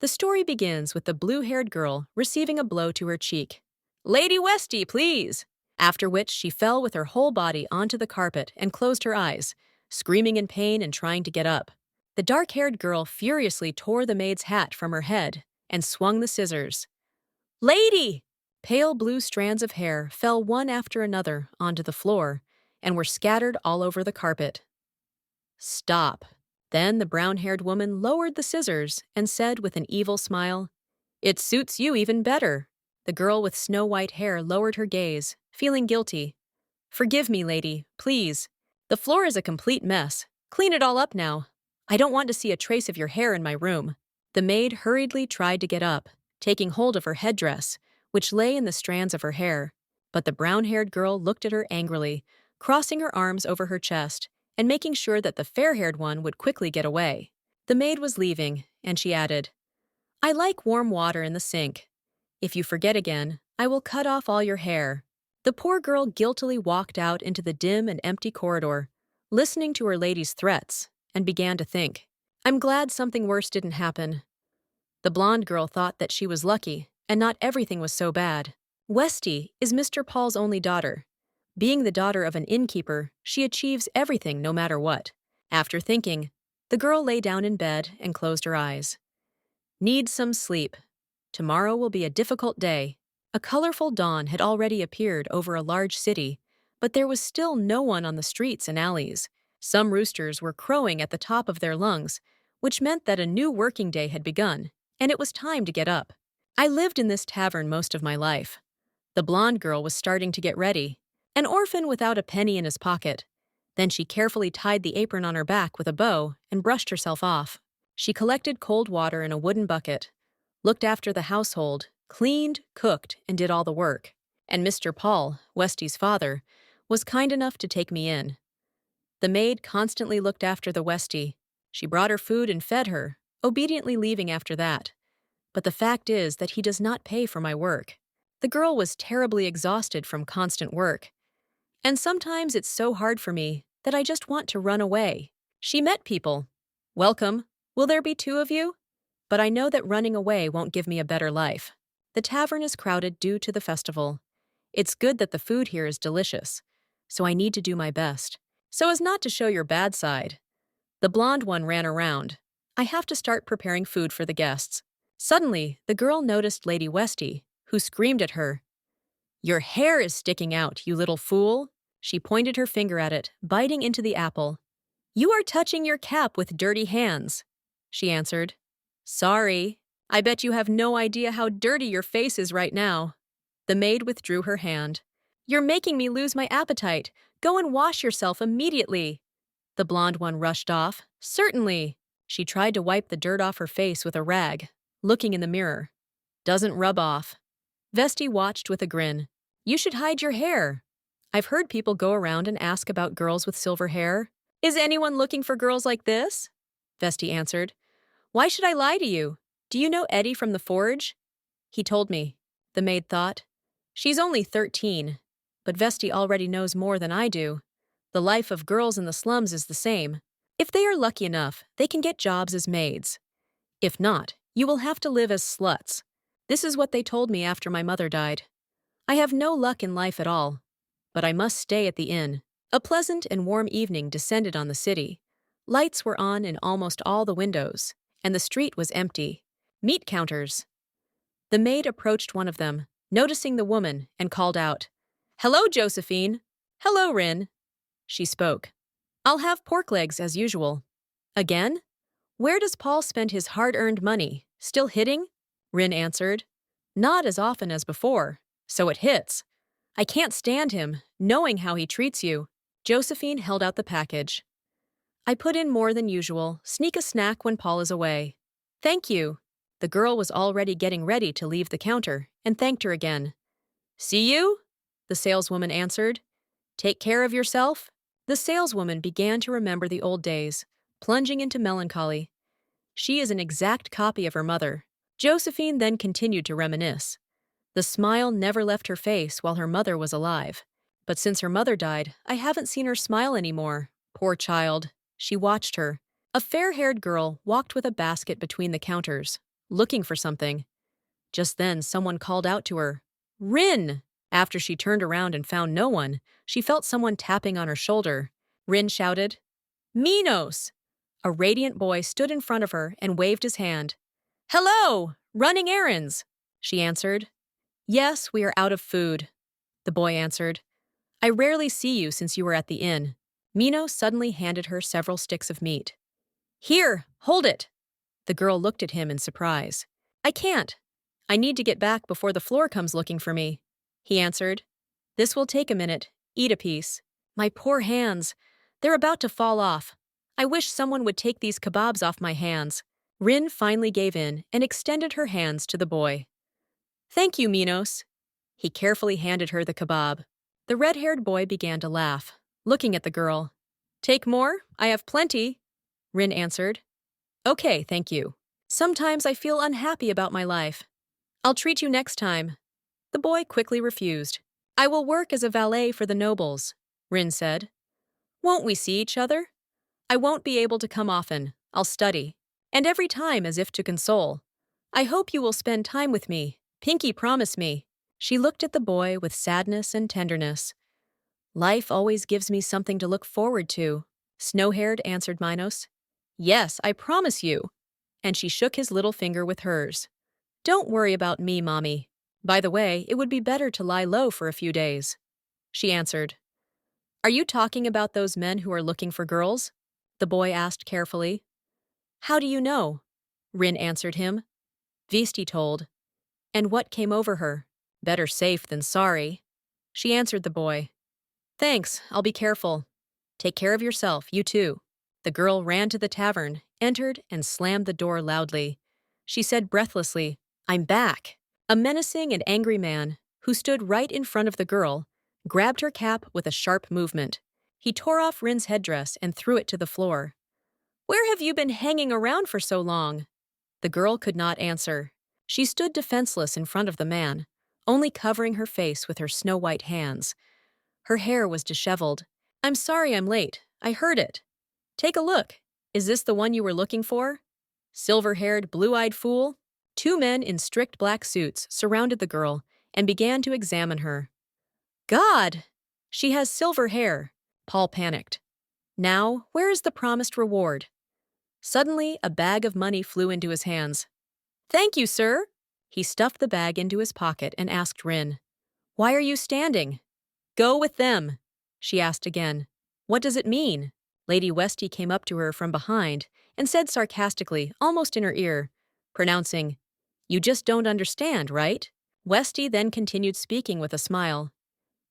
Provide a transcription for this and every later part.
The story begins with the blue-haired girl receiving a blow to her cheek. "Lady Westy, please!" After which she fell with her whole body onto the carpet and closed her eyes, screaming in pain and trying to get up. The dark-haired girl furiously tore the maid's hat from her head and swung the scissors. "Lady!" Pale blue strands of hair fell one after another onto the floor and were scattered all over the carpet. "Stop." Then the brown-haired woman lowered the scissors and said with an evil smile, "It suits you even better." The girl with snow-white hair lowered her gaze, feeling guilty. "Forgive me, lady, please. The floor is a complete mess. Clean it all up now. I don't want to see a trace of your hair in my room." The maid hurriedly tried to get up, taking hold of her headdress, which lay in the strands of her hair. But the brown-haired girl looked at her angrily, crossing her arms over her chest and making sure that the fair-haired one would quickly get away. The maid was leaving, and she added, "I like warm water in the sink. If you forget again, I will cut off all your hair." The poor girl guiltily walked out into the dim and empty corridor, listening to her lady's threats, and began to think, "I'm glad something worse didn't happen." The blonde girl thought that she was lucky, and not everything was so bad. Westy is Mr. Paul's only daughter. Being the daughter of an innkeeper, she achieves everything no matter what. After thinking, the girl lay down in bed and closed her eyes. Needs some sleep. Tomorrow will be a difficult day. A colorful dawn had already appeared over a large city, but there was still no one on the streets and alleys. Some roosters were crowing at the top of their lungs, which meant that a new working day had begun, and it was time to get up. I lived in this tavern most of my life. The blonde girl was starting to get ready, an orphan without a penny in his pocket. Then she carefully tied the apron on her back with a bow and brushed herself off. She collected cold water in a wooden bucket, looked after the household, cleaned, cooked, and did all the work. And Mr. Paul, Westy's father, was kind enough to take me in. The maid constantly looked after the Westy. She brought her food and fed her, obediently leaving after that. But the fact is that he does not pay for my work. The girl was terribly exhausted from constant work. And sometimes it's so hard for me that I just want to run away. She met people. "Welcome. Will there be two of you?" But I know that running away won't give me a better life. The tavern is crowded due to the festival. It's good that the food here is delicious, so I need to do my best, so as not to show your bad side. The blonde one ran around. I have to start preparing food for the guests. Suddenly, the girl noticed Lady Westy, who screamed at her, "Your hair is sticking out, you little fool." She pointed her finger at it, biting into the apple. "You are touching your cap with dirty hands," she answered. "Sorry. I bet you have no idea how dirty your face is right now." The maid withdrew her hand. "You're making me lose my appetite. Go and wash yourself immediately." The blonde one rushed off. "Certainly." She tried to wipe the dirt off her face with a rag, looking in the mirror. "Doesn't rub off." Vesti watched with a grin. "You should hide your hair." "I've heard people go around and ask about girls with silver hair." "Is anyone looking for girls like this?" Vesti answered. "Why should I lie to you? Do you know Eddie from the forge?" "He told me," the maid thought. She's only 13, but Vesti already knows more than I do. The life of girls in the slums is the same. If they are lucky enough, they can get jobs as maids. If not, you will have to live as sluts. This is what they told me after my mother died. I have no luck in life at all, but I must stay at the inn. A pleasant and warm evening descended on the city. Lights were on in almost all the windows, and the street was empty. Meat counters. The maid approached one of them, noticing the woman, and called out, "Hello, Josephine." "Hello, Rin." She spoke. "I'll have pork legs as usual." "Again? Where does Paul spend his hard-earned money? Still hitting?" Rin answered. "Not as often as before, so it hits. I can't stand him, knowing how he treats you." Josephine held out the package. "I put in more than usual, sneak a snack when Paul is away." "Thank you." The girl was already getting ready to leave the counter, and thanked her again. "See you?" the saleswoman answered. "Take care of yourself." The saleswoman began to remember the old days, plunging into melancholy. She is an exact copy of her mother. Josephine then continued to reminisce. The smile never left her face while her mother was alive. But since her mother died, I haven't seen her smile anymore. Poor child. She watched her. A fair-haired girl walked with a basket between the counters, looking for something. Just then, someone called out to her, "Rin!" After she turned around and found no one, she felt someone tapping on her shoulder. Rin shouted, "Minos!" A radiant boy stood in front of her and waved his hand. "Hello! Running errands!" She answered. "Yes, we are out of food." The boy answered, "I rarely see you since you were at the inn." Minos suddenly handed her several sticks of meat. "Here, hold it!" The girl looked at him in surprise. "I can't. I need to get back before the floor comes looking for me." He answered, "This will take a minute. Eat a piece." "My poor hands. They're about to fall off. I wish someone would take these kebabs off my hands." Rin finally gave in and extended her hands to the boy. "Thank you, Minos." He carefully handed her the kebab. The red-haired boy began to laugh, looking at the girl. "Take more? I have plenty," Rin answered. "Okay, thank you. Sometimes I feel unhappy about my life. I'll treat you next time." The boy quickly refused. "I will work as a valet for the nobles," Rin said. "Won't we see each other?" "I won't be able to come often. I'll study. And every time as if to console. I hope you will spend time with me. Pinky promise me." She looked at the boy with sadness and tenderness. "Life always gives me something to look forward to," Snow-haired answered Minos. "Yes, I promise you." And she shook his little finger with hers. "Don't worry about me, Mommy. By the way, it would be better to lie low for a few days." She answered. "Are you talking about those men who are looking for girls?" The boy asked carefully. "How do you know?" Rin answered him. Visti told. And what came over her? "Better safe than sorry." She answered the boy. "Thanks, I'll be careful. Take care of yourself, you too." The girl ran to the tavern, entered, and slammed the door loudly. She said breathlessly, "I'm back." A menacing and angry man, who stood right in front of the girl, grabbed her cap with a sharp movement. He tore off Rin's headdress and threw it to the floor. "Where have you been hanging around for so long?" The girl could not answer. She stood defenseless in front of the man, only covering her face with her snow-white hands. Her hair was disheveled. "I'm sorry I'm late. I heard it." "Take a look. Is this the one you were looking for?" Silver-haired, blue-eyed fool. Two men in strict black suits surrounded the girl and began to examine her. "God! She has silver hair." Paul panicked. "Now, where is the promised reward?" Suddenly, a bag of money flew into his hands. "Thank you, sir." He stuffed the bag into his pocket and asked Rin, "Why are you standing?" "Go with them." She asked again, "What does it mean?" Lady Westy came up to her from behind and said sarcastically, almost in her ear, pronouncing, "You just don't understand, right?" Westy then continued speaking with a smile.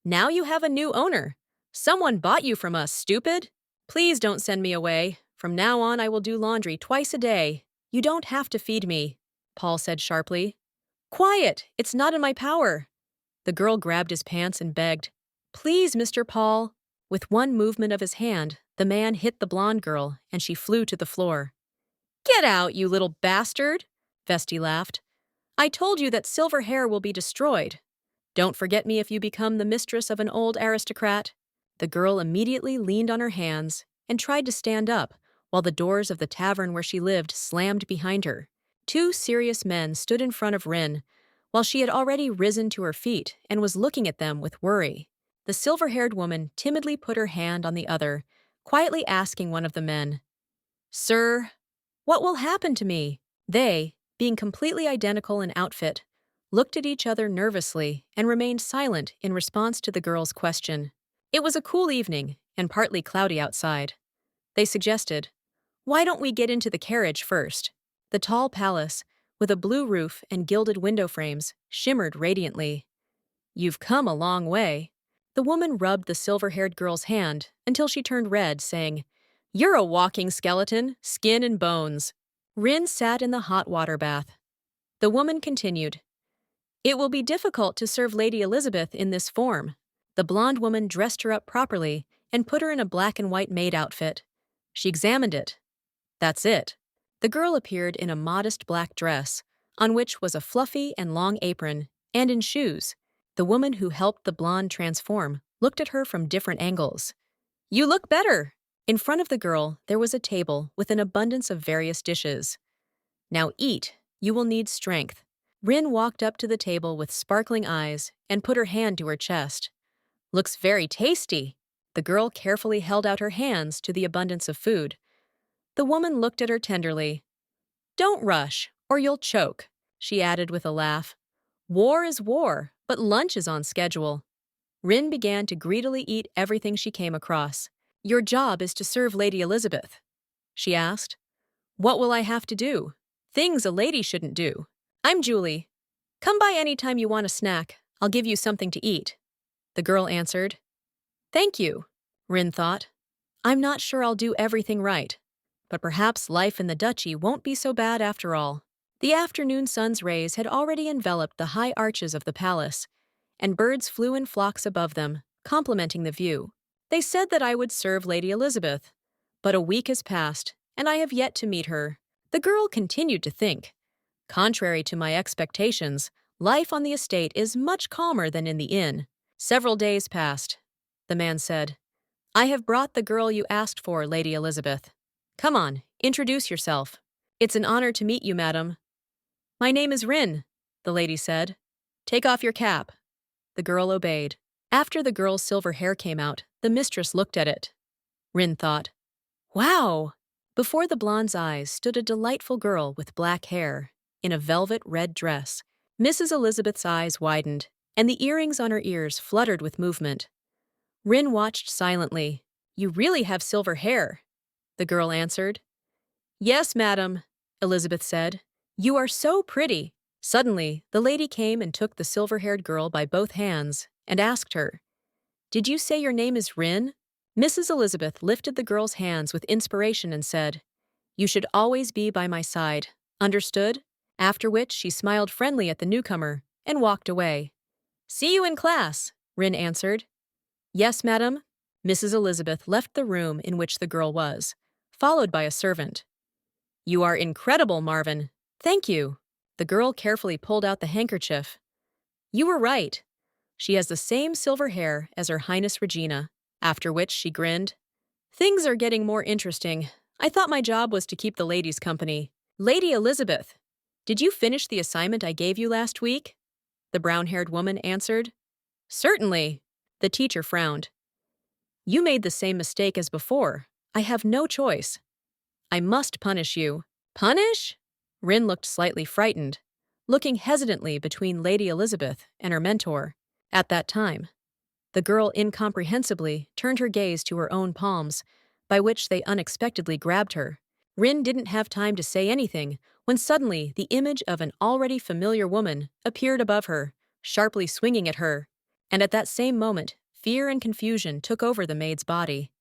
"Now you have a new owner. Someone bought you from us, stupid. Please don't send me away. From now on I will do laundry twice a day. You don't have to feed me," Paul said sharply. "Quiet! It's not in my power." The girl grabbed his pants and begged, "Please, Mr. Paul." With one movement of his hand, the man hit the blonde girl, and she flew to the floor. "Get out, you little bastard!" Vesti laughed. "I told you that silver hair will be destroyed. Don't forget me if you become the mistress of an old aristocrat." The girl immediately leaned on her hands and tried to stand up, while the doors of the tavern where she lived slammed behind her. Two serious men stood in front of Rin, while she had already risen to her feet and was looking at them with worry. The silver-haired woman timidly put her hand on the other, quietly asking one of the men, "Sir, what will happen to me?" They, being completely identical in outfit, looked at each other nervously and remained silent in response to the girl's question. It was a cool evening and partly cloudy outside. They suggested, "Why don't we get into the carriage first?" The tall palace, with a blue roof and gilded window frames, shimmered radiantly. "You've come a long way." The woman rubbed the silver-haired girl's hand until she turned red, saying, "You're a walking skeleton, skin and bones." Rin sat in the hot water bath. The woman continued, "It will be difficult to serve Lady Elizabeth in this form." The blonde woman dressed her up properly and put her in a black and white maid outfit. She examined it. That's it. The girl appeared in a modest black dress, on which was a fluffy and long apron, and in shoes. The woman who helped the blonde transform looked at her from different angles. "You look better." In front of the girl, there was a table with an abundance of various dishes. "Now eat," You will need strength. Rin walked up to the table with sparkling eyes and put her hand to her chest. Looks very tasty. The girl carefully held out her hands to the abundance of food. The woman looked at her tenderly. Don't rush, or you'll choke, she added with a laugh. War is war, but lunch is on schedule. Rin began to greedily eat everything she came across. Your job is to serve Lady Elizabeth, she asked. What will I have to do? Things a lady shouldn't do. I'm Julie. Come by any time you want a snack. I'll give you something to eat. The girl answered. Thank you, Rin thought. I'm not sure I'll do everything right, but perhaps life in the duchy won't be so bad after all. The afternoon sun's rays had already enveloped the high arches of the palace, and birds flew in flocks above them, complementing the view. They said that I would serve Lady Elizabeth, but a week has passed, and I have yet to meet her. The girl continued to think. Contrary to my expectations, life on the estate is much calmer than in the inn. Several days passed. The man said, I have brought the girl you asked for, Lady Elizabeth. Come on, introduce yourself. It's an honor to meet you, madam. My name is Rin, the lady said. Take off your cap. The girl obeyed. After the girl's silver hair came out, the mistress looked at it. Rin thought, wow! Before the blonde's eyes stood a delightful girl with black hair, in a velvet red dress. Mrs. Elizabeth's eyes widened, and the earrings on her ears fluttered with movement. Rin watched silently. You really have silver hair, the girl answered. Yes, madam, Elizabeth said. You are so pretty. Suddenly, the lady came and took the silver-haired girl by both hands and asked her, Did you say your name is Rin? Mrs. Elizabeth lifted the girl's hands with inspiration and said, You should always be by my side. Understood? After which she smiled friendly at the newcomer and walked away. See you in class, Rin answered. Yes, madam. Mrs. Elizabeth left the room in which the girl was, followed by a servant. You are incredible, Marvin. Thank you. The girl carefully pulled out the handkerchief. You were right. She has the same silver hair as Her Highness Regina, after which she grinned. Things are getting more interesting. I thought my job was to keep the ladies company. Lady Elizabeth, did you finish the assignment I gave you last week? The brown-haired woman answered. Certainly. The teacher frowned. You made the same mistake as before. I have no choice. I must punish you. Punish? Rin looked slightly frightened, looking hesitantly between Lady Elizabeth and her mentor. At that time, the girl incomprehensibly turned her gaze to her own palms, by which they unexpectedly grabbed her. Rin didn't have time to say anything when suddenly the image of an already familiar woman appeared above her, sharply swinging at her, and at that same moment, fear and confusion took over the maid's body.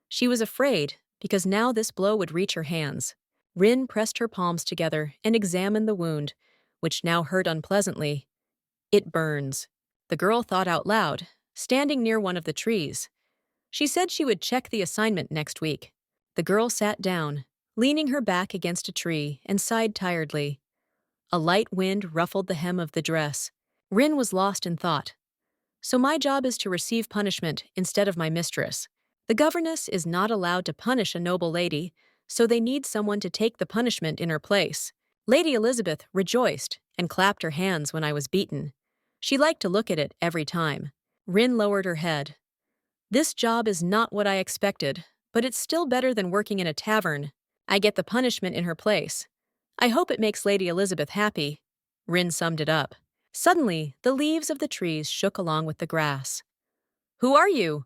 She was afraid, because now this blow would reach her hands. Rin pressed her palms together and examined the wound, which now hurt unpleasantly. It burns. The girl thought out loud, standing near one of the trees. She said she would check the assignment next week. The girl sat down, leaning her back against a tree, and sighed tiredly. A light wind ruffled the hem of the dress. Rin was lost in thought. So my job is to receive punishment instead of my mistress. The governess is not allowed to punish a noble lady, so they need someone to take the punishment in her place. Lady Elizabeth rejoiced and clapped her hands when I was beaten. She liked to look at it every time. Rin lowered her head. This job is not what I expected, but it's still better than working in a tavern. I get the punishment in her place. I hope it makes Lady Elizabeth happy. Rin summed it up. Suddenly, the leaves of the trees shook along with the grass. Who are you?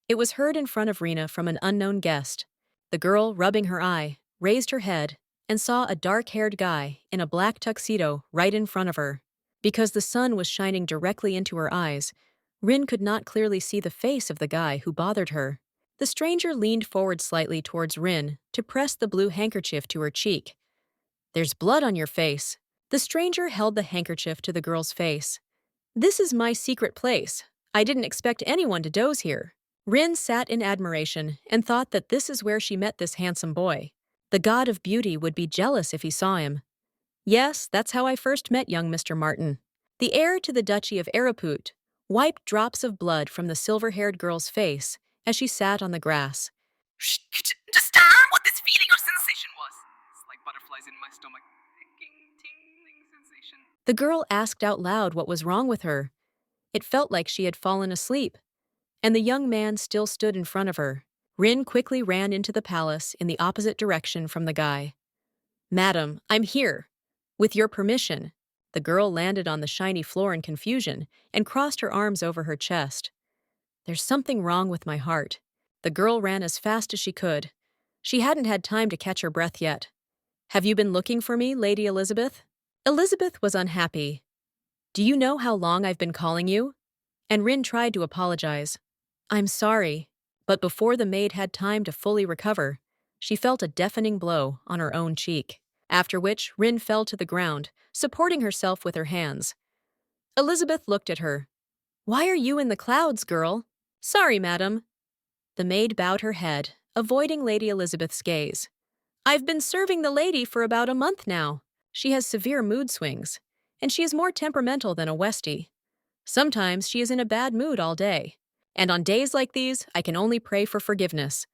It was heard in front of Rena from an unknown guest. The girl, rubbing her eye, raised her head and saw a dark-haired guy in a black tuxedo right in front of her. Because the sun was shining directly into her eyes, Rin could not clearly see the face of the guy who bothered her. The stranger leaned forward slightly towards Rin to press the blue handkerchief to her cheek. There's blood on your face. The stranger held the handkerchief to the girl's face. This is my secret place. I didn't expect anyone to doze here. Rin sat in admiration and thought that this is where she met this handsome boy. The god of beauty would be jealous if he saw him. Yes, that's how I first met young Mr. Martin. The heir to the duchy of Ereuput wiped drops of blood from the silver-haired girl's face as she sat on the grass. Understand what this feeling of sensation was? It's like butterflies in my stomach. The girl asked out loud what was wrong with her. It felt like she had fallen asleep, and the young man still stood in front of her. Rin quickly ran into the palace in the opposite direction from the guy. "Madam, I'm here. With your permission." The girl landed on the shiny floor in confusion and crossed her arms over her chest. "There's something wrong with my heart." The girl ran as fast as she could. She hadn't had time to catch her breath yet. "Have you been looking for me, Lady Elizabeth?" Elizabeth was unhappy. "Do you know how long I've been calling you?" And Rin tried to apologize. "I'm sorry." But before the maid had time to fully recover, she felt a deafening blow on her own cheek, after which Rin fell to the ground, supporting herself with her hands. Elizabeth looked at her. "Why are you in the clouds, girl?" "Sorry, madam." The maid bowed her head, avoiding Lady Elizabeth's gaze. "I've been serving the lady for about a month now. She has severe mood swings, and she is more temperamental than a Westie. Sometimes she is in a bad mood all day, and on days like these, I can only pray for forgiveness."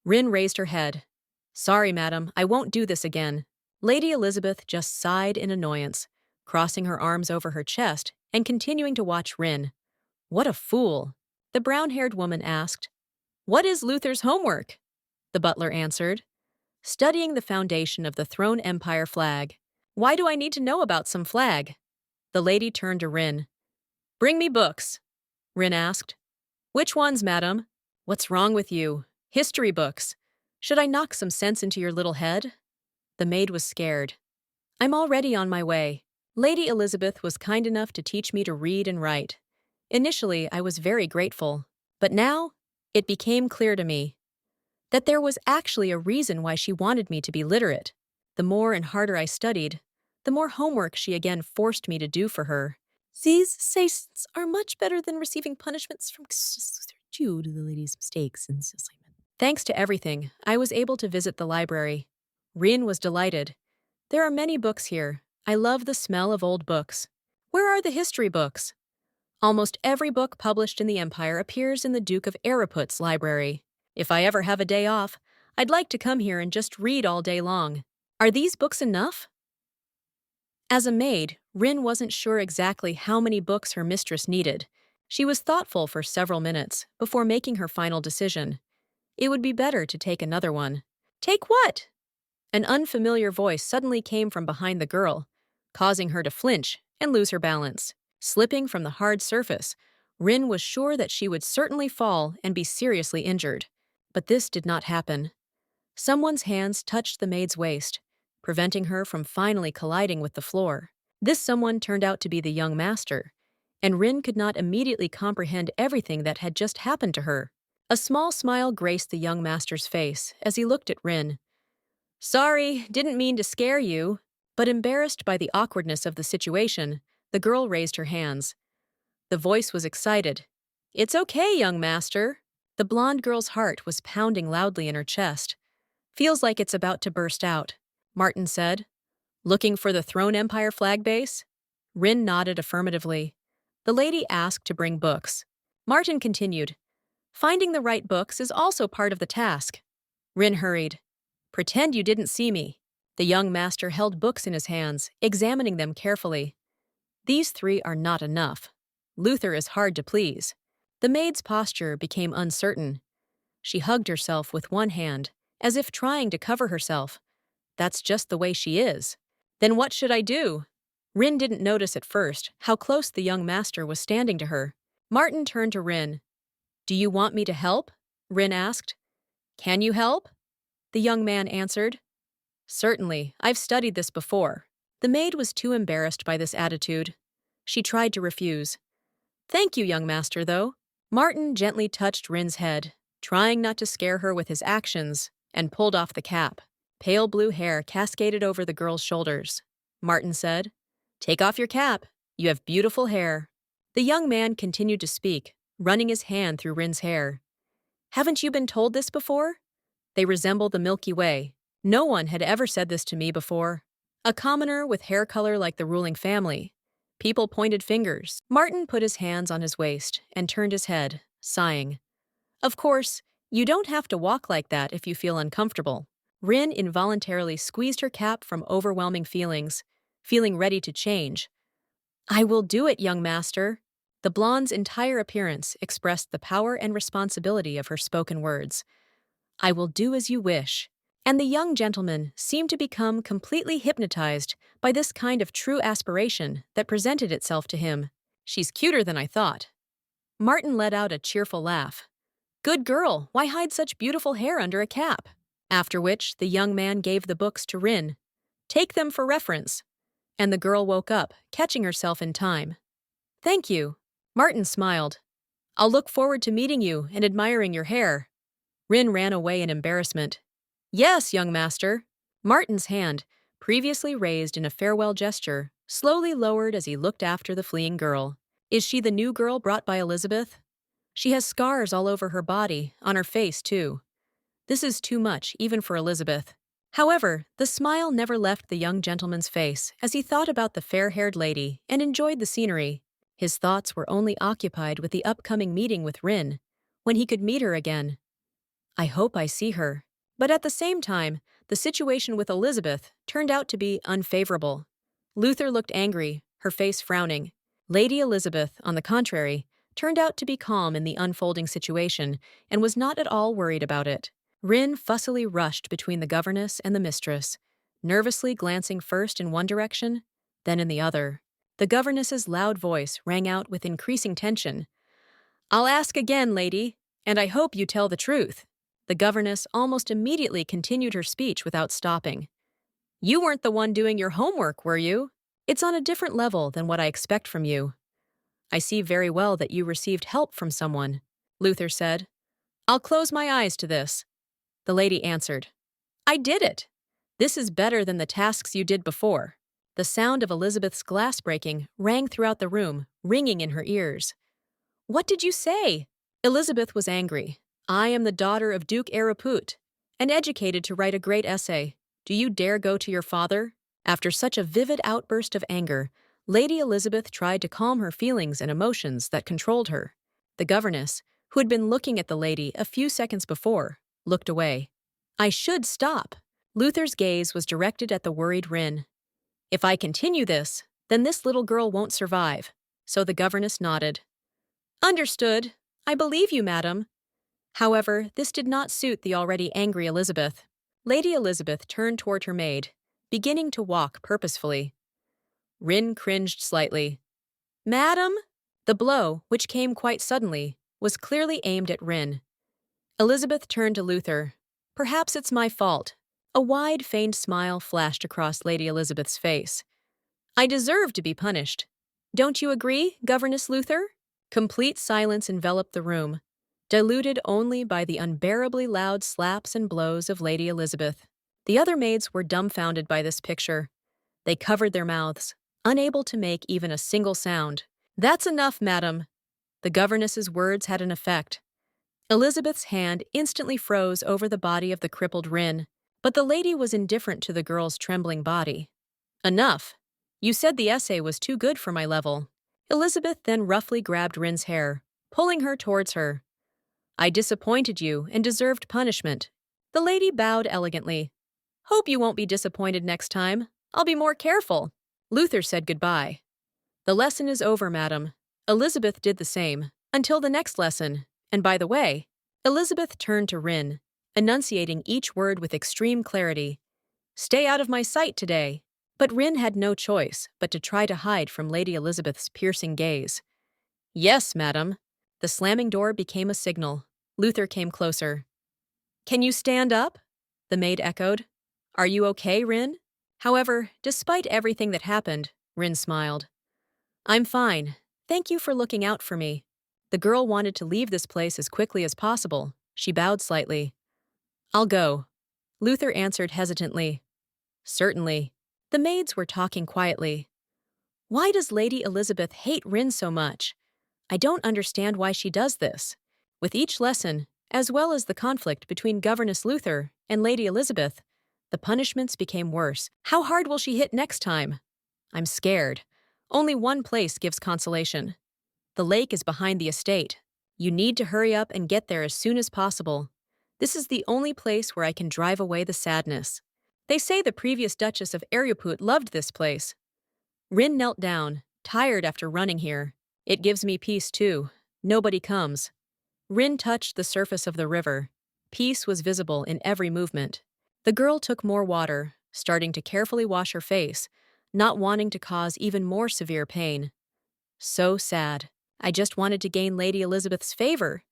Rin raised her head. "Sorry, madam, I won't do this again." Lady Elizabeth just sighed in annoyance, crossing her arms over her chest and continuing to watch Rin. "What a fool." The brown-haired woman asked. "What is Luther's homework?" The butler answered. "Studying the foundation of the Throne Empire flag." "Why do I need to know about some flag?" The lady turned to Rin. "Bring me books," Rin asked. "Which ones, madam?" "What's wrong with you? History books. Should I knock some sense into your little head?" The maid was scared. "I'm already on my way. Lady Elizabeth was kind enough to teach me to read and write. Initially, I was very grateful, but now it became clear to me that there was actually a reason why she wanted me to be literate. The more and harder I studied, the more homework she again forced me to do for her. These sessions are much better than receiving punishments from due to the lady's mistakes and assignment." Thanks to everything, I was able to visit the library. Rin was delighted. "There are many books here. I love the smell of old books." "Where are the history books?" "Almost every book published in the Empire appears in the Duke of Ereuput's library. If I ever have a day off, I'd like to come here and just read all day long." "Are these books enough?" As a maid, Rin wasn't sure exactly how many books her mistress needed. She was thoughtful for several minutes before making her final decision. It would be better to take another one. "Take what?" An unfamiliar voice suddenly came from behind the girl, causing her to flinch and lose her balance. Slipping from the hard surface, Rin was sure that she would certainly fall and be seriously injured. But this did not happen. Someone's hands touched the maid's waist, preventing her from finally colliding with the floor. This someone turned out to be the young master, and Rin could not immediately comprehend everything that had just happened to her. A small smile graced the young master's face as he looked at Rin. "Sorry, didn't mean to scare you." But embarrassed by the awkwardness of the situation, the girl raised her hands. The voice was excited. "It's okay, young master." The blonde girl's heart was pounding loudly in her chest. "Feels like it's about to burst out," Martin said. "Looking for the Throne Empire flag base?" Rin nodded affirmatively. The lady asked to bring books. Martin continued. "Finding the right books is also part of the task." Rin hurried. "Pretend you didn't see me." The young master held books in his hands, examining them carefully. "These three are not enough. Luther is hard to please." The maid's posture became uncertain. She hugged herself with one hand, as if trying to cover herself. "That's just the way she is." "Then what should I do?" Rin didn't notice at first how close the young master was standing to her. Martin turned to Rin. "Do you want me to help?" Rin asked. "Can you help?" The young man answered. "Certainly, I've studied this before." The maid was too embarrassed by this attitude. She tried to refuse. "Thank you, young master, though." Martin gently touched Rin's head, trying not to scare her with his actions, and pulled off the cap. Pale blue hair cascaded over the girl's shoulders. Martin said, "Take off your cap. You have beautiful hair." The young man continued to speak, running his hand through Rin's hair. "Haven't you been told this before? They resemble the Milky Way. No one had ever said this to me before." A commoner with hair color like the ruling family. People pointed fingers. Martin put his hands on his waist and turned his head, sighing. "Of course, you don't have to walk like that if you feel uncomfortable." Rin involuntarily squeezed her cap from overwhelming feelings. feeling ready to change. I will do it, young master. The blonde's entire appearance expressed the power and responsibility of her spoken words. I will do as you wish. And the young gentleman seemed to become completely hypnotized by this kind of true aspiration that presented itself to him. She's cuter than I thought. Martin let out a cheerful laugh. Good girl, why hide such beautiful hair under a cap? After which, the young man gave the books to Rin. Take them for reference. And the girl woke up, catching herself in time. Thank you. Martin smiled. I'll look forward to meeting you and admiring your hair. Rin ran away in embarrassment. Yes, young master. Martin's hand, previously raised in a farewell gesture, slowly lowered as he looked after the fleeing girl. Is she the new girl brought by Elizabeth? She has scars all over her body, on her face too. This is too much, even for Elizabeth. However, the smile never left the young gentleman's face as he thought about the fair-haired lady and enjoyed the scenery. His thoughts were only occupied with the upcoming meeting with Rin, when he could meet her again. I hope I see her. But at the same time, the situation with Elizabeth turned out to be unfavorable. Luther looked angry, her face frowning. Lady Elizabeth, on the contrary, turned out to be calm in the unfolding situation and was not at all worried about it. Rin fussily rushed between the governess and the mistress, nervously glancing first in one direction, then in the other. The governess's loud voice rang out with increasing tension. I'll ask again, lady, and I hope you tell the truth. The governess almost immediately continued her speech without stopping. You weren't the one doing your homework, were you? It's on a different level than what I expect from you. I see very well that you received help from someone, Luther said. I'll close my eyes to this. The lady answered. I did it. This is better than the tasks you did before. The sound of Elizabeth's glass breaking rang throughout the room, ringing in her ears. What did you say? Elizabeth was angry. I am the daughter of Duke Ereuput, and educated to write a great essay. Do you dare go to your father? After such a vivid outburst of anger, Lady Elizabeth tried to calm her feelings and emotions that controlled her. The governess, who had been looking at the lady a few seconds before, looked away. I should stop. Luther's gaze was directed at the worried Rin. If I continue this, then this little girl won't survive. So the governess nodded. Understood. I believe you, madam. However, this did not suit the already angry Elizabeth. Lady Elizabeth turned toward her maid, beginning to walk purposefully. Rin cringed slightly. Madam? The blow, which came quite suddenly, was clearly aimed at Rin. Elizabeth turned to Luther. Perhaps it's my fault. A wide, feigned smile flashed across Lady Elizabeth's face. I deserve to be punished. Don't you agree, Governess Luther? Complete silence enveloped the room, diluted only by the unbearably loud slaps and blows of Lady Elizabeth. The other maids were dumbfounded by this picture. They covered their mouths, unable to make even a single sound. That's enough, madam. The governess's words had an effect. Elizabeth's hand instantly froze over the body of the crippled Rin, but the lady was indifferent to the girl's trembling body. Enough. You said the essay was too good for my level. Elizabeth then roughly grabbed Rin's hair, pulling her towards her. I disappointed you and deserved punishment. The lady bowed elegantly. Hope you won't be disappointed next time. I'll be more careful. Luther said goodbye. The lesson is over, madam. Elizabeth did the same. Until the next lesson. And by the way, Elizabeth turned to Rin, enunciating each word with extreme clarity. Stay out of my sight today. But Rin had no choice but to try to hide from Lady Elizabeth's piercing gaze. Yes, madam. The slamming door became a signal. Luther came closer. Can you stand up? The maid echoed. Are you okay, Rin? However, despite everything that happened, Rin smiled. I'm fine. Thank you for looking out for me. The girl wanted to leave this place as quickly as possible. She bowed slightly. I'll go. Luther answered hesitantly. Certainly. The maids were talking quietly. Why does Lady Elizabeth hate Rin so much? I don't understand why she does this. With each lesson, as well as the conflict between Governess Luther and Lady Elizabeth, the punishments became worse. How hard will she hit next time? I'm scared. Only one place gives consolation. The lake is behind the estate. You need to hurry up and get there as soon as possible. This is the only place where I can drive away the sadness. They say the previous Duchess of Ereuput loved this place. Rin knelt down, tired after running here. It gives me peace too. Nobody comes. Rin touched the surface of the river. Peace was visible in every movement. The girl took more water, starting to carefully wash her face, not wanting to cause even more severe pain. So sad. I just wanted to gain Lady Elizabeth's favor.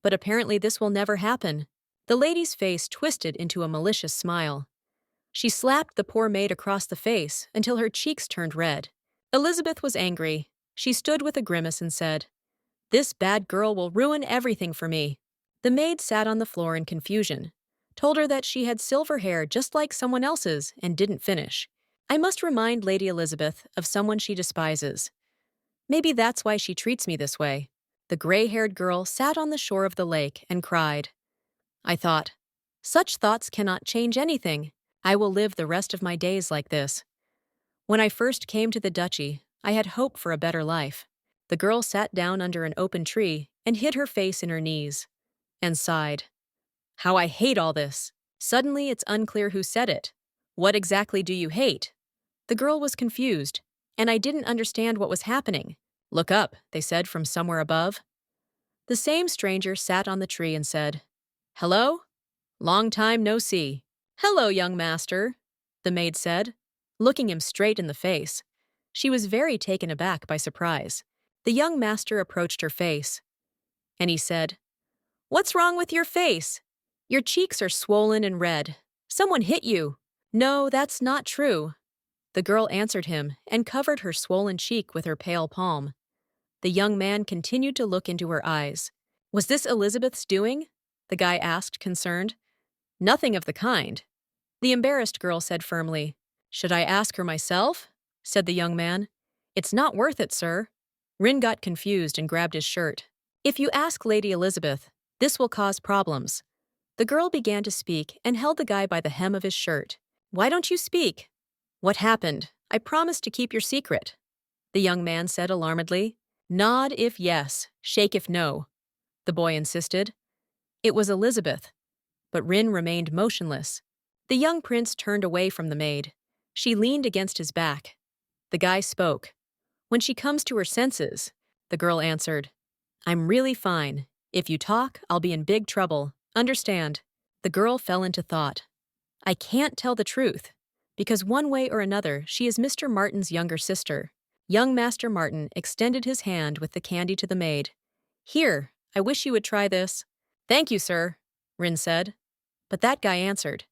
But apparently this will never happen. The lady's face twisted into a malicious smile. She slapped the poor maid across the face until her cheeks turned red. Elizabeth was angry. She stood with a grimace and said, "This bad girl will ruin everything for me." The maid sat on the floor in confusion, told her that she had silver hair just like someone else's and didn't finish. I must remind Lady Elizabeth of someone she despises. Maybe that's why she treats me this way. The gray-haired girl sat on the shore of the lake and cried. I thought, such thoughts cannot change anything. I will live the rest of my days like this. When I first came to the duchy, I had hope for a better life. The girl sat down under an open tree and hid her face in her knees, and sighed. How I hate all this. Suddenly it's unclear who said it. What exactly do you hate? The girl was confused, and I didn't understand what was happening. Look up, they said from somewhere above. The same stranger sat on the tree and said, Hello? Long time no see. Hello, young master, the maid said, looking him straight in the face. She was very taken aback by surprise. The young master approached her face, and he said, What's wrong with your face? Your cheeks are swollen and red. Someone hit you. No, that's not true. The girl answered him and covered her swollen cheek with her pale palm. The young man continued to look into her eyes. Was this Elizabeth's doing? The guy asked, concerned. Nothing of the kind. The embarrassed girl said firmly. Should I ask her myself? Said the young man. It's not worth it, sir. Rin got confused and grabbed his shirt. If you ask Lady Elizabeth, this will cause problems. The girl began to speak and held the guy by the hem of his shirt. Why don't you speak? What happened? I promised to keep your secret. The young man said alarmedly. Nod if yes, shake if no. The boy insisted. It was Elizabeth. But Rin remained motionless. The young prince turned away from the maid. She leaned against his back. The guy spoke. When she comes to her senses, the girl answered. I'm really fine. If you talk, I'll be in big trouble. Understand? The girl fell into thought. I can't tell the truth, because one way or another she is Mr. Martin's younger sister. Young Master Martin extended his hand with the candy to the maid. Here, I wish you would try this. Thank you, sir, Rin said. But that guy answered.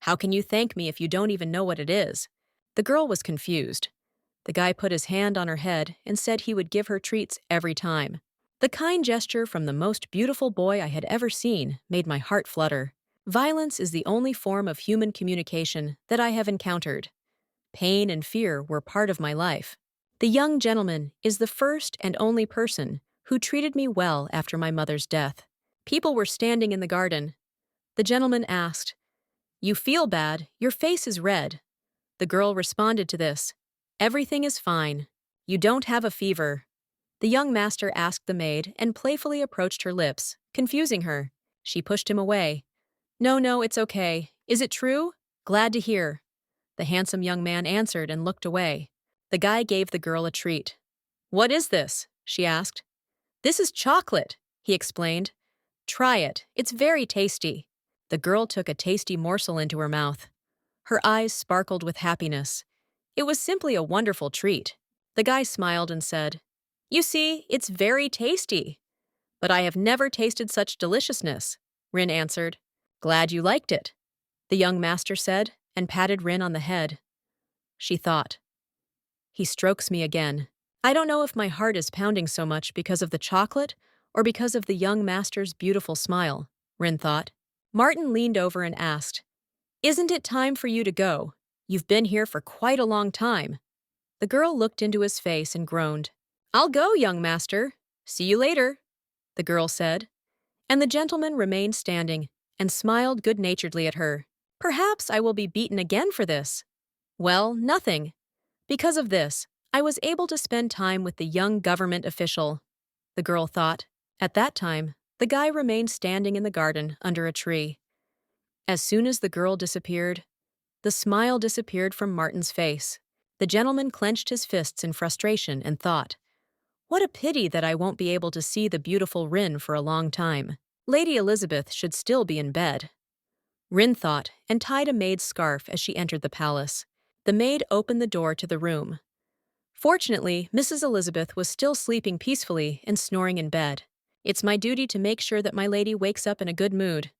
How can you thank me if you don't even know what it is? The girl was confused. The guy put his hand on her head and said he would give her treats every time. The kind gesture from the most beautiful boy I had ever seen made my heart flutter. Violence is the only form of human communication that I have encountered. Pain and fear were part of my life. The young gentleman is the first and only person who treated me well after my mother's death. People were standing in the garden. The gentleman asked, You feel bad, your face is red. The girl responded to this. Everything is fine. You don't have a fever. The young master asked the maid and playfully approached her lips, confusing her. She pushed him away. No, it's okay. Is it true? Glad to hear. The handsome young man answered and looked away. The guy gave the girl a treat. What is this? She asked. This is chocolate, he explained. Try it. It's very tasty. The girl took a tasty morsel into her mouth. Her eyes sparkled with happiness. It was simply a wonderful treat. The guy smiled and said, You see, it's very tasty. But I have never tasted such deliciousness, Rin answered. Glad you liked it, the young master said, and patted Rin on the head. She thought. He strokes me again. I don't know if my heart is pounding so much because of the chocolate or because of the young master's beautiful smile, Rin thought. Martin leaned over and asked, Isn't it time for you to go? You've been here for quite a long time. The girl looked into his face and groaned. I'll go, young master. See you later, the girl said. And the gentleman remained standing and smiled good-naturedly at her. Perhaps I will be beaten again for this. Well, nothing. Because of this, I was able to spend time with the young government official, the girl thought. At that time, the guy remained standing in the garden under a tree. As soon as the girl disappeared, the smile disappeared from Martin's face. The gentleman clenched his fists in frustration and thought, "What a pity that I won't be able to see the beautiful Rin for a long time. Lady Elizabeth should still be in bed." Rin thought and tied a maid's scarf as she entered the palace. The maid opened the door to the room. Fortunately, Mrs. Elizabeth was still sleeping peacefully and snoring in bed. "It's my duty to make sure that my lady wakes up in a good mood.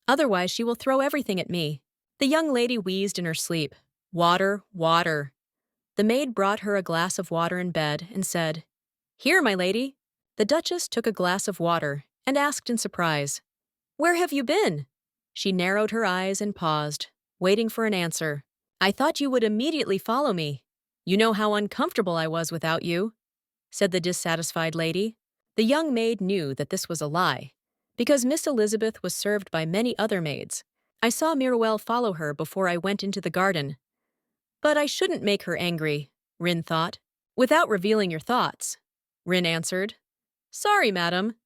Otherwise, she will throw everything at me." The young lady wheezed in her sleep. "Water, water." The maid brought her a glass of water in bed and said, "Here, my lady." The Duchess took a glass of water and asked in surprise, "Where have you been?" She narrowed her eyes and paused, waiting for an answer. "I thought you would immediately follow me. You know how uncomfortable I was without you," said the dissatisfied lady. The young maid knew that this was a lie, because Miss Elizabeth was served by many other maids. "I saw Miruel follow her before I went into the garden. But I shouldn't make her angry," Rin thought. "Without revealing your thoughts," Rin answered. "Sorry, madam."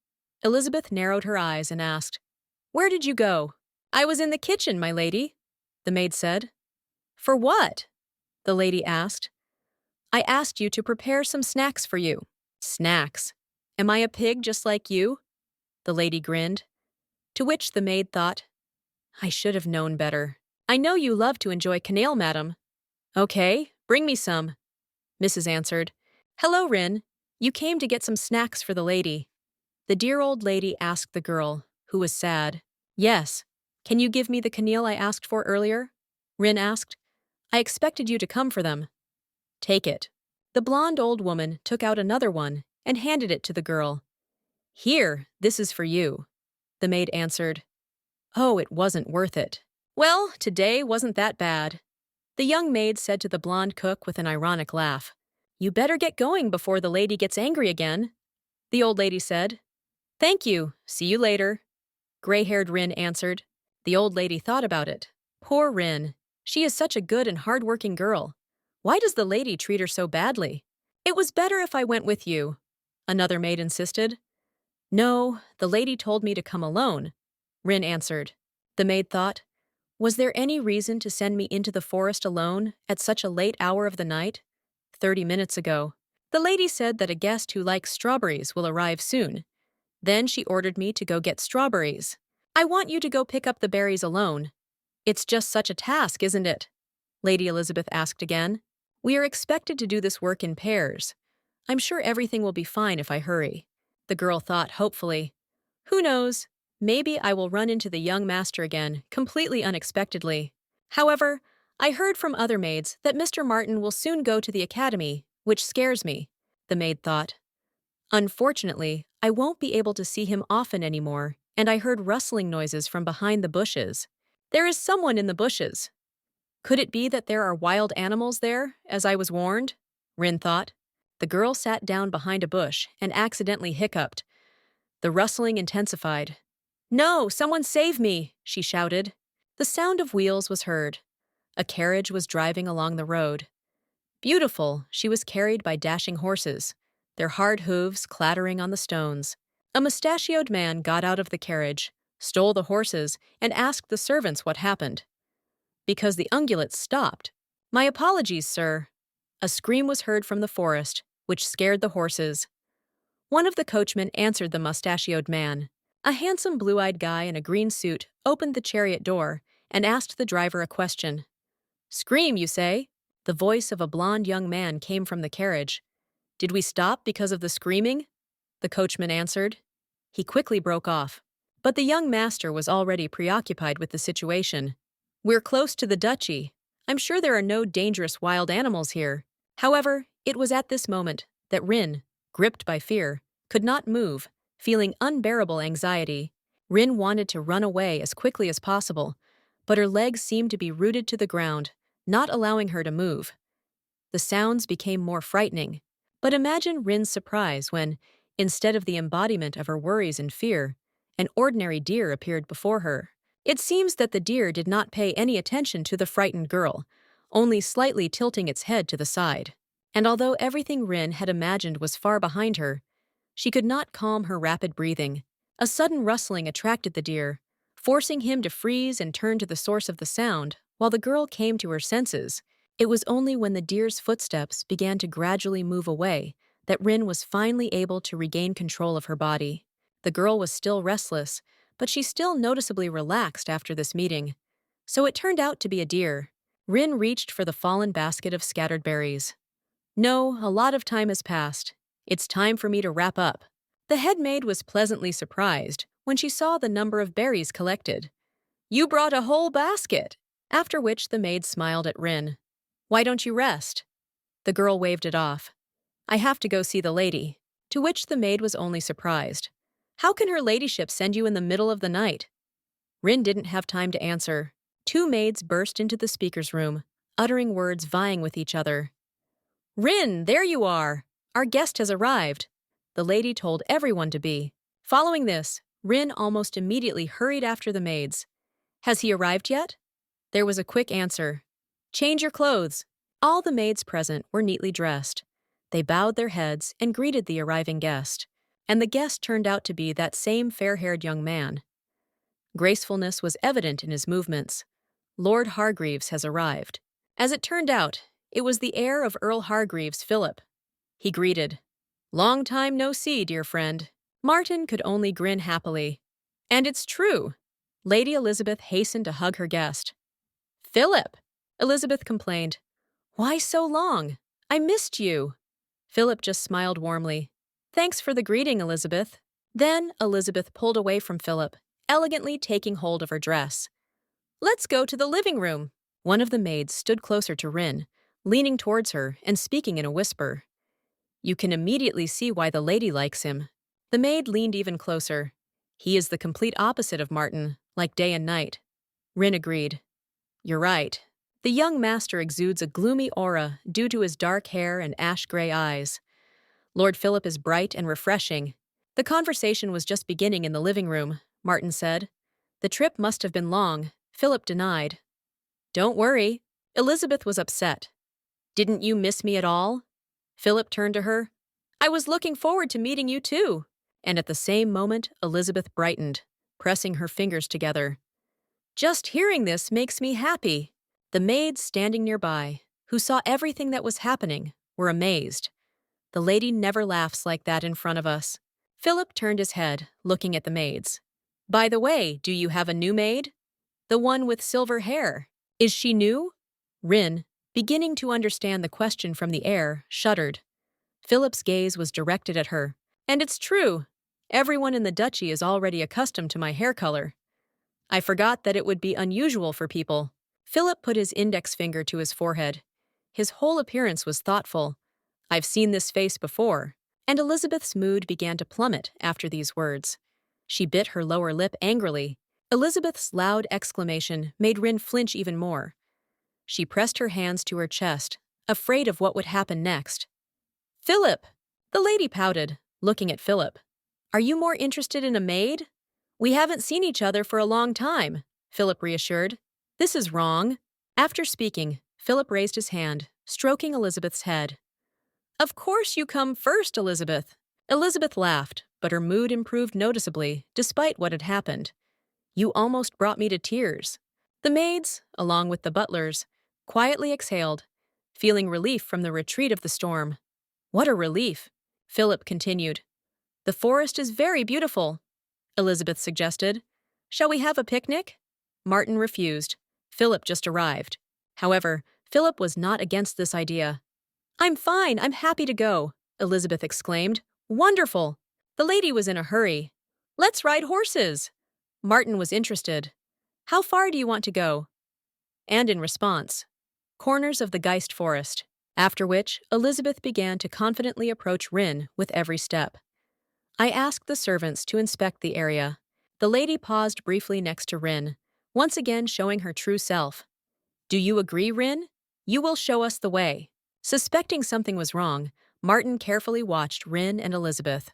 Elizabeth narrowed her eyes and asked, "Where did you go?" "I was in the kitchen, my lady," the maid said. "For what?" the lady asked. "I asked you to prepare some snacks for you." "Snacks? Am I a pig just like you?" the lady grinned. To which the maid thought, "I should have known better. I know you love to enjoy quenelle, madam." "Okay, bring me some," Mrs. answered. "Hello, Rin. You came to get some snacks for the lady," the dear old lady asked the girl, who was sad. "Yes. Can you give me the quenelle I asked for earlier?" Rin asked. "I expected you to come for them." "Take it." The blonde old woman took out another one and handed it to the girl. "Here, this is for you," the maid answered. "Oh, it wasn't worth it." "Well, today wasn't that bad," the young maid said to the blonde cook with an ironic laugh. "You better get going before the lady gets angry again," the old lady said. "Thank you. See you later," gray-haired Rin answered. The old lady thought about it. Poor Rin. She is such a good and hard-working girl. Why does the lady treat her so badly? "It was better if I went with you," another maid insisted. "No, the lady told me to come alone," Rin answered. The maid thought, was there any reason to send me into the forest alone at such a late hour of the night? 30 minutes ago. The lady said that a guest who likes strawberries will arrive soon. Then she ordered me to go get strawberries. "I want you to go pick up the berries alone." "It's just such a task, isn't it?" Lady Elizabeth asked again. "We are expected to do this work in pairs. I'm sure everything will be fine if I hurry." The girl thought hopefully. "Who knows? Maybe I will run into the young master again, completely unexpectedly. However, I heard from other maids that Mr. Martin will soon go to the academy, which scares me," the maid thought. "Unfortunately, I won't be able to see him often anymore, and I heard rustling noises from behind the bushes. There is someone in the bushes. Could it be that there are wild animals there, as I was warned?" Rin thought. The girl sat down behind a bush and accidentally hiccuped. The rustling intensified. "No, someone save me!" she shouted. The sound of wheels was heard. A carriage was driving along the road. Beautiful, she was carried by dashing horses, their hard hooves clattering on the stones. A mustachioed man got out of the carriage, stole the horses, and asked the servants what happened. "Because the ungulates stopped." "My apologies, sir." A scream was heard from the forest, which scared the horses. One of the coachmen answered the mustachioed man. A handsome blue-eyed guy in a green suit opened the chariot door and asked the driver a question. "Scream, you say?" The voice of a blond young man came from the carriage. "Did we stop because of the screaming?" the coachman answered. He quickly broke off. But the young master was already preoccupied with the situation. "We're close to the duchy. I'm sure there are no dangerous wild animals here." However, it was at this moment that Rin, gripped by fear, could not move, feeling unbearable anxiety. Rin wanted to run away as quickly as possible, but her legs seemed to be rooted to the ground, not allowing her to move. The sounds became more frightening, but imagine Rin's surprise when, instead of the embodiment of her worries and fear, an ordinary deer appeared before her. It seems that the deer did not pay any attention to the frightened girl, only slightly tilting its head to the side. And although everything Rin had imagined was far behind her, she could not calm her rapid breathing. A sudden rustling attracted the deer, forcing him to freeze and turn to the source of the sound while the girl came to her senses. It was only when the deer's footsteps began to gradually move away that Rin was finally able to regain control of her body. The girl was still restless, but she still noticeably relaxed after this meeting. So it turned out to be a deer. Rin reached for the fallen basket of scattered berries. No, a lot of time has passed. It's time for me to wrap up. The head maid was pleasantly surprised when she saw the number of berries collected. You brought a whole basket! After which the maid smiled at Rin. Why don't you rest? The girl waved it off. I have to go see the lady. To which the maid was only surprised. How can her ladyship send you in the middle of the night? Rin didn't have time to answer. Two maids burst into the speaker's room, uttering words vying with each other. Rin, there you are! Our guest has arrived. The lady told everyone to be. Following this, Rin almost immediately hurried after the maids. Has he arrived yet? There was a quick answer. Change your clothes. All the maids present were neatly dressed. They bowed their heads and greeted the arriving guest. And the guest turned out to be that same fair-haired young man. Gracefulness was evident in his movements. Lord Hargreaves has arrived. As it turned out, it was the heir of Earl Hargreaves, Philip. He greeted. Long time no see, dear friend. Martin could only grin happily. And it's true. Lady Elizabeth hastened to hug her guest. Philip! Elizabeth complained. Why so long? I missed you. Philip just smiled warmly. Thanks for the greeting, Elizabeth. Then Elizabeth pulled away from Philip, elegantly taking hold of her dress. Let's go to the living room. One of the maids stood closer to Rin, leaning towards her and speaking in a whisper. You can immediately see why the lady likes him. The maid leaned even closer. He is the complete opposite of Martin, like day and night. Rin agreed. You're right. The young master exudes a gloomy aura due to his dark hair and ash-gray eyes. Lord Philip is bright and refreshing. The conversation was just beginning in the living room, Martin said. The trip must have been long, Philip denied. Don't worry. Elizabeth was upset. Didn't you miss me at all? Philip turned to her. I was looking forward to meeting you too. And at the same moment, Elizabeth brightened, pressing her fingers together. Just hearing this makes me happy. The maids standing nearby, who saw everything that was happening, were amazed. The lady never laughs like that in front of us. Philip turned his head, looking at the maids. By the way, do you have a new maid? The one with silver hair. Is she new? Rin, beginning to understand the question from the air, shuddered. Philip's gaze was directed at her. And it's true. Everyone in the duchy is already accustomed to my hair color. I forgot that it would be unusual for people. Philip put his index finger to his forehead. His whole appearance was thoughtful. I've seen this face before. And Elizabeth's mood began to plummet after these words. She bit her lower lip angrily. Elizabeth's loud exclamation made Rin flinch even more. She pressed her hands to her chest, afraid of what would happen next. Philip! The lady pouted, looking at Philip. Are you more interested in a maid? We haven't seen each other for a long time, Philip reassured. This is wrong. After speaking, Philip raised his hand, stroking Elizabeth's head. Of course you come first, Elizabeth. Elizabeth laughed, but her mood improved noticeably, despite what had happened. You almost brought me to tears. The maids, along with the butlers, quietly exhaled, feeling relief from the retreat of the storm. What a relief, Philip continued. The forest is very beautiful, Elizabeth suggested. Shall we have a picnic? Martin refused. Philip just arrived. However, Philip was not against this idea. I'm fine, I'm happy to go, Elizabeth exclaimed. Wonderful! The lady was in a hurry. Let's ride horses! Martin was interested. How far do you want to go? And in response, corners of the Geist forest, after which Elizabeth began to confidently approach Rin with every step. I asked the servants to inspect the area. The lady paused briefly next to Rin, once again showing her true self. Do you agree, Rin? You will show us the way. Suspecting something was wrong, Martin carefully watched Rin and Elizabeth.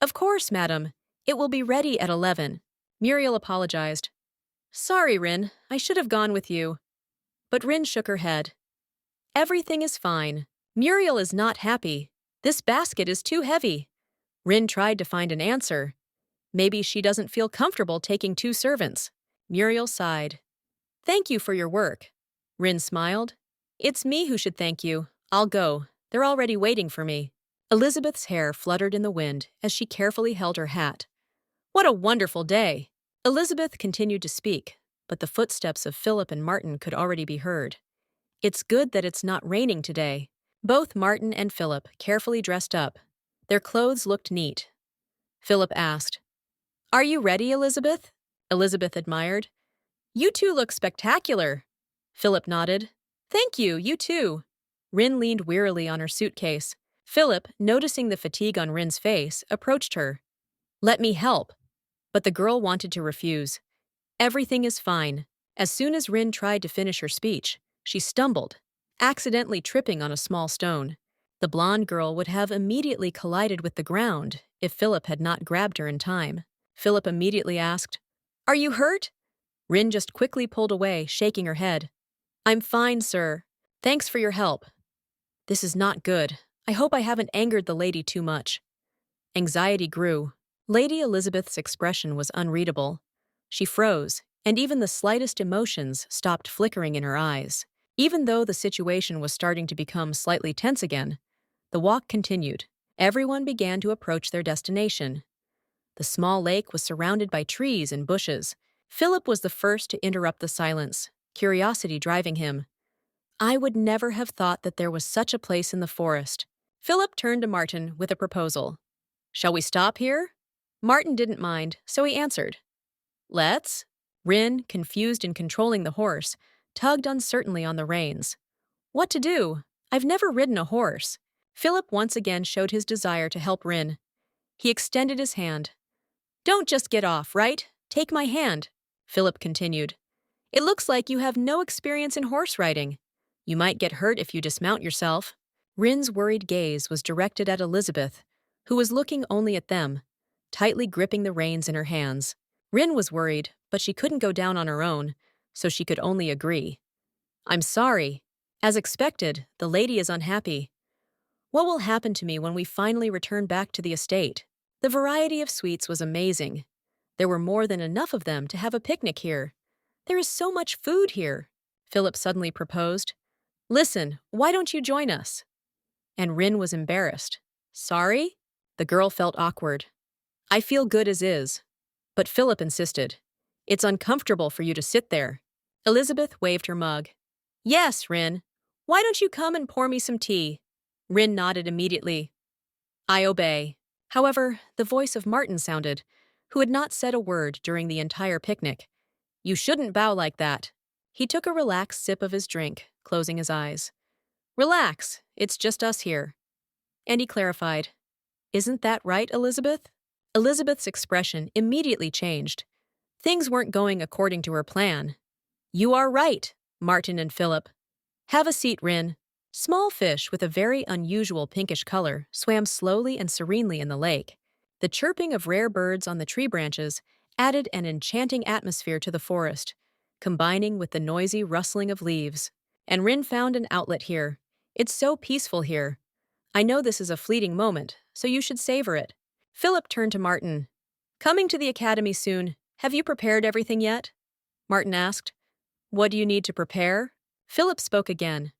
Of course, madam. It will be ready at 11. Muriel apologized. Sorry, Rin. I should have gone with you. But Rin shook her head. Everything is fine. Muriel is not happy. This basket is too heavy. Rin tried to find an answer. Maybe she doesn't feel comfortable taking two servants. Muriel sighed. Thank you for your work. Rin smiled. It's me who should thank you. I'll go. They're already waiting for me. Elizabeth's hair fluttered in the wind as she carefully held her hat. What a wonderful day! Elizabeth continued to speak, but the footsteps of Philip and Martin could already be heard. It's good that it's not raining today. Both Martin and Philip carefully dressed up. Their clothes looked neat. Philip asked, "Are you ready, Elizabeth?" Elizabeth admired. "You two look spectacular." Philip nodded. "Thank you, you too." Rin leaned wearily on her suitcase. Philip, noticing the fatigue on Rin's face, approached her. "Let me help." But the girl wanted to refuse. "Everything is fine." As soon as Rin tried to finish her speech, she stumbled, accidentally tripping on a small stone. The blonde girl would have immediately collided with the ground if Philip had not grabbed her in time. Philip immediately asked, "Are you hurt?" Rin just quickly pulled away, shaking her head. "I'm fine, sir. Thanks for your help." "This is not good. I hope I haven't angered the lady too much." Anxiety grew. Lady Elizabeth's expression was unreadable. She froze, and even the slightest emotions stopped flickering in her eyes. Even though the situation was starting to become slightly tense again, the walk continued. Everyone began to approach their destination. The small lake was surrounded by trees and bushes. Philip was the first to interrupt the silence, curiosity driving him. "I would never have thought that there was such a place in the forest." Philip turned to Martin with a proposal. "Shall we stop here?" Martin didn't mind, so he answered, "Let's." Rin, confused and controlling the horse, tugged uncertainly on the reins. "What to do? I've never ridden a horse." Philip once again showed his desire to help Rin. He extended his hand. "Don't just get off, right? Take my hand," Philip continued. "It looks like you have no experience in horse riding. You might get hurt if you dismount yourself." Rin's worried gaze was directed at Elizabeth, who was looking only at them, tightly gripping the reins in her hands. Rin was worried, but she couldn't go down on her own, so she could only agree. "I'm sorry. As expected, the lady is unhappy. What will happen to me when we finally return back to the estate?" The variety of sweets was amazing. There were more than enough of them to have a picnic here. "There is so much food here," Philip suddenly proposed. "Listen, why don't you join us?" And Rin was embarrassed. "Sorry?" The girl felt awkward. "I feel good as is." But Philip insisted. "It's uncomfortable for you to sit there." Elizabeth waved her mug. "Yes, Rin. Why don't you come and pour me some tea?" Rin nodded immediately. "I obey." However, the voice of Martin sounded, who had not said a word during the entire picnic. "You shouldn't bow like that." He took a relaxed sip of his drink, closing his eyes. "Relax, it's just us here." And he clarified, "Isn't that right, Elizabeth?" Elizabeth's expression immediately changed. Things weren't going according to her plan. "You are right, Martin and Philip. Have a seat, Rin." Small fish with a very unusual pinkish color swam slowly and serenely in the lake. The chirping of rare birds on the tree branches added an enchanting atmosphere to the forest, combining with the noisy rustling of leaves. And Rin found an outlet here. "It's so peaceful here. I know this is a fleeting moment, so you should savor it." Philip turned to Martin. "Coming to the academy soon. Have you prepared everything yet?" Martin asked. "What do you need to prepare?" Philip spoke again.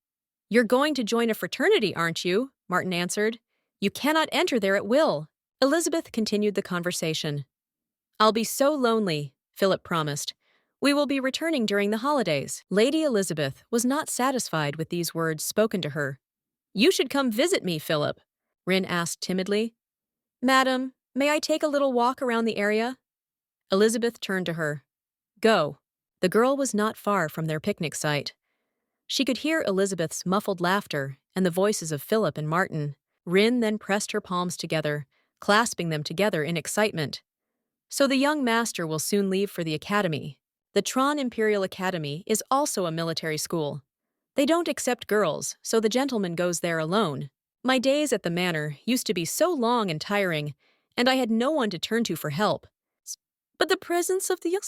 "You're going to join a fraternity, aren't you?" Martin answered. "You cannot enter there at will." Elizabeth continued the conversation. "I'll be so lonely," Philip promised. "We will be returning during the holidays." Lady Elizabeth was not satisfied with these words spoken to her. "You should come visit me, Philip," Rin asked timidly. "Madam, may I take a little walk around the area?" Elizabeth turned to her. "Go." The girl was not far from their picnic site. She could hear Elizabeth's muffled laughter and the voices of Philip and Martin. Rin then pressed her palms together, clasping them together in excitement. "So the young master will soon leave for the academy. The Tron Imperial Academy is also a military school. They don't accept girls, so the gentleman goes there alone. My days at the manor used to be so long and tiring, and I had no one to turn to for help. But the presence of the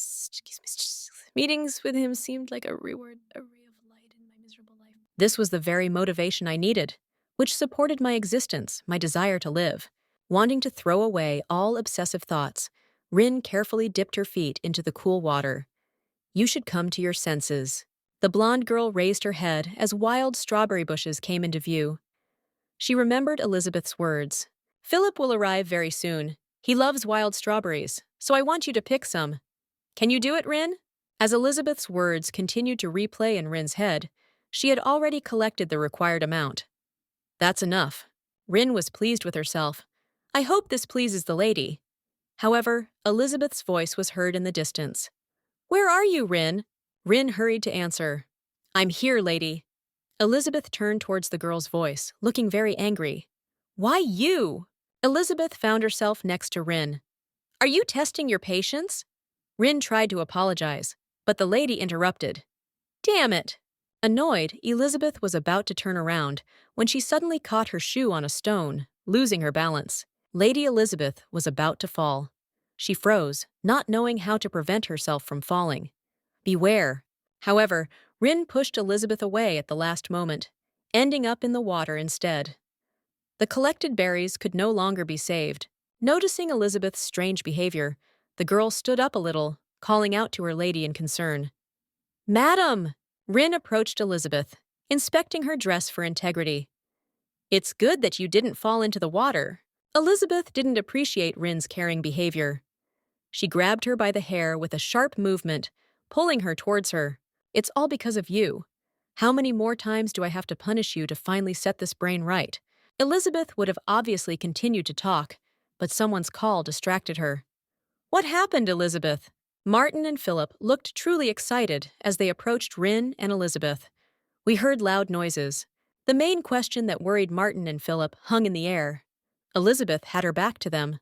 meetings with him seemed like a reward, a ray of light in my miserable life. This was the very motivation I needed, which supported my existence, my desire to live. Wanting to throw away all obsessive thoughts, Rin carefully dipped her feet into the cool water. You should come to your senses." The blonde girl raised her head as wild strawberry bushes came into view. She remembered Elizabeth's words. Philip will arrive very soon. He loves wild strawberries, so I want you to pick some. Can you do it, Rin? As Elizabeth's words continued to replay in Rin's head, she had already collected the required amount. That's enough. Rin was pleased with herself. I hope this pleases the lady. However, Elizabeth's voice was heard in the distance. Where are you, Rin? Rin hurried to answer. I'm here, lady. Elizabeth turned towards the girl's voice, looking very angry. Why you? Elizabeth found herself next to Rin. Are you testing your patience? Rin tried to apologize, but the lady interrupted. Damn it! Annoyed, Elizabeth was about to turn around when she suddenly caught her shoe on a stone, losing her balance. Lady Elizabeth was about to fall. She froze, not knowing how to prevent herself from falling. Beware! However, Rin pushed Elizabeth away at the last moment, ending up in the water instead. The collected berries could no longer be saved. Noticing Elizabeth's strange behavior, the girl stood up a little, calling out to her lady in concern. Madam! Rin approached Elizabeth, inspecting her dress for integrity. It's good that you didn't fall into the water. Elizabeth didn't appreciate Rin's caring behavior. She grabbed her by the hair with a sharp movement, pulling her towards her. It's all because of you. How many more times do I have to punish you to finally set this brain right? Elizabeth would have obviously continued to talk, but someone's call distracted her. What happened, Elizabeth? Martin and Philip looked truly excited as they approached Rin and Elizabeth. We heard loud noises. The main question that worried Martin and Philip hung in the air. Elizabeth had her back to them.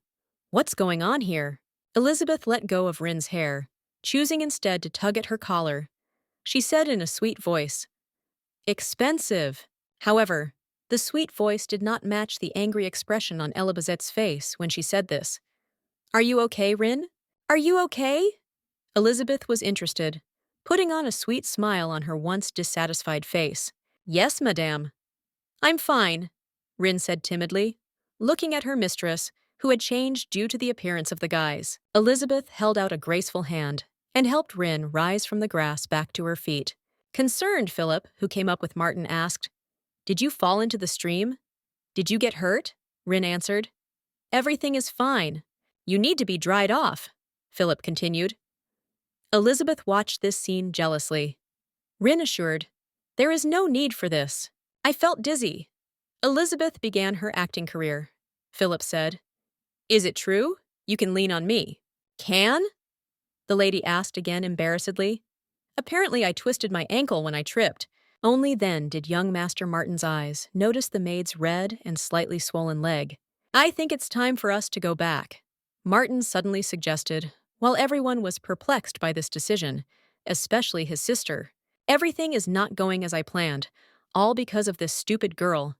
What's going on here? Elizabeth let go of Rin's hair, choosing instead to tug at her collar. She said in a sweet voice, Expensive. However, the sweet voice did not match the angry expression on Elizabeth's face when she said this. Are you okay, Rin? Are you okay? Elizabeth was interested, putting on a sweet smile on her once dissatisfied face. Yes, madame. I'm fine, Rin said timidly, looking at her mistress, who had changed due to the appearance of the guys. Elizabeth held out a graceful hand and helped Rin rise from the grass back to her feet. Concerned, Philip, who came up with Martin, asked, Did you fall into the stream? Did you get hurt? Rin answered. Everything is fine. You need to be dried off, Philip continued. Elizabeth watched this scene jealously. Rin assured, There is no need for this. I felt dizzy. Elizabeth began her acting career. Philip said, Is it true? You can lean on me. Can? The lady asked again embarrassedly. Apparently I twisted my ankle when I tripped. Only then did young Master Martin's eyes notice the maid's red and slightly swollen leg. I think it's time for us to go back, Martin suddenly suggested, while everyone was perplexed by this decision, especially his sister. Everything is not going as I planned, all because of this stupid girl.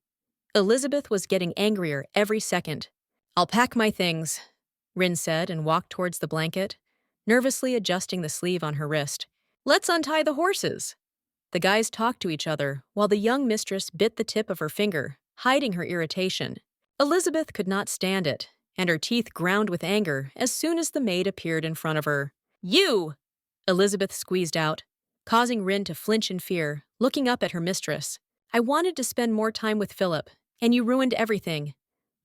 Elizabeth was getting angrier every second. I'll pack my things, Rin said and walked towards the blanket, nervously adjusting the sleeve on her wrist. Let's untie the horses. The guys talked to each other while the young mistress bit the tip of her finger, hiding her irritation. Elizabeth could not stand it, and her teeth ground with anger as soon as the maid appeared in front of her. You! Elizabeth squeezed out, causing Rin to flinch in fear, looking up at her mistress. I wanted to spend more time with Philip, and you ruined everything.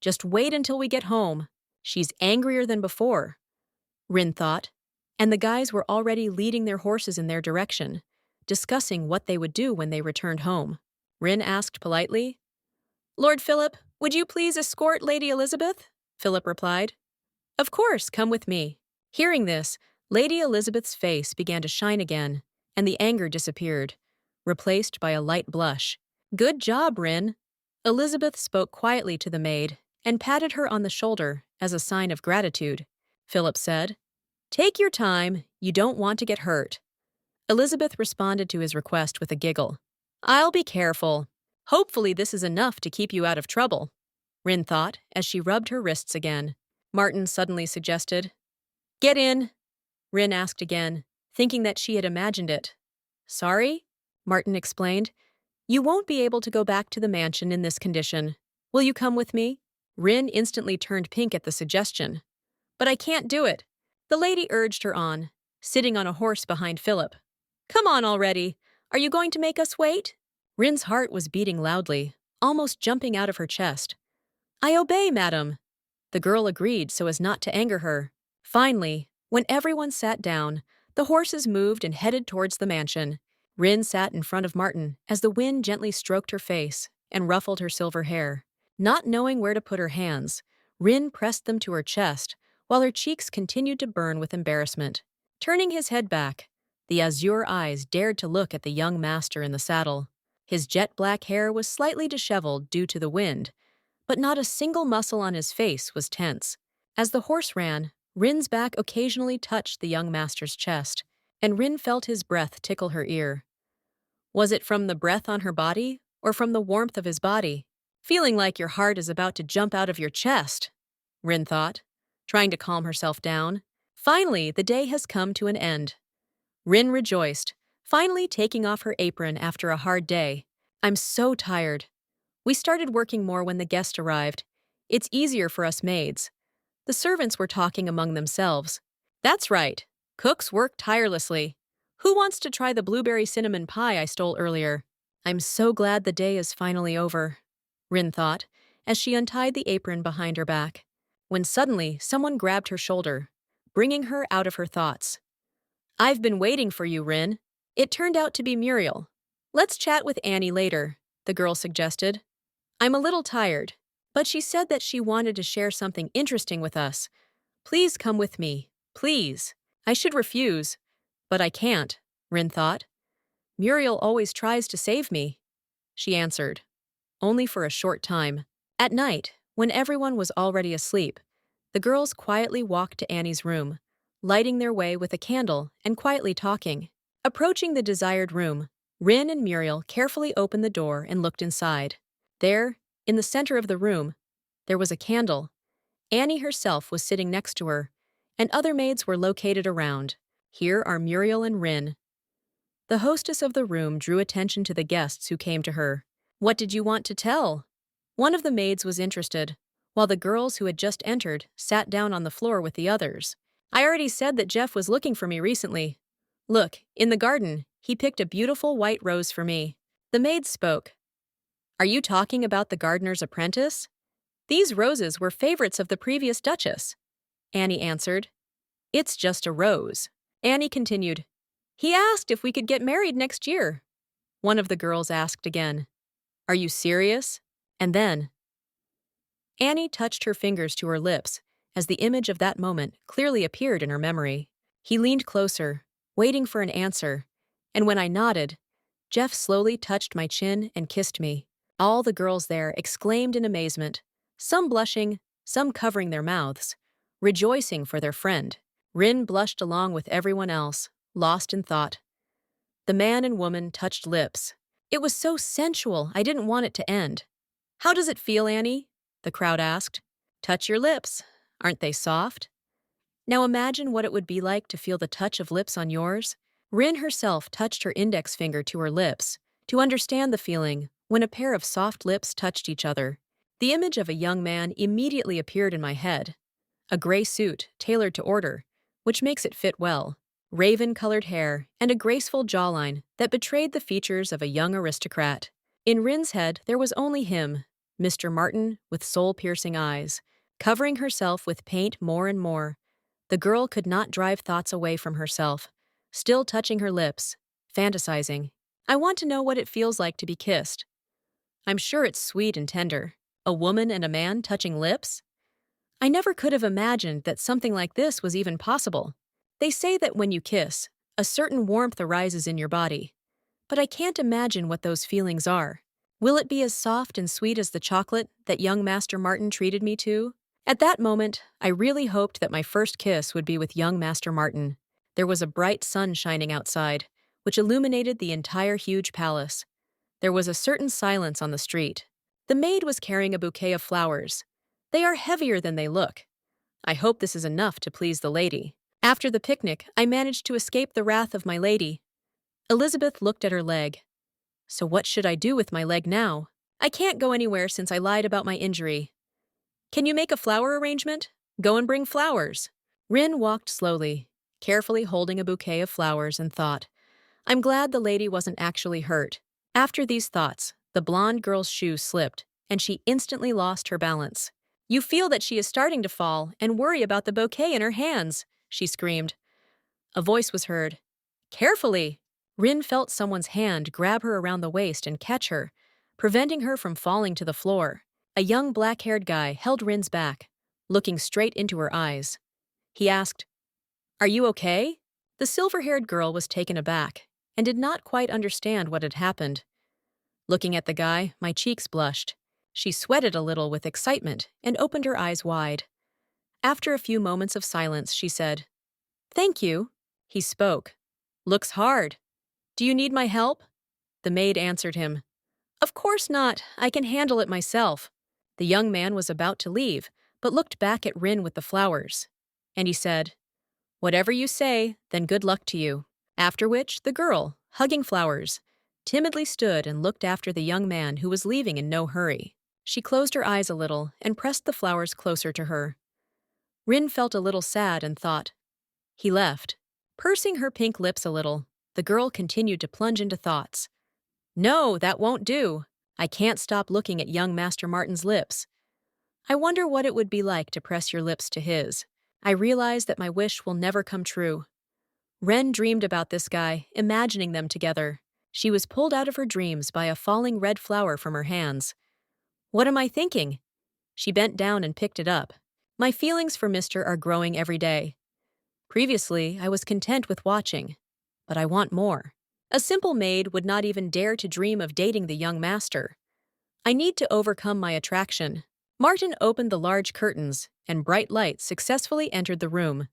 Just wait until we get home. She's angrier than before, Rin thought, and the guys were already leading their horses in their direction, discussing what they would do when they returned home. Rin asked politely, Lord Philip, would you please escort Lady Elizabeth? Philip replied. Of course, come with me. Hearing this, Lady Elizabeth's face began to shine again, and the anger disappeared, replaced by a light blush. Good job, Rin. Elizabeth spoke quietly to the maid and patted her on the shoulder as a sign of gratitude. Philip said, Take your time, you don't want to get hurt. Elizabeth responded to his request with a giggle. I'll be careful. Hopefully this is enough to keep you out of trouble, Rin thought as she rubbed her wrists again. Martin suddenly suggested. Get in, Rin asked again, thinking that she had imagined it. Sorry, Martin explained. You won't be able to go back to the mansion in this condition. Will you come with me? Rin instantly turned pink at the suggestion. But I can't do it. The lady urged her on, sitting on a horse behind Philip. Come on already. Are you going to make us wait? Rin's heart was beating loudly, almost jumping out of her chest. I obey, madam. The girl agreed so as not to anger her. Finally, when everyone sat down, the horses moved and headed towards the mansion. Rin sat in front of Martin as the wind gently stroked her face and ruffled her silver hair. Not knowing where to put her hands, Rin pressed them to her chest while her cheeks continued to burn with embarrassment. Turning his head back, the azure eyes dared to look at the young master in the saddle. His jet-black hair was slightly disheveled due to the wind, but not a single muscle on his face was tense. As the horse ran, Rin's back occasionally touched the young master's chest, and Rin felt his breath tickle her ear. Was it from the breath on her body, or from the warmth of his body? Feeling like your heart is about to jump out of your chest, Rin thought, trying to calm herself down. Finally, the day has come to an end. Rin rejoiced, finally taking off her apron after a hard day. I'm so tired. We started working more when the guest arrived. It's easier for us maids. The servants were talking among themselves. That's right. Cooks work tirelessly. Who wants to try the blueberry cinnamon pie I stole earlier? I'm so glad the day is finally over, Rin thought, as she untied the apron behind her back, when suddenly someone grabbed her shoulder, bringing her out of her thoughts. I've been waiting for you, Rin. It turned out to be Muriel. Let's chat with Annie later, the girl suggested. I'm a little tired, but she said that she wanted to share something interesting with us. Please come with me, please. I should refuse, but I can't, Rin thought. Muriel always tries to save me, she answered, only for a short time. At night, when everyone was already asleep, the girls quietly walked to Annie's room, lighting their way with a candle and quietly talking. Approaching the desired room, Rin and Muriel carefully opened the door and looked inside. There, in the center of the room, there was a candle. Annie herself was sitting next to her, and other maids were located around. Here are Muriel and Rin. The hostess of the room drew attention to the guests who came to her. What did you want to tell? One of the maids was interested, while the girls who had just entered sat down on the floor with the others. I already said that Jeff was looking for me recently. Look, in the garden, he picked a beautiful white rose for me. The maid spoke. Are you talking about the gardener's apprentice? These roses were favorites of the previous duchess, Annie answered. It's just a rose. Annie continued. He asked if we could get married next year. One of the girls asked again. Are you serious? And then Annie touched her fingers to her lips as the image of that moment clearly appeared in her memory. He leaned closer, waiting for an answer, and when I nodded, Jeff slowly touched my chin and kissed me. All the girls there exclaimed in amazement, some blushing, some covering their mouths, rejoicing for their friend. Rin blushed along with everyone else, lost in thought. The man and woman touched lips. It was so sensual, I didn't want it to end. How does it feel, Annie? The crowd asked. Touch your lips. Aren't they soft? Now imagine what it would be like to feel the touch of lips on yours. Rin herself touched her index finger to her lips to understand the feeling when a pair of soft lips touched each other. The image of a young man immediately appeared in my head. A gray suit, tailored to order, which makes it fit well, raven-colored hair, and a graceful jawline that betrayed the features of a young aristocrat. In Rin's head, there was only him, Mr. Martin, with soul-piercing eyes, covering herself with paint more and more. The girl could not drive thoughts away from herself, still touching her lips, fantasizing. I want to know what it feels like to be kissed. I'm sure it's sweet and tender. A woman and a man touching lips? I never could have imagined that something like this was even possible. They say that when you kiss, a certain warmth arises in your body. But I can't imagine what those feelings are. Will it be as soft and sweet as the chocolate that young Master Martin treated me to? At that moment, I really hoped that my first kiss would be with young Master Martin. There was a bright sun shining outside, which illuminated the entire huge palace. There was a certain silence on the street. The maid was carrying a bouquet of flowers. They are heavier than they look. I hope this is enough to please the lady. After the picnic, I managed to escape the wrath of my lady. Elizabeth looked at her leg. So what should I do with my leg now? I can't go anywhere since I lied about my injury. Can you make a flower arrangement? Go and bring flowers. Rin walked slowly, carefully holding a bouquet of flowers, and thought, I'm glad the lady wasn't actually hurt. After these thoughts, the blonde girl's shoe slipped, and she instantly lost her balance. You feel that she is starting to fall and worry about the bouquet in her hands, she screamed. A voice was heard. Carefully! Rin felt someone's hand grab her around the waist and catch her, preventing her from falling to the floor. A young black-haired guy held Rin's back, looking straight into her eyes. He asked, "Are you okay?" The silver-haired girl was taken aback and did not quite understand what had happened. Looking at the guy, my cheeks blushed. She sweated a little with excitement and opened her eyes wide. After a few moments of silence, she said, "Thank you." He spoke. "Looks hard. Do you need my help?" The maid answered him, "Of course not. I can handle it myself." The young man was about to leave, but looked back at Rin with the flowers. And he said, "Whatever you say, then good luck to you." After which, the girl, hugging flowers, timidly stood and looked after the young man who was leaving in no hurry. She closed her eyes a little and pressed the flowers closer to her. Rin felt a little sad and thought, "He left." Pursing her pink lips a little, the girl continued to plunge into thoughts. "No, that won't do. I can't stop looking at young Master Martin's lips. I wonder what it would be like to press your lips to his. I realize that my wish will never come true." Ren dreamed about this guy, imagining them together. She was pulled out of her dreams by a falling red flower from her hands. "What am I thinking?" She bent down and picked it up. "My feelings for Mister are growing every day. Previously, I was content with watching, but I want more. A simple maid would not even dare to dream of dating the young master. I need to overcome my attraction." Martin opened the large curtains, and bright light successfully entered the room.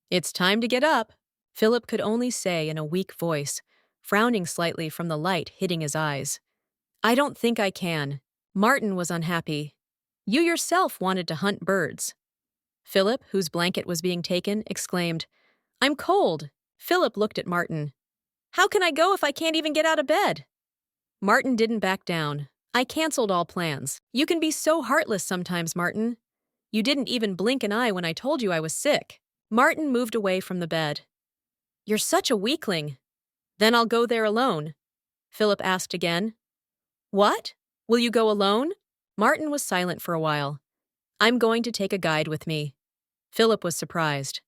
"It's time to get up," Philip could only say in a weak voice, frowning slightly from the light hitting his eyes. "I don't think I can." Martin was unhappy. "You yourself wanted to hunt birds." Philip, whose blanket was being taken, exclaimed, "I'm cold." Philip looked at Martin. "How can I go if I can't even get out of bed?" Martin didn't back down. "I canceled all plans. You can be so heartless sometimes, Martin. You didn't even blink an eye when I told you I was sick." Martin moved away from the bed. "You're such a weakling." "Then I'll go there alone." Philip asked again. "What? Will you go alone?" Martin was silent for a while. "I'm going to take a guide with me." Philip was surprised.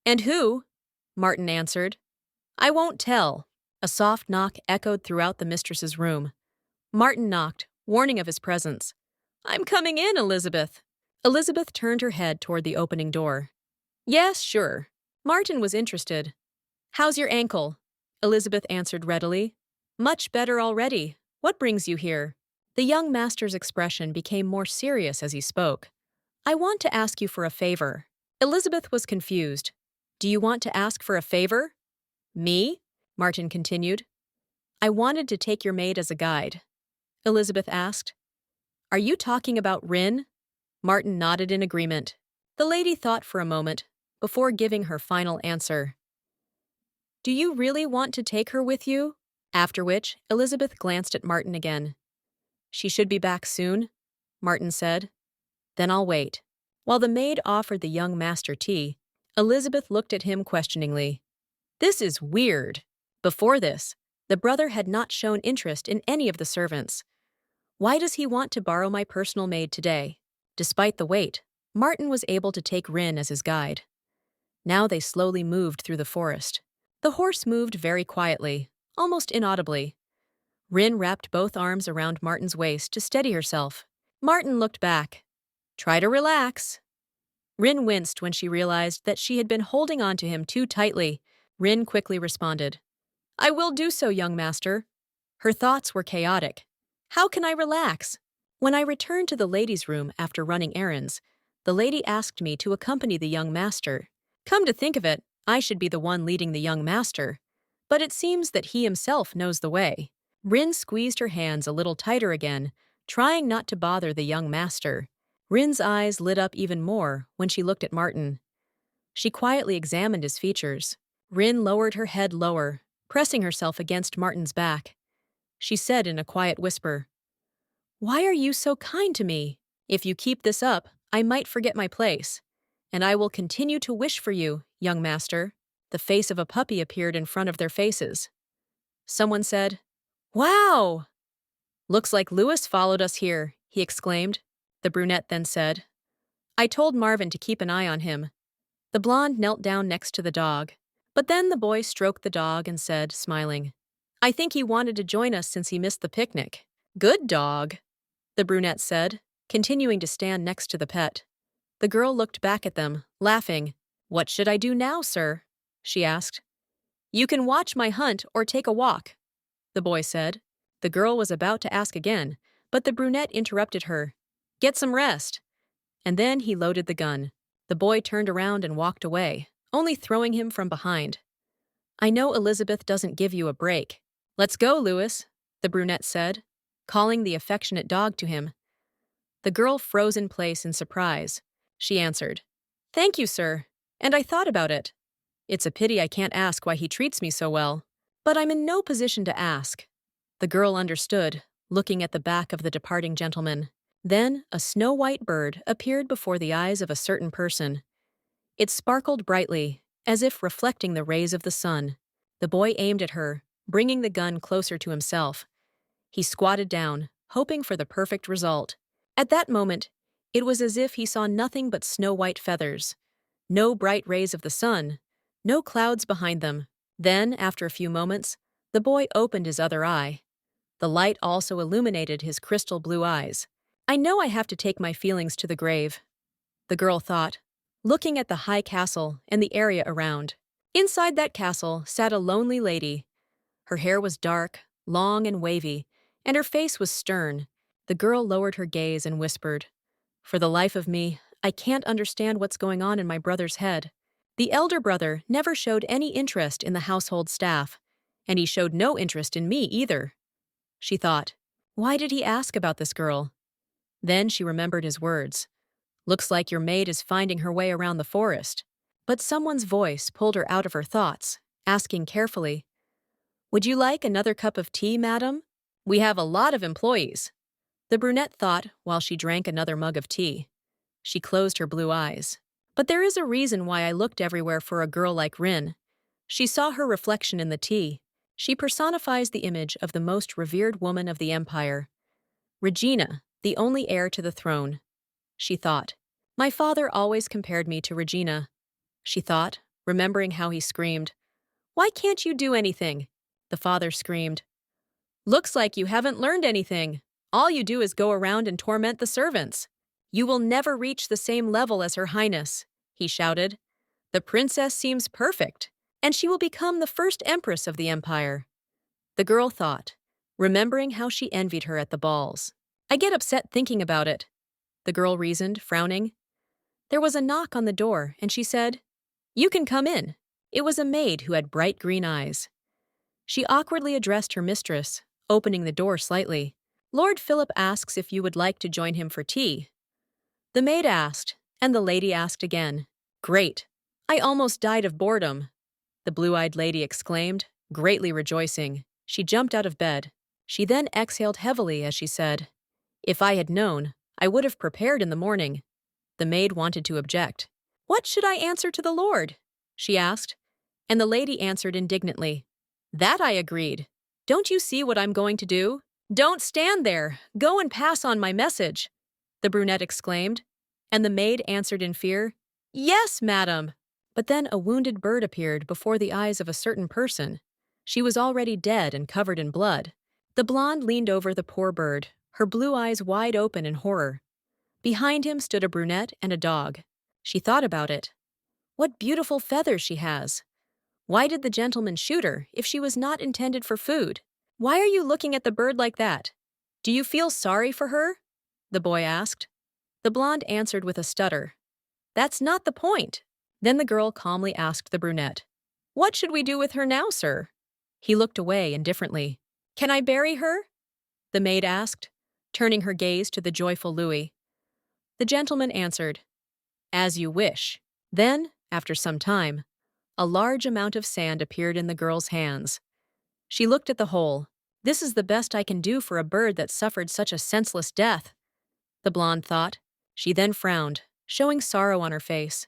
"And who?" Martin answered. "I won't tell." A soft knock echoed throughout the mistress's room. Martin knocked, warning of his presence. "I'm coming in, Elizabeth." Elizabeth turned her head toward the opening door. "Yes, sure." Martin was interested. "How's your ankle?" Elizabeth answered readily. "Much better already. What brings you here?" The young master's expression became more serious as he spoke. "I want to ask you for a favor." Elizabeth was confused. "Do you want to ask for a favor?" "Me?" Martin continued. "I wanted to take your maid as a guide." Elizabeth asked. "Are you talking about Rin?" Martin nodded in agreement. The lady thought for a moment, before giving her final answer. "Do you really want to take her with you?" After which, Elizabeth glanced at Martin again. "She should be back soon," Martin said. "Then I'll wait." While the maid offered the young master tea, Elizabeth looked at him questioningly. "This is weird." Before this, the brother had not shown interest in any of the servants. Why does he want to borrow my personal maid today? Despite the wait, Martin was able to take Rin as his guide. Now they slowly moved through the forest. The horse moved very quietly, almost inaudibly. Rin wrapped both arms around Martin's waist to steady herself. Martin looked back. "Try to relax." Rin winced when she realized that she had been holding on to him too tightly. Rin quickly responded, "I will do so, young master." Her thoughts were chaotic. How can I relax? When I returned to the ladies' room after running errands, the lady asked me to accompany the young master. Come to think of it, I should be the one leading the young master. But it seems that he himself knows the way. Rin squeezed her hands a little tighter again, trying not to bother the young master. Rin's eyes lit up even more when she looked at Martin. She quietly examined his features. Rin lowered her head lower, pressing herself against Martin's back. She said in a quiet whisper, "Why are you so kind to me? If you keep this up, I might forget my place. And I will continue to wish for you, young master." The face of a puppy appeared in front of their faces. Someone said, "Wow! Looks like Louis followed us here," he exclaimed. The brunette then said, "I told Marvin to keep an eye on him." The blonde knelt down next to the dog. But then the boy stroked the dog and said, smiling, "I think he wanted to join us since he missed the picnic." "Good dog," the brunette said, continuing to stand next to the pet. The girl looked back at them, laughing. "What should I do now, sir?" she asked. "You can watch my hunt or take a walk," the boy said. The girl was about to ask again, but the brunette interrupted her. "Get some rest." And then he loaded the gun. The boy turned around and walked away, only throwing him from behind. "I know Elizabeth doesn't give you a break. Let's go, Louis," the brunette said, calling the affectionate dog to him. The girl froze in place in surprise. She answered, "Thank you, sir, and I thought about it. It's a pity I can't ask why he treats me so well, but I'm in no position to ask." The girl understood, looking at the back of the departing gentleman. Then a snow-white bird appeared before the eyes of a certain person. It sparkled brightly, as if reflecting the rays of the sun. The boy aimed at her, bringing the gun closer to himself. He squatted down, hoping for the perfect result. At that moment, it was as if he saw nothing but snow-white feathers. No bright rays of the sun, no clouds behind them. Then, after a few moments, the boy opened his other eye. The light also illuminated his crystal blue eyes. "I know I have to take my feelings to the grave," the girl thought, looking at the high castle and the area around. Inside that castle sat a lonely lady. Her hair was dark, long and wavy, and her face was stern. The girl lowered her gaze and whispered, "For the life of me, I can't understand what's going on in my brother's head. The elder brother never showed any interest in the household staff, and he showed no interest in me either." She thought, "Why did he ask about this girl?" Then she remembered his words. "Looks like your maid is finding her way around the forest." But someone's voice pulled her out of her thoughts, asking carefully, "Would you like another cup of tea, madam? We have a lot of employees." The brunette thought while she drank another mug of tea. She closed her blue eyes. "But there is a reason why I looked everywhere for a girl like Rin." She saw her reflection in the tea. She personifies the image of the most revered woman of the empire. Regina, the only heir to the throne. She thought, "My father always compared me to Regina." She thought, remembering how he screamed, "Why can't you do anything?" The father screamed, "Looks like you haven't learned anything. All you do is go around and torment the servants. You will never reach the same level as Her Highness," he shouted. "The princess seems perfect, and she will become the first empress of the empire." The girl thought, remembering how she envied her at the balls. "I get upset thinking about it," the girl reasoned, frowning. There was a knock on the door, and she said, "You can come in." It was a maid who had bright green eyes. She awkwardly addressed her mistress, opening the door slightly. "Lord Philip asks if you would like to join him for tea." The maid asked, and the lady asked again. "Great. I almost died of boredom," the blue-eyed lady exclaimed, greatly rejoicing. She jumped out of bed. She then exhaled heavily as she said, "If I had known, I would have prepared in the morning." The maid wanted to object. "What should I answer to the Lord?" she asked, and the lady answered indignantly. "That I agreed. Don't you see what I'm going to do?" "Don't stand there. Go and pass on my message," the brunette exclaimed, and the maid answered in fear, "Yes, madam." But then a wounded bird appeared before the eyes of a certain person. She was already dead and covered in blood. The blonde leaned over the poor bird, her blue eyes wide open in horror. Behind him stood a brunette and a dog. She thought about it. What beautiful feathers she has. Why did the gentleman shoot her if she was not intended for food? "Why are you looking at the bird like that? Do you feel sorry for her?" the boy asked. The blonde answered with a stutter, "That's not the point." Then the girl calmly asked the brunette, "What should we do with her now, sir?" He looked away indifferently. "Can I bury her?" the maid asked, turning her gaze to the joyful Louis. The gentleman answered, "As you wish." Then, after some time, a large amount of sand appeared in the girl's hands. She looked at the hole. "This is the best I can do for a bird that suffered such a senseless death," the blonde thought. She then frowned, showing sorrow on her face.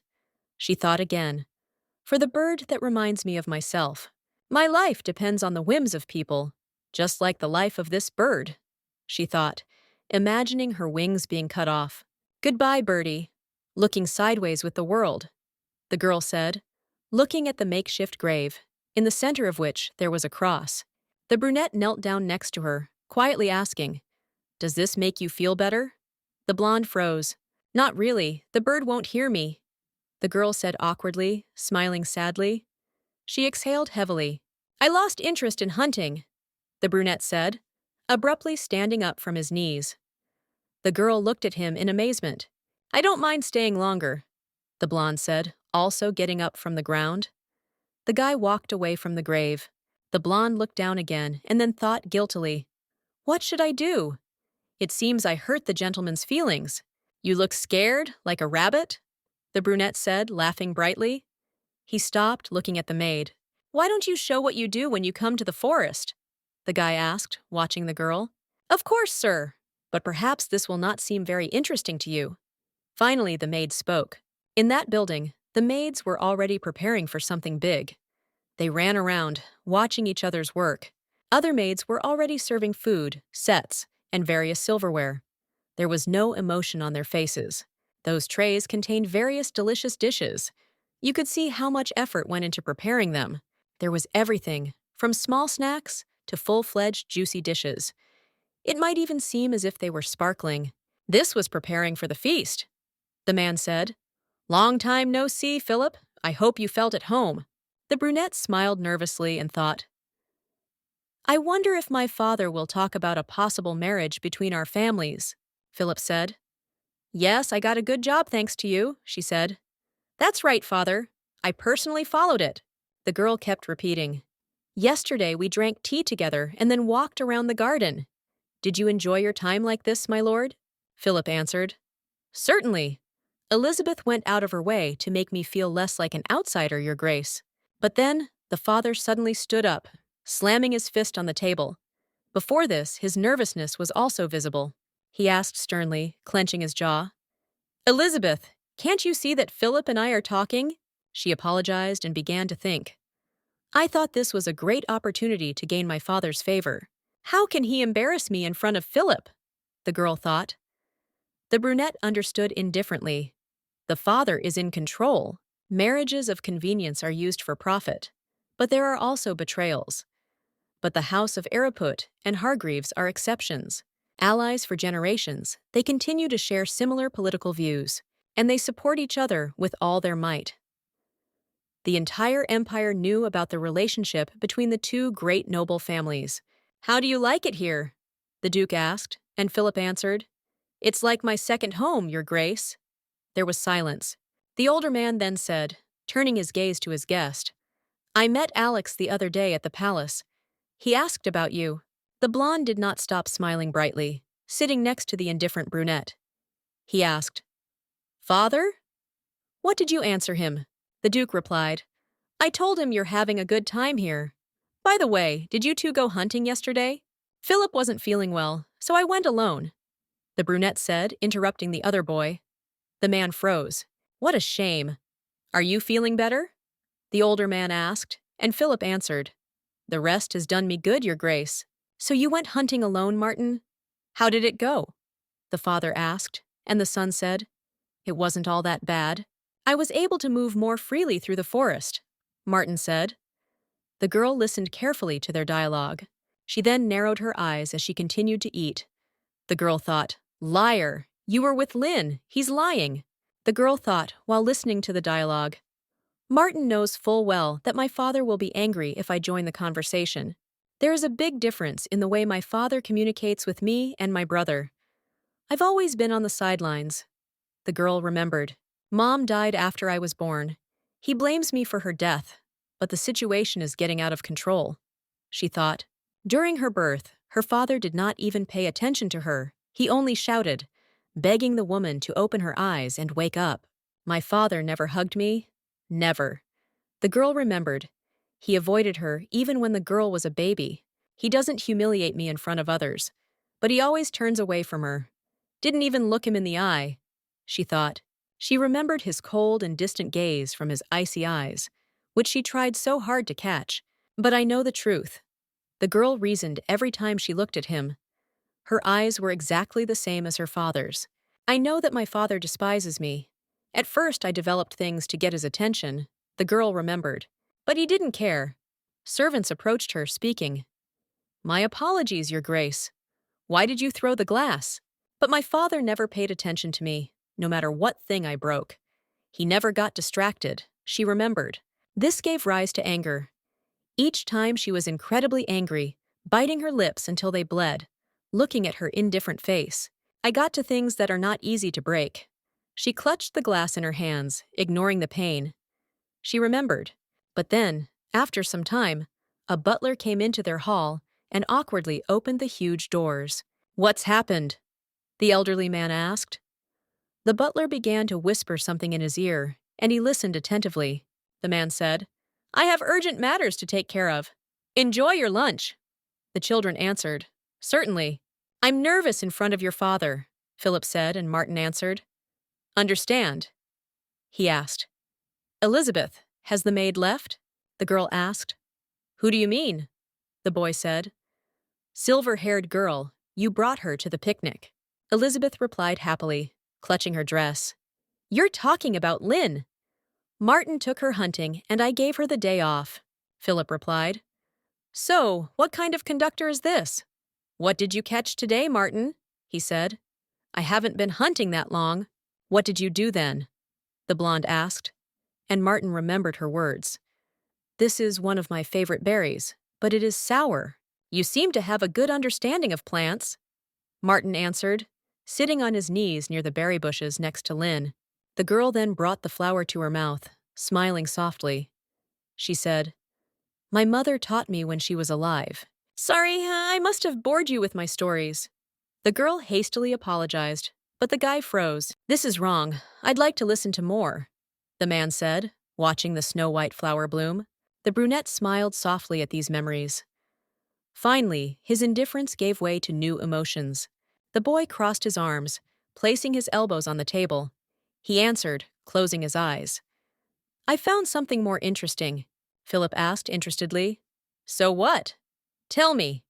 She thought again, "For the bird that reminds me of myself." My life depends on the whims of people, just like the life of this bird, she thought, imagining her wings being cut off. Goodbye, birdie. Looking sideways with the world, the girl said, looking at the makeshift grave, in the center of which there was a cross. The brunette knelt down next to her, quietly asking, "Does this make you feel better?" The blonde froze. "Not really, the bird won't hear me," the girl said awkwardly, smiling sadly. She exhaled heavily. "I lost interest in hunting," the brunette said, abruptly standing up from his knees. The girl looked at him in amazement. "I don't mind staying longer," the blonde said, also getting up from the ground. The guy walked away from the grave. The blonde looked down again and then thought guiltily, "What should I do? It seems I hurt the gentleman's feelings." "You look scared, like a rabbit," the brunette said, laughing brightly. He stopped, looking at the maid. "Why don't you show what you do when you come to the forest?" the guy asked, watching the girl. "Of course, sir, but perhaps this will not seem very interesting to you." Finally, the maid spoke. In that building, the maids were already preparing for something big. They ran around, watching each other's work. Other maids were already serving food, sets, and various silverware. There was no emotion on their faces. Those trays contained various delicious dishes. You could see how much effort went into preparing them. There was everything, from small snacks to full-fledged juicy dishes. It might even seem as if they were sparkling. "This was preparing for the feast," the man said. "Long time no see, Philip. I hope you felt at home." The brunette smiled nervously and thought, "I wonder if my father will talk about a possible marriage between our families," Philip said. "Yes, I got a good job thanks to you," she said. "That's right, father. I personally followed it," the girl kept repeating. "Yesterday we drank tea together and then walked around the garden." "Did you enjoy your time like this, my lord?" Philip answered. "Certainly. Elizabeth went out of her way to make me feel less like an outsider, your grace." But then, the father suddenly stood up, slamming his fist on the table. Before this, his nervousness was also visible. He asked sternly, clenching his jaw, "Elizabeth, can't you see that Philip and I are talking?" She apologized and began to think. "I thought this was a great opportunity to gain my father's favor. How can he embarrass me in front of Philip?" the girl thought. The brunette understood indifferently. The father is in control. Marriages of convenience are used for profit, but there are also betrayals. But the House of Ereuput and Hargreaves are exceptions. Allies for generations, they continue to share similar political views, and they support each other with all their might. The entire empire knew about the relationship between the two great noble families. "How do you like it here?" the Duke asked, and Philip answered, "It's like my second home, your grace." There was silence. The older man then said, turning his gaze to his guest, "I met Alex the other day at the palace. He asked about you." The blonde did not stop smiling brightly, sitting next to the indifferent brunette. He asked, "Father?" "What did you answer him?" The Duke replied, "I told him you're having a good time here. By the way, did you two go hunting yesterday?" "Philip wasn't feeling well, so I went alone," the brunette said, interrupting the other boy. The man froze. "What a shame. Are you feeling better?" the older man asked, and Philip answered, "The rest has done me good, your grace." "So you went hunting alone, Martin? How did it go?" the father asked, and the son said, "It wasn't all that bad. I was able to move more freely through the forest," Martin said. The girl listened carefully to their dialogue. She then narrowed her eyes as she continued to eat. The girl thought, "Liar! You were with Lynn. He's lying." The girl thought, while listening to the dialogue, "Martin knows full well that my father will be angry if I join the conversation. There is a big difference in the way my father communicates with me and my brother. I've always been on the sidelines." The girl remembered. "Mom died after I was born. He blames me for her death, but the situation is getting out of control," she thought. During her birth, her father did not even pay attention to her. He only shouted, begging the woman to open her eyes and wake up. "My father never hugged me. Never." The girl remembered. He avoided her even when the girl was a baby. "He doesn't humiliate me in front of others, but he always turns away from her. Didn't even look him in the eye," she thought. She remembered his cold and distant gaze from his icy eyes, which she tried so hard to catch. But I know the truth. The girl reasoned every time she looked at him. Her eyes were exactly the same as her father's. I know that my father despises me. At first, I developed things to get his attention, the girl remembered. But he didn't care. Servants approached her, speaking. My apologies, Your Grace. Why did you throw the glass? But my father never paid attention to me, no matter what thing I broke. He never got distracted, she remembered. This gave rise to anger. Each time she was incredibly angry, biting her lips until they bled, looking at her indifferent face. I got to things that are not easy to break. She clutched the glass in her hands, ignoring the pain. She remembered. But then, after some time, a butler came into their hall and awkwardly opened the huge doors. What's happened? The elderly man asked. The butler began to whisper something in his ear, and he listened attentively. The man said, I have urgent matters to take care of. Enjoy your lunch. The children answered, Certainly. I'm nervous in front of your father, Philip said, and Martin answered. Understand? He asked. Elizabeth, has the maid left? The girl asked. Who do you mean? The boy said. Silver-haired girl, you brought her to the picnic. Elizabeth replied happily, clutching her dress. You're talking about Lynn. Martin took her hunting and I gave her the day off, Philip replied. So, what kind of conductor is this? What did you catch today, Martin? He said. I haven't been hunting that long. What did you do then? The blonde asked. And Martin remembered her words. This is one of my favorite berries, but it is sour. You seem to have a good understanding of plants, Martin answered, sitting on his knees near the berry bushes next to Lynn. The girl then brought the flower to her mouth, smiling softly. She said, My mother taught me when she was alive. Sorry, I must have bored you with my stories. The girl hastily apologized, but the guy froze. This is wrong. I'd like to listen to more, the man said, watching the snow-white flower bloom. The brunette smiled softly at these memories. Finally, his indifference gave way to new emotions. The boy crossed his arms, placing his elbows on the table. He answered, closing his eyes. I found something more interesting, Philip asked interestedly. So what? Tell me.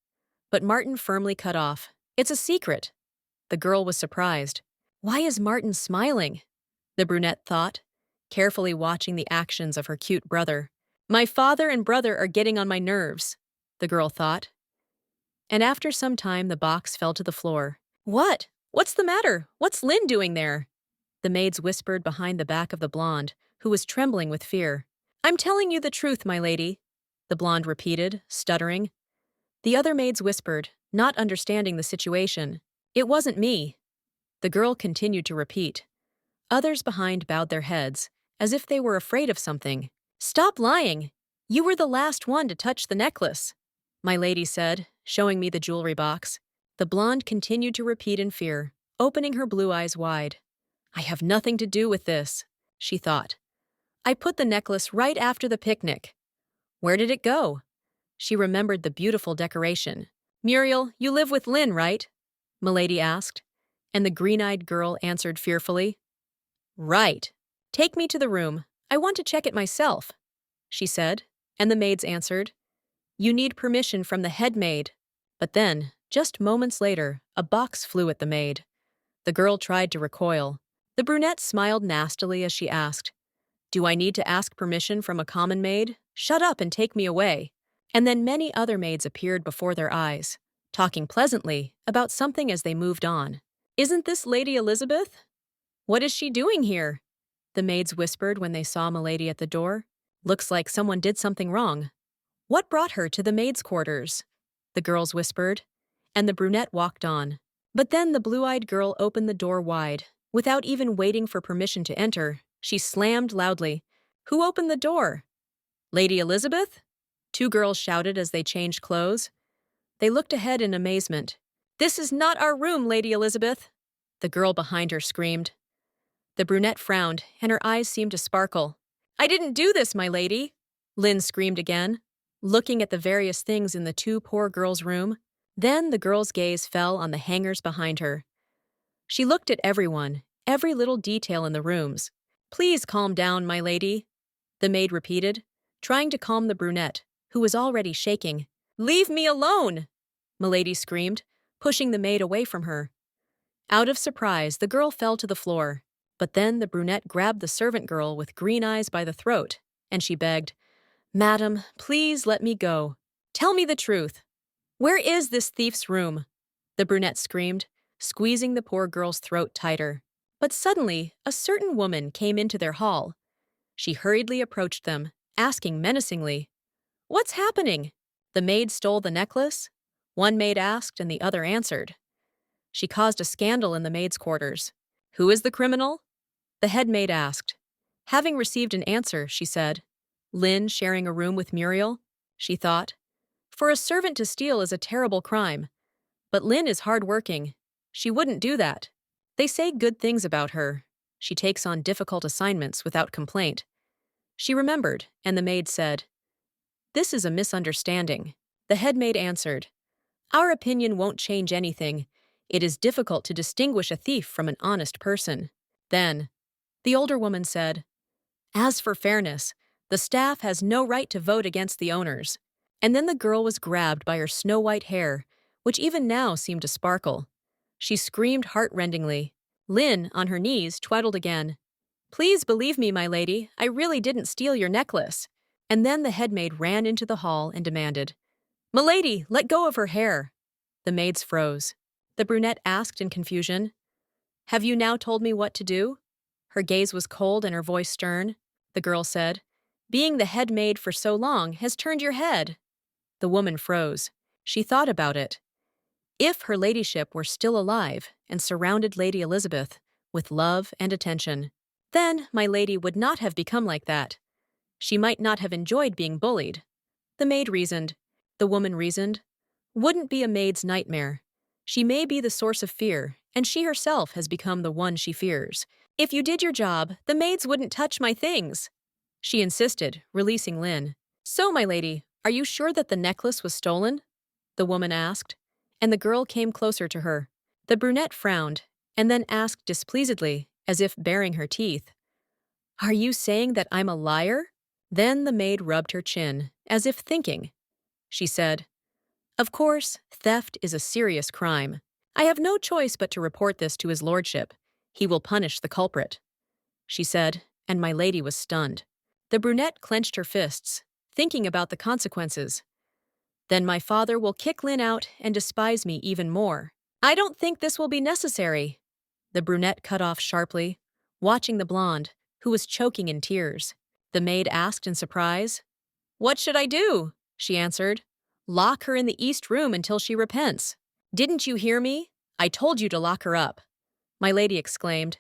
But Martin firmly cut off. It's a secret. The girl was surprised. Why is Martin smiling? The brunette thought, carefully watching the actions of her cute brother. My father and brother are getting on my nerves, the girl thought. And after some time, the box fell to the floor. What? What's the matter? What's Lynn doing there? The maids whispered behind the back of the blonde, who was trembling with fear. I'm telling you the truth, my lady, the blonde repeated, stuttering. The other maids whispered, not understanding the situation. It wasn't me. The girl continued to repeat. Others behind bowed their heads, as if they were afraid of something. Stop lying! You were the last one to touch the necklace, my lady said, showing me the jewelry box. The blonde continued to repeat in fear, opening her blue eyes wide. I have nothing to do with this, she thought. I put the necklace right after the picnic. Where did it go? She remembered the beautiful decoration. Muriel, you live with Lynn, right? Milady asked, and the green-eyed girl answered fearfully. Right. Take me to the room. I want to check it myself, she said, and the maids answered. You need permission from the head maid. But then, just moments later, a box flew at the maid. The girl tried to recoil. The brunette smiled nastily as she asked, Do I need to ask permission from a common maid? Shut up and take me away. And then many other maids appeared before their eyes, talking pleasantly about something as they moved on. Isn't this Lady Elizabeth? What is she doing here? The maids whispered when they saw Milady at the door. Looks like someone did something wrong. What brought her to the maids' quarters? The girls whispered, and the brunette walked on. But then the blue-eyed girl opened the door wide. Without even waiting for permission to enter, she slammed loudly. Who opened the door? Lady Elizabeth? Two girls shouted as they changed clothes. They looked ahead in amazement. This is not our room, Lady Elizabeth, the girl behind her screamed. The brunette frowned, and her eyes seemed to sparkle. I didn't do this, my lady, Lynn screamed again, looking at the various things in the two poor girls' room. Then the girl's gaze fell on the hangers behind her. She looked at everyone, every little detail in the rooms. Please calm down, my lady, the maid repeated, trying to calm the brunette, who was already shaking. "Leave me alone!" Milady screamed, pushing the maid away from her. Out of surprise, the girl fell to the floor. But then the brunette grabbed the servant girl with green eyes by the throat, and she begged, "Madam, please let me go. Tell me the truth. Where is this thief's room?" The brunette screamed, squeezing the poor girl's throat tighter. But suddenly, a certain woman came into their hall. She hurriedly approached them, asking menacingly, "What's happening? The maid stole the necklace?" One maid asked and the other answered. She caused a scandal in the maids' quarters. "Who is the criminal?" The head maid asked. Having received an answer, she said, "Lynn sharing a room with Muriel?" She thought, "For a servant to steal is a terrible crime. But Lynn is hard-working. She wouldn't do that. They say good things about her. She takes on difficult assignments without complaint." She remembered, and the maid said, "This is a misunderstanding." The head maid answered, "Our opinion won't change anything. It is difficult to distinguish a thief from an honest person." Then, the older woman said, "As for fairness, the staff has no right to vote against the owners." And then the girl was grabbed by her snow-white hair, which even now seemed to sparkle. She screamed heart-rendingly. Lynn, on her knees, twaddled again. "Please believe me, my lady, I really didn't steal your necklace." And then the head maid ran into the hall and demanded, "Milady, let go of her hair." The maids froze. The brunette asked in confusion, "Have you now told me what to do?" Her gaze was cold and her voice stern. The girl said, "Being the head maid for so long has turned your head." The woman froze. She thought about it. If her ladyship were still alive and surrounded Lady Elizabeth with love and attention, then my lady would not have become like that. She might not have enjoyed being bullied. The maid reasoned. The woman reasoned. Wouldn't be a maid's nightmare. She may be the source of fear, and she herself has become the one she fears. "If you did your job, the maids wouldn't touch my things," she insisted, releasing Lynn. "So, my lady, are you sure that the necklace was stolen?" the woman asked, and the girl came closer to her. The brunette frowned, and then asked displeasedly, as if baring her teeth, "Are you saying that I'm a liar?" Then the maid rubbed her chin, as if thinking. She said, "Of course, theft is a serious crime. I have no choice but to report this to his lordship. He will punish the culprit," she said, and my lady was stunned. The brunette clenched her fists, thinking about the consequences. "Then my father will kick Lynn out and despise me even more." "I don't think this will be necessary," the brunette cut off sharply, watching the blonde, who was choking in tears. The maid asked in surprise. "What should I do?" she answered. "Lock her in the east room until she repents." "Didn't you hear me? I told you to lock her up," my lady exclaimed,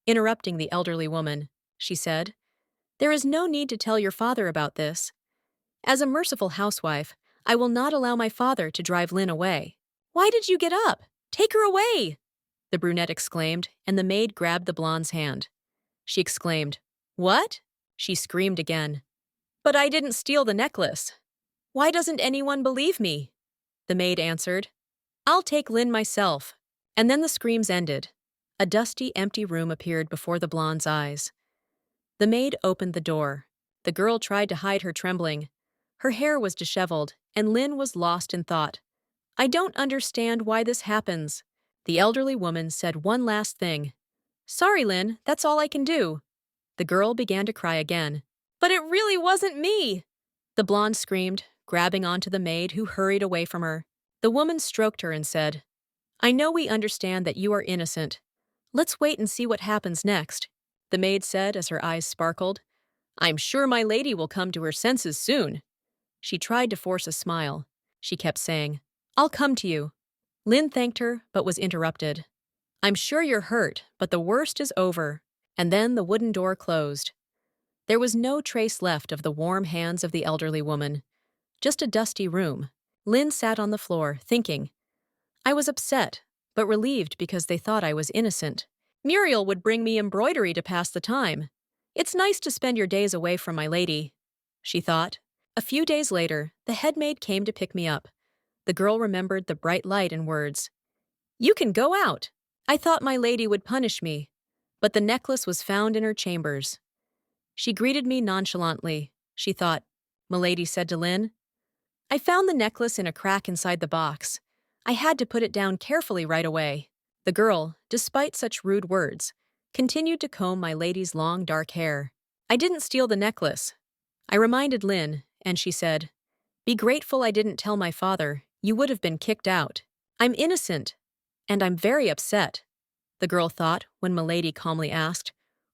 interrupting the elderly woman. She said, "There is no need to tell your father about this. As a merciful housewife, I will not allow my father to drive Lynn away." "Why did you get up? Take her away!" the brunette exclaimed, and the maid grabbed the blonde's hand. She exclaimed, "What?" She screamed again. "But I didn't steal the necklace. Why doesn't anyone believe me?" The maid answered, "I'll take Lynn myself." And then the screams ended. A dusty, empty room appeared before the blonde's eyes. The maid opened the door. The girl tried to hide her trembling. Her hair was disheveled, and Lynn was lost in thought. "I don't understand why this happens." The elderly woman said one last thing. "Sorry, Lynn, that's all I can do." The girl began to cry again. "But it really wasn't me!" the blonde screamed, grabbing onto the maid who hurried away from her. The woman stroked her and said, "I know we understand that you are innocent. Let's wait and see what happens next," the maid said as her eyes sparkled. "I'm sure my lady will come to her senses soon." She tried to force a smile. She kept saying, "I'll come to you." Lynn thanked her, but was interrupted. "I'm sure you're hurt, but the worst is over." And then the wooden door closed. There was no trace left of the warm hands of the elderly woman. Just a dusty room. Lynn sat on the floor, thinking. I was upset, but relieved because they thought I was innocent. Muriel would bring me embroidery to pass the time. "It's nice to spend your days away from my lady," she thought. A few days later, the head maid came to pick me up. The girl remembered the bright light and words. "You can go out." I thought my lady would punish me, but the necklace was found in her chambers. She greeted me nonchalantly. She thought, "Milady said to Lynn." I found the necklace in a crack inside the box. I had to put it down carefully right away. The girl, despite such rude words, continued to comb my lady's long dark hair. I didn't steal the necklace. I reminded Lynn, and she said, "Be grateful I didn't tell my father. You would have been kicked out. I'm innocent, and I'm very upset," the girl thought when Milady calmly asked,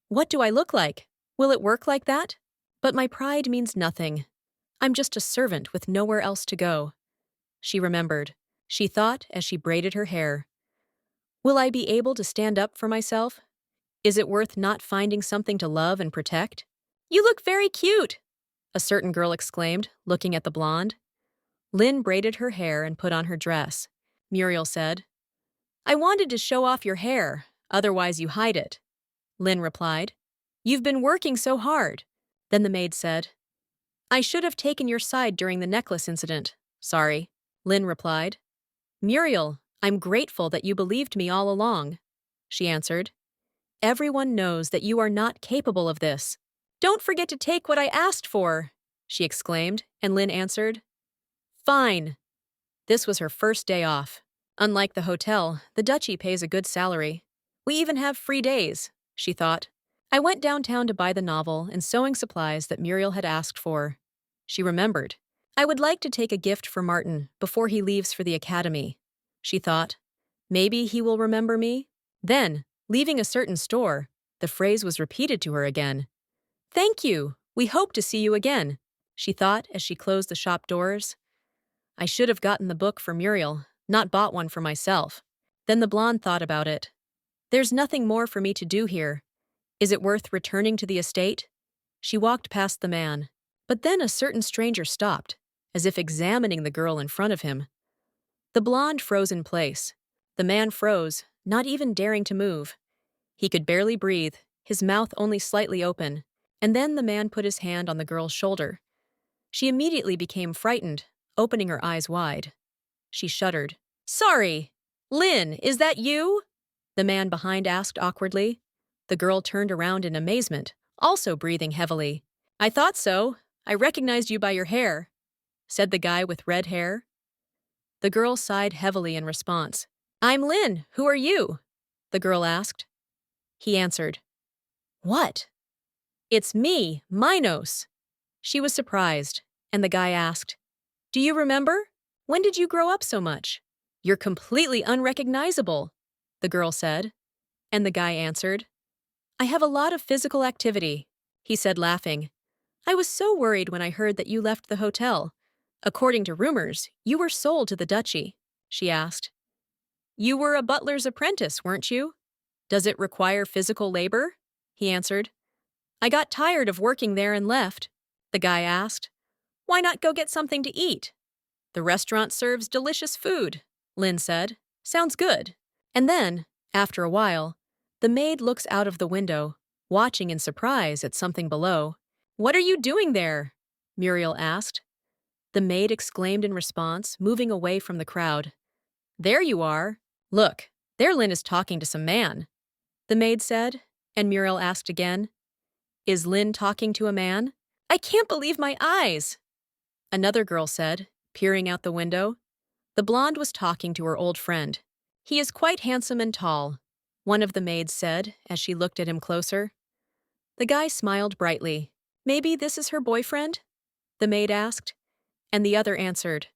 "What do I look like? Will it work like that?" But my pride means nothing. I'm just a servant with nowhere else to go. She remembered. She thought as she braided her hair. Will I be able to stand up for myself? Is it worth not finding something to love and protect? "You look very cute," a certain girl exclaimed, looking at the blonde. Lynn braided her hair and put on her dress. Muriel said, "I wanted to show off your hair, otherwise you hide it." Lynn replied, "You've been working so hard." Then the maid said, "I should have taken your side during the necklace incident. Sorry." Lynn replied, "Muriel, I'm grateful that you believed me all along." She answered, "Everyone knows that you are not capable of this." "Don't forget to take what I asked for," she exclaimed, and Lynn answered, "Fine." This was her first day off. Unlike the hotel, the duchy pays a good salary. We even have free days, she thought. I went downtown to buy the novel and sewing supplies that Muriel had asked for. She remembered. I would like to take a gift for Martin before he leaves for the academy. She thought, maybe he will remember me? Then, leaving a certain store, the phrase was repeated to her again. "Thank you. We hope to see you again," she thought as she closed the shop doors. I should have gotten the book for Muriel, not bought one for myself. Then the blonde thought about it. There's nothing more for me to do here. Is it worth returning to the estate? She walked past the man. But then a certain stranger stopped, as if examining the girl in front of him. The blonde froze in place. The man froze, not even daring to move. He could barely breathe, his mouth only slightly open, and then the man put his hand on the girl's shoulder. She immediately became frightened, opening her eyes wide. She shuddered. "Sorry! Lynn, is that you?" the man behind asked awkwardly. The girl turned around in amazement, also breathing heavily. "I thought so. I recognized you by your hair," said the guy with red hair. The girl sighed heavily in response. "I'm Lynn. Who are you?" the girl asked. He answered, "What?" "It's me, Minos." She was surprised, and the guy asked, "Do you remember? When did you grow up so much?" "You're completely unrecognizable," the girl said, and the guy answered, "I have a lot of physical activity," he said, laughing. "I was so worried when I heard that you left the hotel. According to rumors, you were sold to the duchy," she asked. "You were a butler's apprentice, weren't you? Does it require physical labor?" he answered. "I got tired of working there and left," the guy asked. "Why not go get something to eat?" "The restaurant serves delicious food," Lynn said. "Sounds good." And then, after a while, the maid looks out of the window, watching in surprise at something below. "What are you doing there?" Muriel asked. The maid exclaimed in response, moving away from the crowd. "There you are. Look, there Lynn is talking to some man," the maid said, and Muriel asked again, "Is Lynn talking to a man?" "I can't believe my eyes," another girl said, peering out the window. The blonde was talking to her old friend. "He is quite handsome and tall," one of the maids said as she looked at him closer. The guy smiled brightly. "Maybe this is her boyfriend?" the maid asked, and the other answered,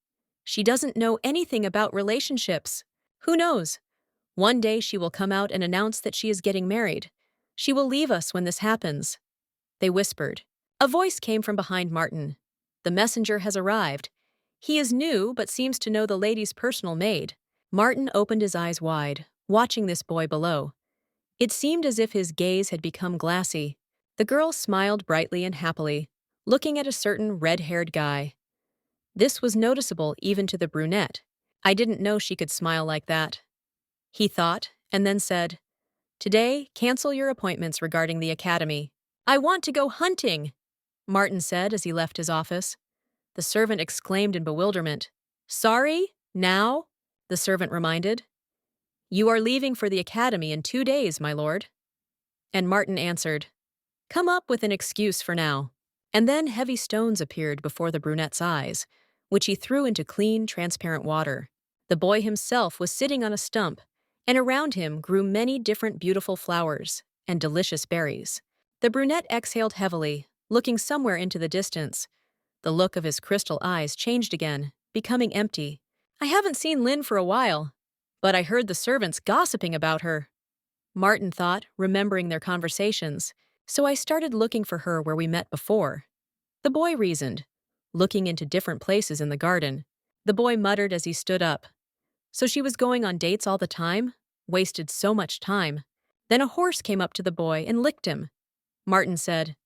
"She doesn't know anything about relationships. Who knows? One day she will come out and announce that she is getting married. She will leave us when this happens." They whispered. A voice came from behind Martin. "The messenger has arrived. He is new but seems to know the lady's personal maid." Martin opened his eyes wide, watching this boy below. It seemed as if his gaze had become glassy. The girl smiled brightly and happily, looking at a certain red-haired guy. This was noticeable even to the brunette. "I didn't know she could smile like that," he thought, and then said, "Today, cancel your appointments regarding the academy." "I want to go hunting," Martin said as he left his office. The servant exclaimed in bewilderment. "Sorry? Now?" the servant reminded. "You are leaving for the academy in 2 days, my lord." And Martin answered, "Come up with an excuse for now." And then heavy stones appeared before the brunette's eyes, which he threw into clean, transparent water. The boy himself was sitting on a stump, and around him grew many different beautiful flowers and delicious berries. The brunette exhaled heavily, looking somewhere into the distance. The look of his crystal eyes changed again, becoming empty. I haven't seen Lynn for a while, but I heard the servants gossiping about her. Martin thought, remembering their conversations, so I started looking for her where we met before. The boy reasoned, looking into different places in the garden. The boy muttered as he stood up. So she was going on dates all the time? Wasted so much time. Then a horse came up to the boy and licked him. Martin said,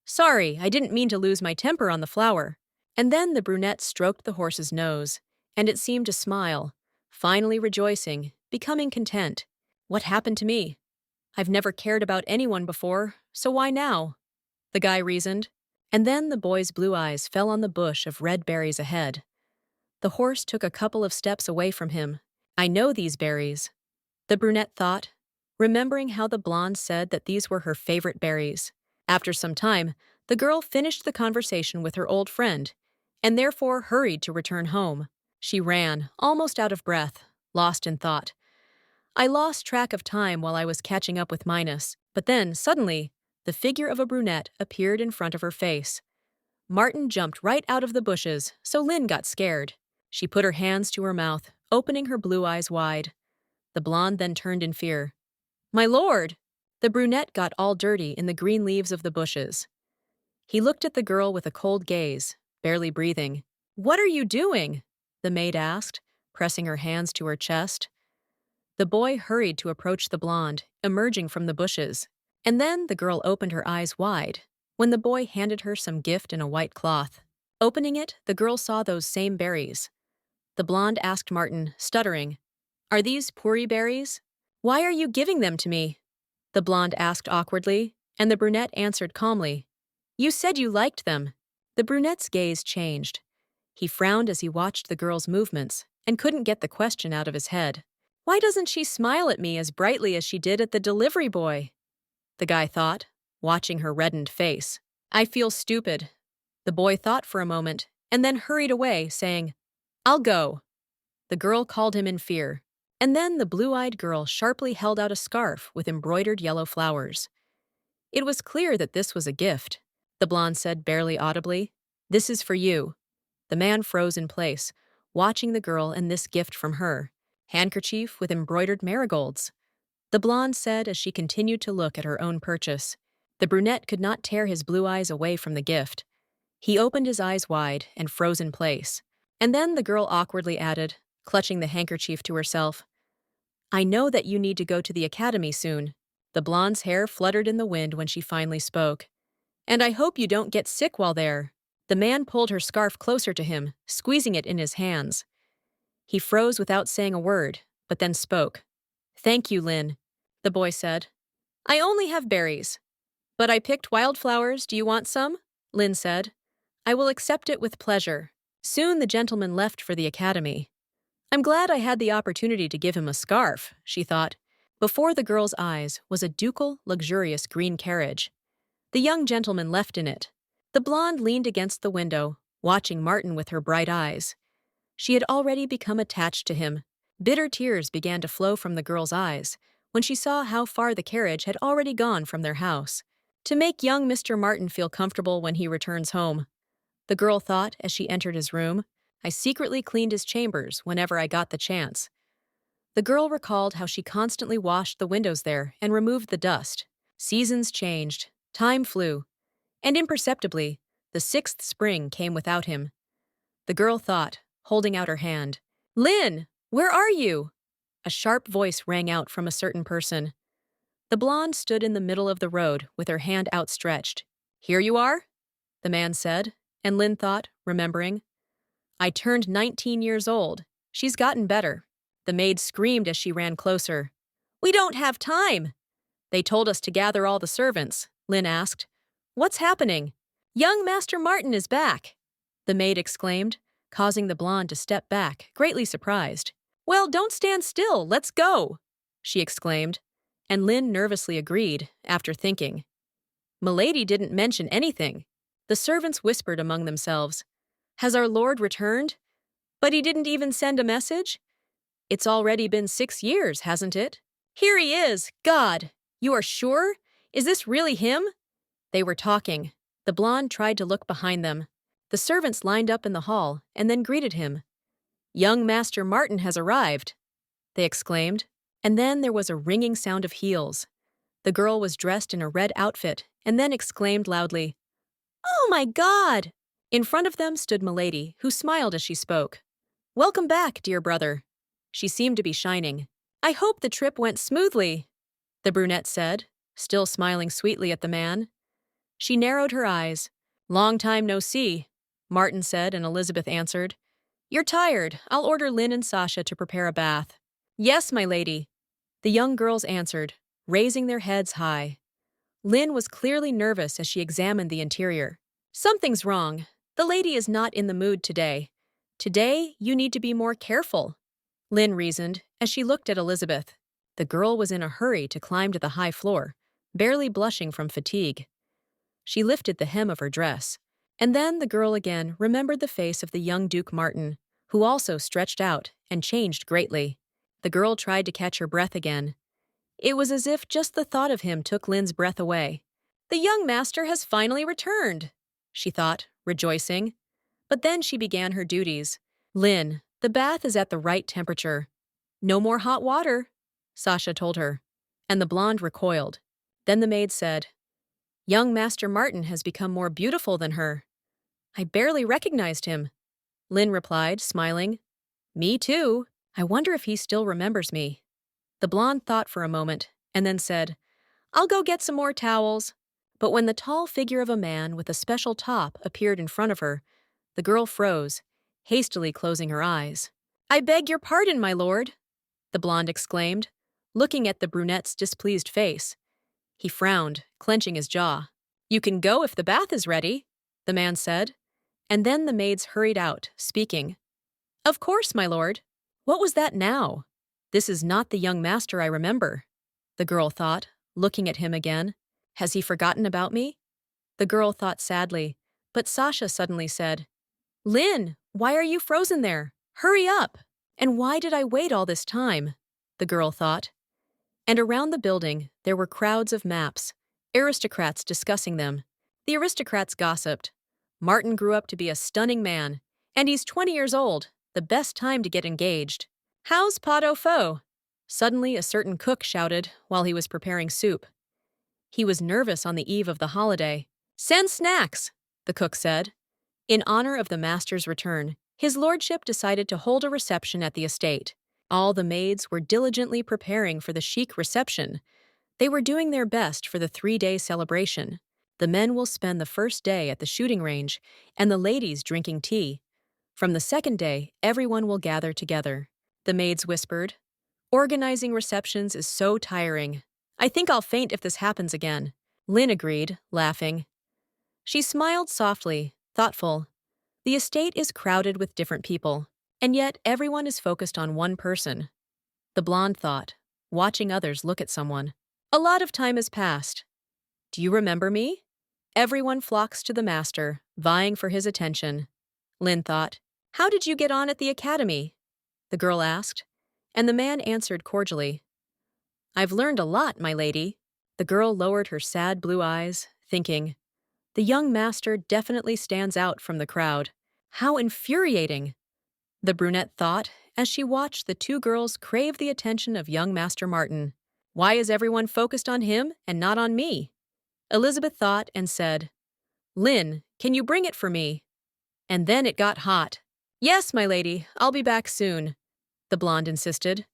"Sorry, I didn't mean to lose my temper on the flower." And then the brunette stroked the horse's nose, and it seemed to smile, finally rejoicing, becoming content. What happened to me? I've never cared about anyone before, so why now? The guy reasoned. And then the boy's blue eyes fell on the bush of red berries ahead. The horse took a couple of steps away from him. I know these berries, the brunette thought, remembering how the blonde said that these were her favorite berries. After some time, the girl finished the conversation with her old friend, and therefore hurried to return home. She ran, almost out of breath, lost in thought. I lost track of time while I was catching up with Minus, but then, suddenly, the figure of a brunette appeared in front of her face. Martin jumped right out of the bushes, so Lynn got scared. She put her hands to her mouth, opening her blue eyes wide. The blonde then turned in fear. "My lord!" The brunette got all dirty in the green leaves of the bushes. He looked at the girl with a cold gaze, barely breathing. "What are you doing?" the maid asked, pressing her hands to her chest. The boy hurried to approach the blonde, emerging from the bushes. And then the girl opened her eyes wide, when the boy handed her some gift in a white cloth. Opening it, the girl saw those same berries. The blonde asked Martin, stuttering, "Are these puri berries? Why are you giving them to me?" The blonde asked awkwardly, and the brunette answered calmly, "You said you liked them." The brunette's gaze changed. He frowned as he watched the girl's movements and couldn't get the question out of his head. Why doesn't she smile at me as brightly as she did at the delivery boy? The guy thought, watching her reddened face. I feel stupid. The boy thought for a moment and then hurried away, saying, "I'll go." The girl called him in fear, and then the blue-eyed girl sharply held out a scarf with embroidered yellow flowers. It was clear that this was a gift. The blonde said barely audibly, "This is for you." The man froze in place, watching the girl and this gift from her. Handkerchief with embroidered marigolds. The blonde said as she continued to look at her own purchase. The brunette could not tear his blue eyes away from the gift. He opened his eyes wide and froze in place. And then the girl awkwardly added, clutching the handkerchief to herself, "I know that you need to go to the academy soon." The blonde's hair fluttered in the wind when she finally spoke. "And I hope you don't get sick while there." The man pulled her scarf closer to him, squeezing it in his hands. He froze without saying a word, but then spoke. "Thank you, Lynn," the boy said. "I only have berries. But I picked wildflowers. Do you want some?" Lynn said. "I will accept it with pleasure." Soon the gentleman left for the academy. I'm glad I had the opportunity to give him a scarf, she thought. Before the girl's eyes was a ducal, luxurious green carriage. The young gentleman left in it. The blonde leaned against the window, watching Martin with her bright eyes. She had already become attached to him. Bitter tears began to flow from the girl's eyes when she saw how far the carriage had already gone from their house. To make young Mr. Martin feel comfortable when he returns home, the girl thought as she entered his room, I secretly cleaned his chambers whenever I got the chance. The girl recalled how she constantly washed the windows there and removed the dust. Seasons changed, time flew, and imperceptibly, the sixth spring came without him. The girl thought, holding out her hand, "Lynn, where are you?" A sharp voice rang out from a certain person. The blonde stood in the middle of the road with her hand outstretched. "Here you are?" the man said, and Lynn thought, remembering. "I turned 19 years old. She's gotten better." The maid screamed as she ran closer. "We don't have time!" "They told us to gather all the servants," Lynn asked. "What's happening?" "Young Master Martin is back," the maid exclaimed, causing the blonde to step back, greatly surprised. "Well, don't stand still, let's go," she exclaimed, and Lynn nervously agreed, after thinking. Milady didn't mention anything. The servants whispered among themselves. Has our Lord returned? But he didn't even send a message? It's already been 6 years, hasn't it? Here he is! God! You are sure? Is this really him? They were talking. The blonde tried to look behind them. The servants lined up in the hall and then greeted him. Young Master Martin has arrived, they exclaimed. And then there was a ringing sound of heels. The girl was dressed in a red outfit and then exclaimed loudly, "Oh my God!" In front of them stood Milady, who smiled as she spoke. "Welcome back, dear brother." She seemed to be shining. "I hope the trip went smoothly," the brunette said, still smiling sweetly at the man. She narrowed her eyes. "Long time no see," Martin said, and Elizabeth answered, "You're tired. I'll order Lynn and Sasha to prepare a bath." "Yes, my lady," the young girls answered, raising their heads high. Lynn was clearly nervous as she examined the interior. "Something's wrong. The lady is not in the mood today. Today, you need to be more careful," Lynn reasoned as she looked at Elizabeth. The girl was in a hurry to climb to the high floor, barely blushing from fatigue. She lifted the hem of her dress. And then the girl again remembered the face of the young Duke Martin, who also stretched out and changed greatly. The girl tried to catch her breath again. It was as if just the thought of him took Lynn's breath away. "The young master has finally returned," she thought, rejoicing. But then she began her duties. "Lynn, the bath is at the right temperature." "No more hot water," Sasha told her, and the blonde recoiled. Then the maid said, "Young Master Martin has become more beautiful than her." "I barely recognized him," Lynn replied, smiling. "Me too. I wonder if he still remembers me." The blonde thought for a moment, and then said, "I'll go get some more towels." But when the tall figure of a man with a special top appeared in front of her, the girl froze, hastily closing her eyes. "I beg your pardon, my lord," the blonde exclaimed, looking at the brunette's displeased face. He frowned, clenching his jaw. "You can go if the bath is ready," the man said. And then the maids hurried out, speaking. "Of course, my lord." What was that now? This is not the young master I remember, the girl thought, looking at him again. Has he forgotten about me? The girl thought sadly, but Sasha suddenly said, "Lynn, why are you frozen there? Hurry up!" "And why did I wait all this time?" the girl thought. And around the building, there were crowds of maps, aristocrats discussing them. The aristocrats gossiped. "Martin grew up to be a stunning man, and he's 20 years old, the best time to get engaged." "How's pot au feu?" Suddenly a certain cook shouted while he was preparing soup. He was nervous on the eve of the holiday. "Send snacks," the cook said. In honor of the master's return, his lordship decided to hold a reception at the estate. All the maids were diligently preparing for the chic reception. They were doing their best for the 3-day celebration. The men will spend the first day at the shooting range, and the ladies drinking tea. From the second day, everyone will gather together. The maids whispered, "Organizing receptions is so tiring. I think I'll faint if this happens again." Lynn agreed, laughing. She smiled softly, thoughtful. The estate is crowded with different people, and yet everyone is focused on one person. The blonde thought, watching others look at someone. A lot of time has passed. "Do you remember me?" Everyone flocks to the master, vying for his attention. Lynn thought, "How did you get on at the academy?" the girl asked, and the man answered cordially, "I've learned a lot, my lady." The girl lowered her sad blue eyes, thinking, the young master definitely stands out from the crowd. How infuriating, the brunette thought as she watched the two girls crave the attention of young Master Martin. Why is everyone focused on him and not on me? Elizabeth thought and said, "Lynn, can you bring it for me?" And then it got hot. "Yes, my lady, I'll be back soon," the blonde insisted.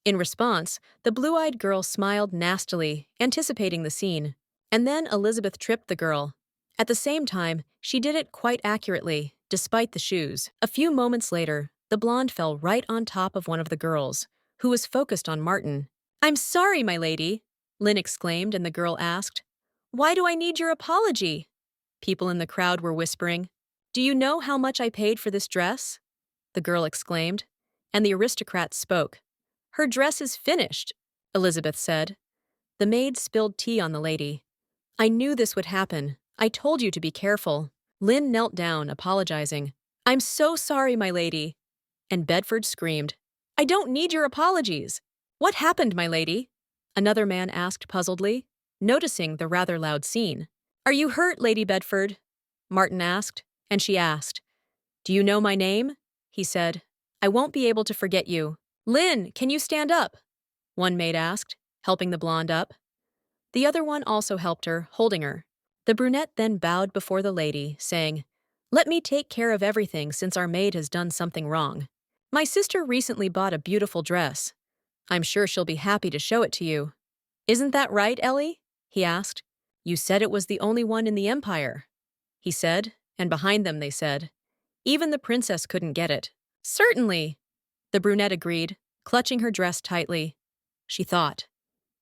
In response, the blue-eyed girl smiled nastily, anticipating the scene. And then Elizabeth tripped the girl. At the same time, she did it quite accurately, despite the shoes. A few moments later, the blonde fell right on top of one of the girls, who was focused on Martin. "I'm sorry, my lady," Lynn exclaimed, and the girl asked, "Why do I need your apology?" People in the crowd were whispering. "Do you know how much I paid for this dress?" the girl exclaimed, and the aristocrat spoke. "Her dress is finished," Elizabeth said. The maid spilled tea on the lady. "I knew this would happen. I told you to be careful." Lynn knelt down, apologizing. I'm so sorry, my lady. And Bedford screamed, I don't need your apologies. What happened, my lady? Another man asked puzzledly, noticing the rather loud scene. Are you hurt, Lady Bedford? Martin asked, and she asked. Do you know my name? He said. I won't be able to forget you. Lynn, can you stand up? One maid asked, helping the blonde up. The other one also helped her, holding her. The brunette then bowed before the lady, saying, Let me take care of everything since our maid has done something wrong. My sister recently bought a beautiful dress. I'm sure she'll be happy to show it to you. Isn't that right, Ellie? He asked. You said it was the only one in the empire. He said, and behind them they said, Even the princess couldn't get it. Certainly, the brunette agreed, clutching her dress tightly. She thought,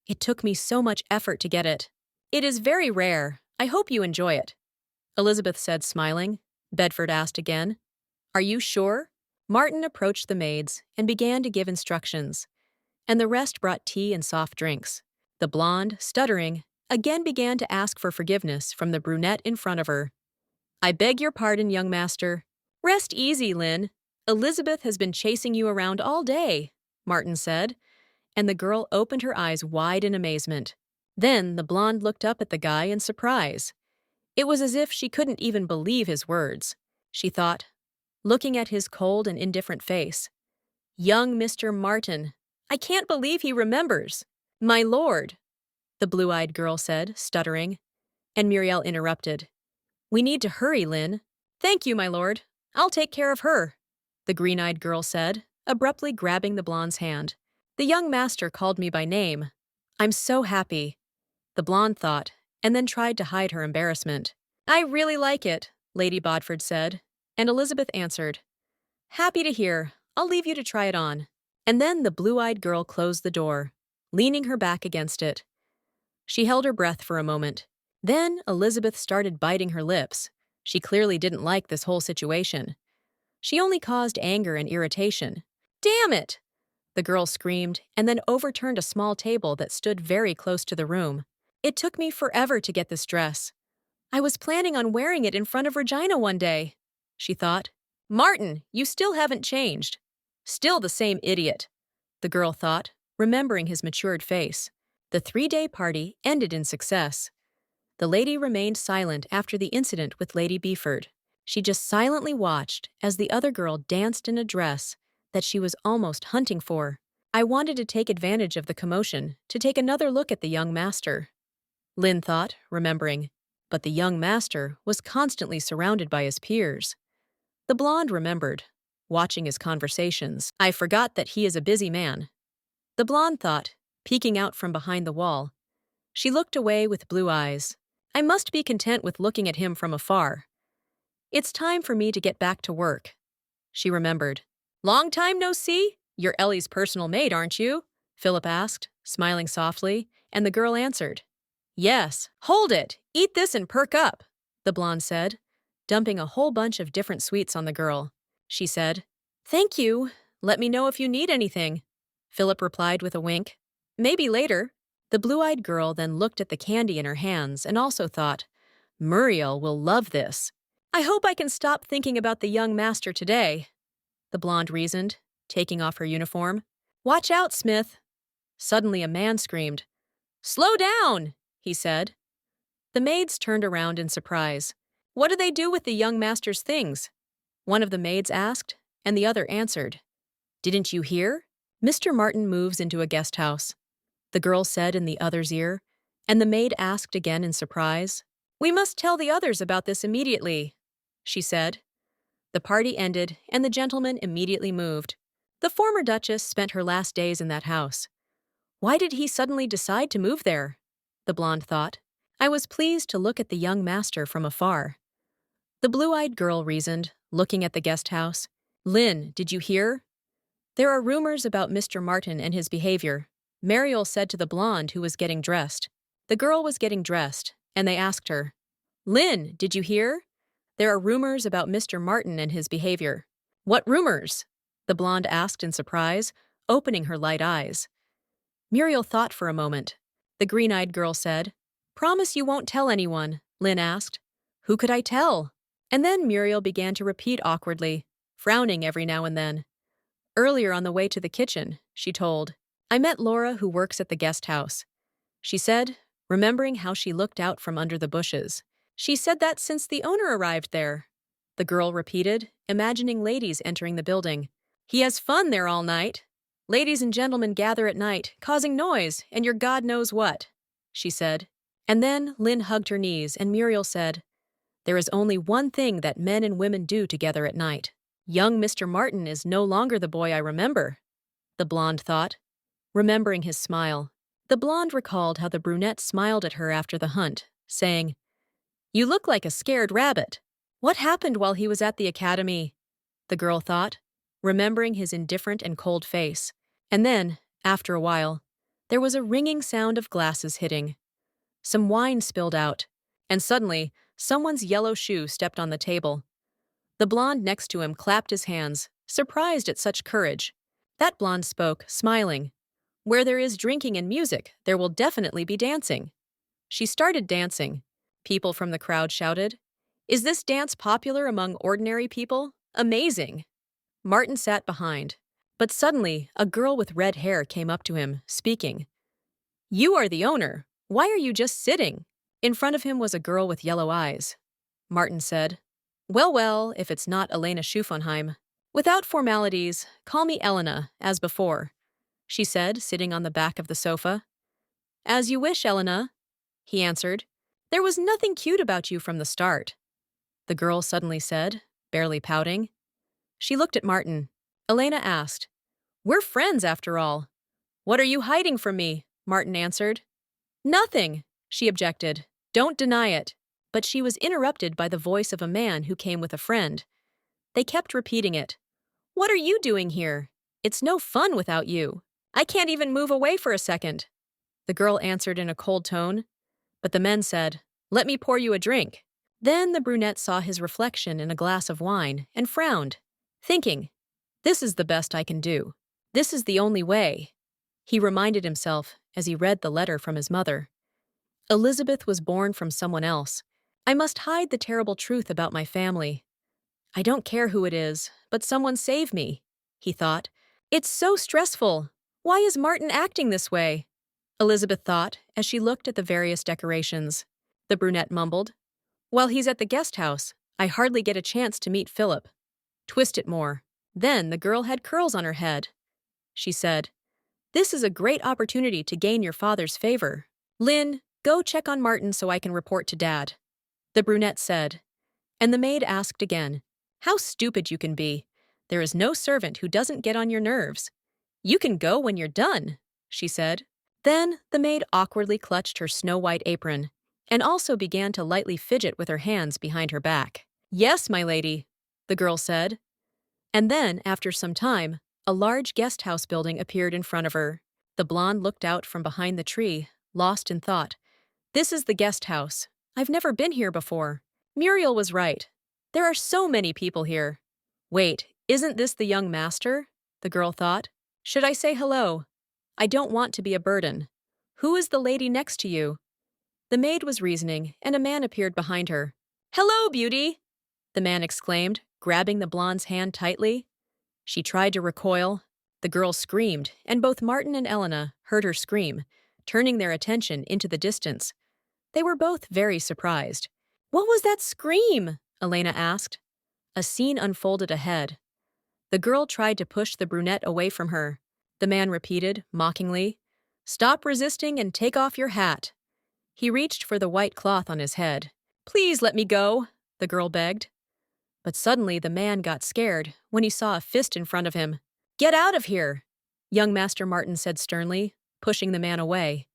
It took me so much effort to get it. It is very rare. I hope you enjoy it. Elizabeth said, smiling. Bedford asked again, Are you sure? Martin approached the maids and began to give instructions, and the rest brought tea and soft drinks. The blonde, stuttering, again began to ask for forgiveness from the brunette in front of her. I beg your pardon, young master. Rest easy, Lynn. Elizabeth has been chasing you around all day, Martin said, and the girl opened her eyes wide in amazement. Then the blonde looked up at the guy in surprise. It was as if she couldn't even believe his words. She thought, looking at his cold and indifferent face. Young Mr. Martin. I can't believe he remembers. My lord, the blue-eyed girl said, stuttering. And Muriel interrupted. We need to hurry, Lynn. Thank you, my lord. I'll take care of her, the green-eyed girl said, abruptly grabbing the blonde's hand. The young master called me by name. I'm so happy, the blonde thought, and then tried to hide her embarrassment. I really like it, Lady Bodford said, and Elizabeth answered. Happy to hear. I'll leave you to try it on. And then the blue-eyed girl closed the door, leaning her back against it. She held her breath for a moment. Then Elizabeth started biting her lips. She clearly didn't like this whole situation. She only caused anger and irritation. Damn it! The girl screamed and then overturned a small table that stood very close to the room. It took me forever to get this dress. I was planning on wearing it in front of Regina one day, she thought. Martin, you still haven't changed. Still the same idiot, the girl thought, remembering his matured face. The 3-day party ended in success. The lady remained silent after the incident with Lady Beaufort. She just silently watched as the other girl danced in a dress that she was almost hunting for. I wanted to take advantage of the commotion to take another look at the young master, Lynn thought, remembering. But the young master was constantly surrounded by his peers. The blonde remembered, watching his conversations. I forgot that he is a busy man, the blonde thought, peeking out from behind the wall. She looked away with blue eyes. I must be content with looking at him from afar. It's time for me to get back to work, she remembered. Long time no see? You're Ellie's personal maid, aren't you? Philip asked, smiling softly, and the girl answered. Yes. Hold it! Eat this and perk up, the blonde said, dumping a whole bunch of different sweets on the girl. She said, Thank you. Let me know if you need anything, Philip replied with a wink. Maybe later. The blue-eyed girl then looked at the candy in her hands and also thought, Muriel will love this. I hope I can stop thinking about the young master today, the blonde reasoned, taking off her uniform. Watch out, Smith. Suddenly a man screamed. Slow down, he said. The maids turned around in surprise. What do they do with the young master's things? One of the maids asked, and the other answered. Didn't you hear? Mr. Martin moves into a guest house, the girl said in the other's ear, and the maid asked again in surprise. We must tell the others about this immediately, she said. The party ended, and the gentleman immediately moved. The former duchess spent her last days in that house. Why did he suddenly decide to move there? The blonde thought. I was pleased to look at the young master from afar. The blue-eyed girl reasoned, looking at the guest house. Lynn, did you hear? There are rumors about Mr. Martin and his behavior, Mariel said to the blonde who was getting dressed. The girl was getting dressed, and they asked her, Lynn, did you hear? There are rumors about Mr. Martin and his behavior. What rumors? The blonde asked in surprise, opening her light eyes. Muriel thought for a moment. The green-eyed girl said, Promise you won't tell anyone, Lynn asked. Who could I tell? And then Muriel began to repeat awkwardly, frowning every now and then. Earlier on the way to the kitchen, she told, I met Laura who works at the guest house. She said, remembering how she looked out from under the bushes. She said that since the owner arrived there. The girl repeated, imagining ladies entering the building. He has fun there all night. Ladies and gentlemen gather at night, causing noise, and your God knows what, she said. And then Lynn hugged her knees, and Muriel said, there is only one thing that men and women do together at night. Young Mr. Martin is no longer the boy I remember, the blonde thought, remembering his smile. The blonde recalled how the brunette smiled at her after the hunt, saying, you look like a scared rabbit. What happened while he was at the academy? The girl thought, remembering his indifferent and cold face. And then, after a while, there was a ringing sound of glasses hitting. Some wine spilled out, and suddenly, someone's yellow shoe stepped on the table. The blonde next to him clapped his hands, surprised at such courage. That blonde spoke, smiling. Where there is drinking and music, there will definitely be dancing. She started dancing. People from the crowd shouted, is this dance popular among ordinary people? Amazing! Martin sat behind. But suddenly, a girl with red hair came up to him, speaking. You are the owner. Why are you just sitting? In front of him was a girl with yellow eyes. Martin said, well, if it's not Elena Schufenheim. Without formalities, call me Elena, as before, she said, sitting on the back of the sofa. As you wish, Elena, he answered. There was nothing cute about you from the start, the girl suddenly said, barely pouting. She looked at Martin. Elena asked, we're friends after all. What are you hiding from me? Martin answered. Nothing, she objected. Don't deny it. But she was interrupted by the voice of a man who came with a friend. They kept repeating it. What are you doing here? It's no fun without you. I can't even move away for a second. The girl answered in a cold tone. But the men said, let me pour you a drink. Then the brunette saw his reflection in a glass of wine and frowned, thinking, this is the best I can do. This is the only way. He reminded himself as he read the letter from his mother. Elizabeth was born from someone else. I must hide the terrible truth about my family. I don't care who it is, but someone save me, he thought. It's so stressful. Why is Martin acting this way? Elizabeth thought as she looked at the various decorations. The brunette mumbled, well, he's at the guest house. I hardly get a chance to meet Philip. Twist it more. Then the girl had curls on her head. She said, this is a great opportunity to gain your father's favor. Lynn, go check on Martin so I can report to Dad, the brunette said. And the maid asked again, how stupid you can be. There is no servant who doesn't get on your nerves. You can go when you're done, she said. Then the maid awkwardly clutched her snow-white apron and also began to lightly fidget with her hands behind her back. Yes, my lady, the girl said. And then, after some time, a large guest house building appeared in front of her. The blonde looked out from behind the tree, lost in thought. This is the guest house. I've never been here before. Muriel was right. There are so many people here. Wait, isn't this the young master? The girl thought. Should I say hello? I don't want to be a burden. Who is the lady next to you? The maid was reasoning, and a man appeared behind her. Hello, beauty! The man exclaimed, grabbing the blonde's hand tightly. She tried to recoil. The girl screamed, and both Martin and Elena heard her scream, turning their attention into the distance. They were both very surprised. What was that scream? Elena asked. A scene unfolded ahead. The girl tried to push the brunette away from her. The man repeated, mockingly, Stop resisting and take off your hat. He reached for the white cloth on his head. Please let me go, the girl begged. But suddenly the man got scared when he saw a fist in front of him. Get out of here, young Master Martin said sternly, pushing the man away.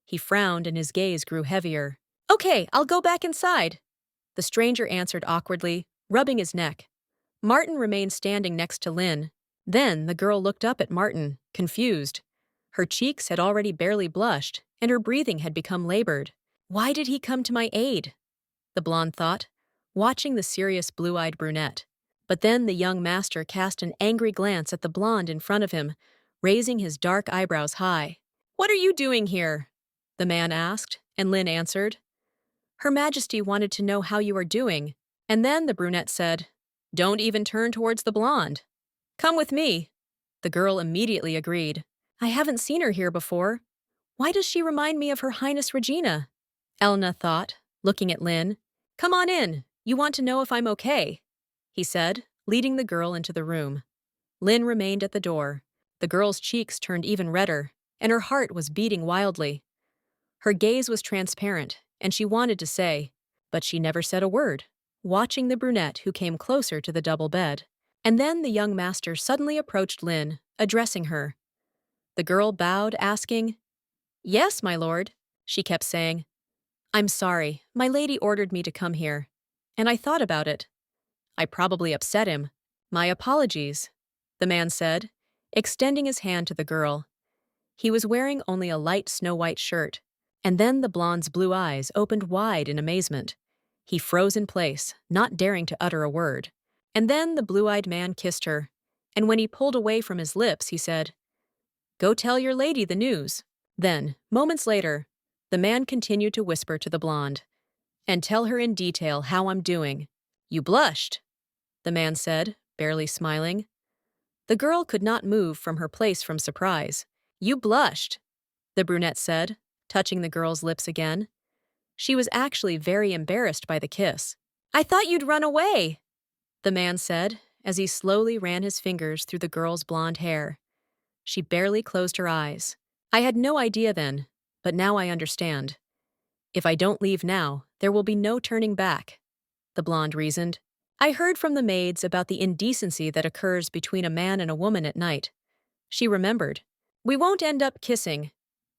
He frowned and his gaze grew heavier. Okay, I'll go back inside, the stranger answered awkwardly, rubbing his neck. Martin remained standing next to Lynn. Then the girl looked up at Martin, confused. Her cheeks had already barely blushed, and her breathing had become labored. Why did he come to my aid? The blonde thought, watching the serious blue-eyed brunette. But then the young master cast an angry glance at the blonde in front of him, raising his dark eyebrows high. What are you doing here? The man asked, and Lynn answered. Her Majesty wanted to know how you are doing. And then the brunette said, "Don't even turn towards the blonde. Come with me." The girl immediately agreed. "I haven't seen her here before. Why does she remind me of Her Highness Regina?" Elna thought, looking at Lin. "Come on in. You want to know if I'm okay," he said, leading the girl into the room. Lin remained at the door. The girl's cheeks turned even redder, and her heart was beating wildly. Her gaze was transparent, and she wanted to say, but she never said a word, watching the brunette who came closer to the double bed. And then the young master suddenly approached Lin, addressing her. The girl bowed, asking, "Yes, my lord," she kept saying. "I'm sorry, my lady ordered me to come here. And I thought about it. I probably upset him. My apologies," the man said, extending his hand to the girl. He was wearing only a light snow-white shirt, and then the blonde's blue eyes opened wide in amazement. He froze in place, not daring to utter a word. And then the blue-eyed man kissed her, and when he pulled away from his lips, he said, "Go tell your lady the news." Then, moments later, the man continued to whisper to the blonde, "And tell her in detail how I'm doing." "You blushed," the man said, barely smiling. The girl could not move from her place from surprise. "You blushed," the brunette said, touching the girl's lips again. She was actually very embarrassed by the kiss. "I thought you'd run away," the man said, as he slowly ran his fingers through the girl's blonde hair. She barely closed her eyes. "I had no idea then, but now I understand. If I don't leave now, there will be no turning back," the blonde reasoned. "I heard from the maids about the indecency that occurs between a man and a woman at night." She remembered. "We won't end up kissing.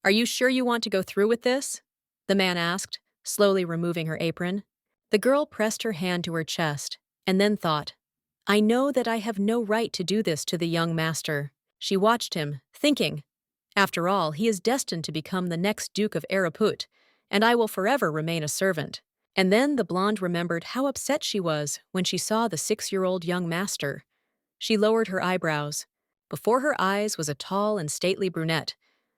Are you sure you want to go through with this?" the man asked, slowly removing her apron. The girl pressed her hand to her chest, and then thought, "I know that I have no right to do this to the young master." She watched him, thinking, "After all, he is destined to become the next Duke of Ereuput, and I will forever remain a servant." And then the blonde remembered how upset she was when she saw the 6-year-old young master. She lowered her eyebrows. Before her eyes was a tall and stately brunette,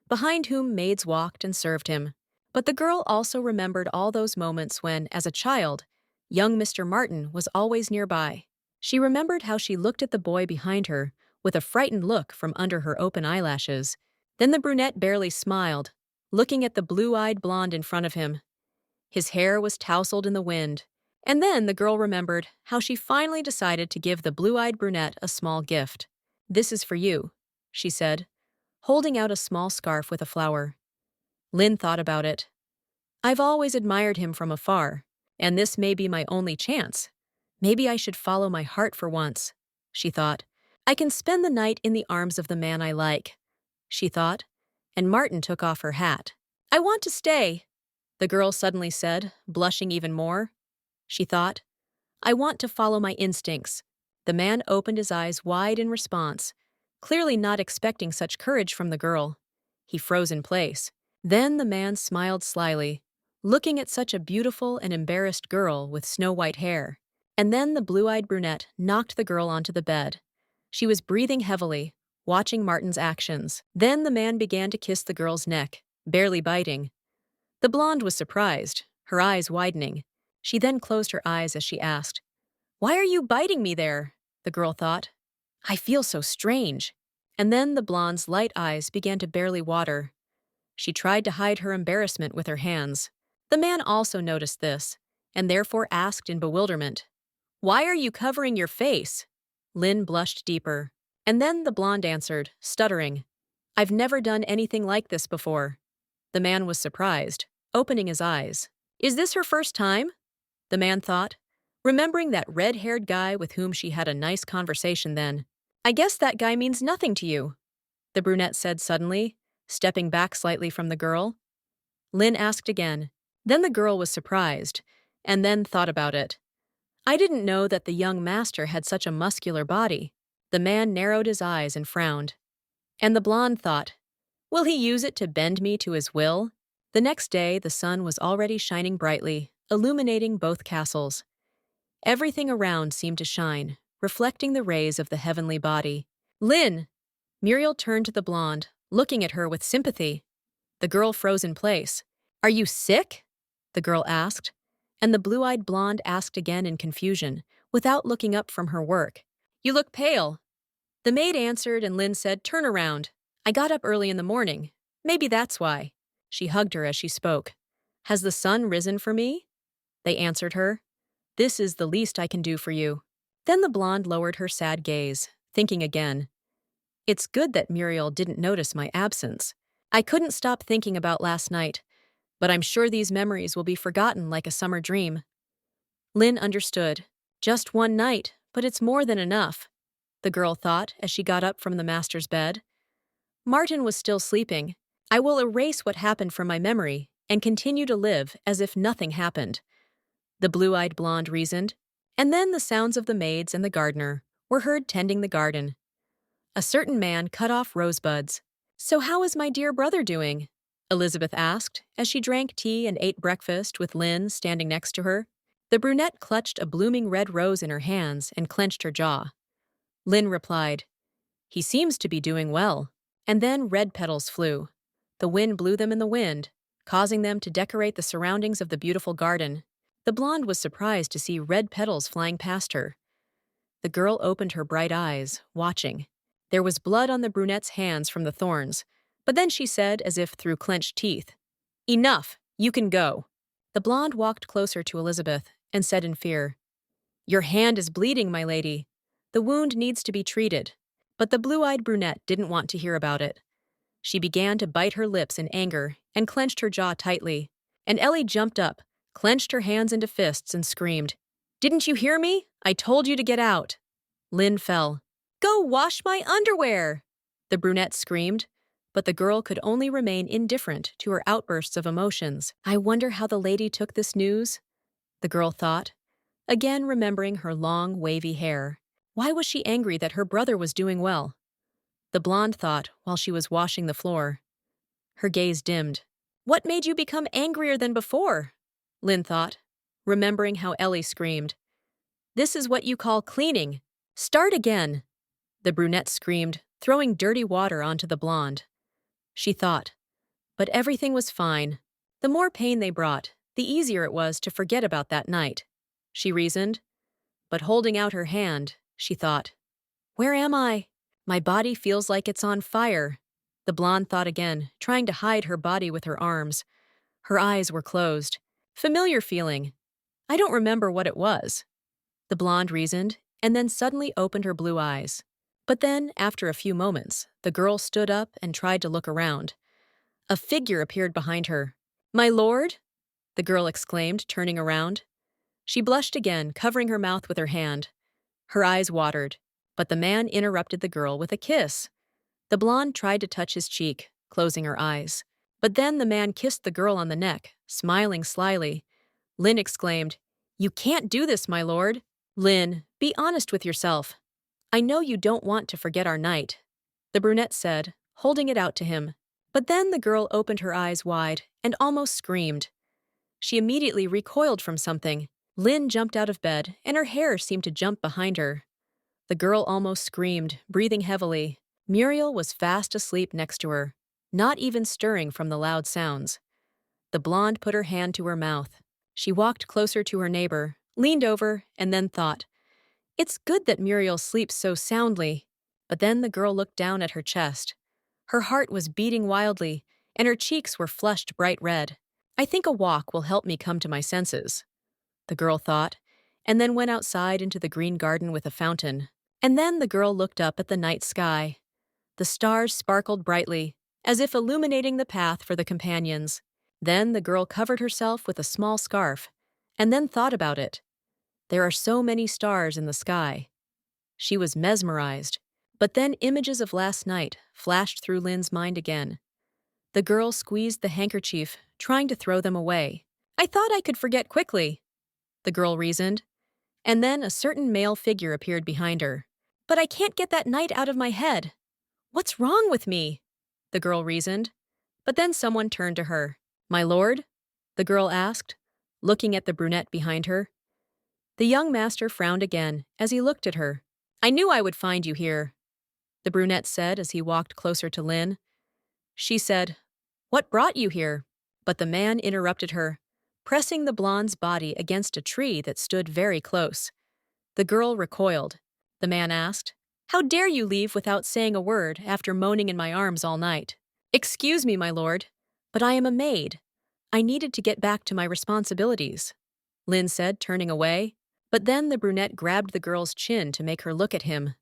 behind whom maids walked and served him. But the girl also remembered all those moments when, as a child, young Mr. Martin was always nearby. She remembered how she looked at the boy behind her with a frightened look from under her open eyelashes. Then the brunette barely smiled, looking at the blue-eyed blonde in front of him. His hair was tousled in the wind. And then the girl remembered how she finally decided to give the blue-eyed brunette a small gift. "This is for you," she said, holding out a small scarf with a flower. Lin thought about it. "I've always admired him from afar, and this may be my only chance. Maybe I should follow my heart for once," she thought. "I can spend the night in the arms of the man I like," she thought, and Martin took off her hat. "I want to stay," the girl suddenly said, blushing even more. She thought, "I want to follow my instincts." The man opened his eyes wide in response, clearly not expecting such courage from the girl. He froze in place. Then the man smiled slyly, looking at such a beautiful and embarrassed girl with snow-white hair. And then the blue-eyed brunette knocked the girl onto the bed. She was breathing heavily, watching Martin's actions. Then the man began to kiss the girl's neck, barely biting. The blonde was surprised, her eyes widening. She then closed her eyes as she asked, "Why are you biting me there?" the girl thought. "I feel so strange." And then the blonde's light eyes began to barely water. She tried to hide her embarrassment with her hands. The man also noticed this, and therefore asked in bewilderment, "Why are you covering your face?" Lin blushed deeper. And then the blonde answered, stuttering, "I've never done anything like this before." The man was surprised, opening his eyes. "Is this her first time?" the man thought, remembering that red-haired guy with whom she had a nice conversation then. "I guess that guy means nothing to you," the brunette said suddenly, stepping back slightly from the girl. Lin asked again. Then the girl was surprised, and then thought about it. "I didn't know that the young master had such a muscular body." The man narrowed his eyes and frowned. And the blonde thought, "Will he use it to bend me to his will?" The next day, the sun was already shining brightly, illuminating both castles. Everything around seemed to shine, reflecting the rays of the heavenly body. "Lin!" Muriel turned to the blonde, looking at her with sympathy. The girl froze in place. "Are you sick?" the girl asked. And the blue-eyed blonde asked again in confusion, without looking up from her work. You look pale. The maid answered and Lin said, turn around. I got up early in the morning. Maybe that's why. She hugged her as she spoke. Has the sun risen for me? They answered her. This is the least I can do for you. Then the blonde lowered her sad gaze, thinking again. It's good that Muriel didn't notice my absence. I couldn't stop thinking about last night, but I'm sure these memories will be forgotten like a summer dream. Lin understood. Just one night, but it's more than enough, the girl thought as she got up from the master's bed. Martin was still sleeping. I will erase what happened from my memory and continue to live as if nothing happened, the blue-eyed blonde reasoned. And then the sounds of the maids and the gardener were heard tending the garden. A certain man cut off rosebuds. So how is my dear brother doing? Elizabeth asked as she drank tea and ate breakfast with Lin standing next to her. The brunette clutched a blooming red rose in her hands and clenched her jaw. Lin replied, He seems to be doing well. And then red petals flew. The wind blew them in the wind, causing them to decorate the surroundings of the beautiful garden. The blonde was surprised to see red petals flying past her. The girl opened her bright eyes, watching. There was blood on the brunette's hands from the thorns, but then she said, as if through clenched teeth, Enough, you can go. The blonde walked closer to Elizabeth and said in fear, Your hand is bleeding, my lady. The wound needs to be treated. But the blue-eyed brunette didn't want to hear about it. She began to bite her lips in anger and clenched her jaw tightly. And Ellie jumped up, clenched her hands into fists and screamed, Didn't you hear me? I told you to get out. Lin fell. Go wash my underwear! The brunette screamed, but the girl could only remain indifferent to her outbursts of emotions. I wonder how the lady took this news, the girl thought, again remembering her long, wavy hair. Why was she angry that her brother was doing well? The blonde thought while she was washing the floor. Her gaze dimmed. What made you become angrier than before? Lin thought, remembering how Ellie screamed. This is what you call cleaning. Start again. The brunette screamed, throwing dirty water onto the blonde. She thought, but everything was fine. The more pain they brought, the easier it was to forget about that night, she reasoned. But holding out her hand, she thought, Where am I? My body feels like it's on fire. The blonde thought again, trying to hide her body with her arms. Her eyes were closed. Familiar feeling. I don't remember what it was, the blonde reasoned, and then suddenly opened her blue eyes. But then, after a few moments, the girl stood up and tried to look around. A figure appeared behind her. My lord? The girl exclaimed, turning around. She blushed again, covering her mouth with her hand. Her eyes watered, but the man interrupted the girl with a kiss. The blonde tried to touch his cheek, closing her eyes. But then the man kissed the girl on the neck, smiling slyly. Lin exclaimed, You can't do this, my lord. Lin, be honest with yourself. I know you don't want to forget our night, the brunette said, holding it out to him. But then the girl opened her eyes wide and almost screamed. She immediately recoiled from something. Lin jumped out of bed, and her hair seemed to jump behind her. The girl almost screamed, breathing heavily. Muriel was fast asleep next to her, not even stirring from the loud sounds. The blonde put her hand to her mouth. She walked closer to her neighbor, leaned over, and then thought, It's good that Muriel sleeps so soundly. But then the girl looked down at her chest. Her heart was beating wildly, and her cheeks were flushed bright red. I think a walk will help me come to my senses, the girl thought, and then went outside into the green garden with a fountain. And then the girl looked up at the night sky. The stars sparkled brightly, as if illuminating the path for the companions. Then the girl covered herself with a small scarf, and then thought about it. There are so many stars in the sky. She was mesmerized, but then images of last night flashed through Lin's mind again. The girl squeezed the handkerchief, trying to throw them away. I thought I could forget quickly, the girl reasoned. And then a certain male figure appeared behind her. But I can't get that night out of my head. What's wrong with me? The girl reasoned. But then someone turned to her. My lord? The girl asked, looking at the brunette behind her. The young master frowned again as he looked at her. I knew I would find you here, the brunette said as he walked closer to Lin. She said, What brought you here? But the man interrupted her. pressing the blonde's body against a tree that stood very close. The girl recoiled. The man asked, "How dare you leave without saying a word after moaning in my arms all night?" "Excuse me, my lord, but I am a maid. I needed to get back to my responsibilities," Lin said, turning away. But then the brunette grabbed the girl's chin to make her look at him.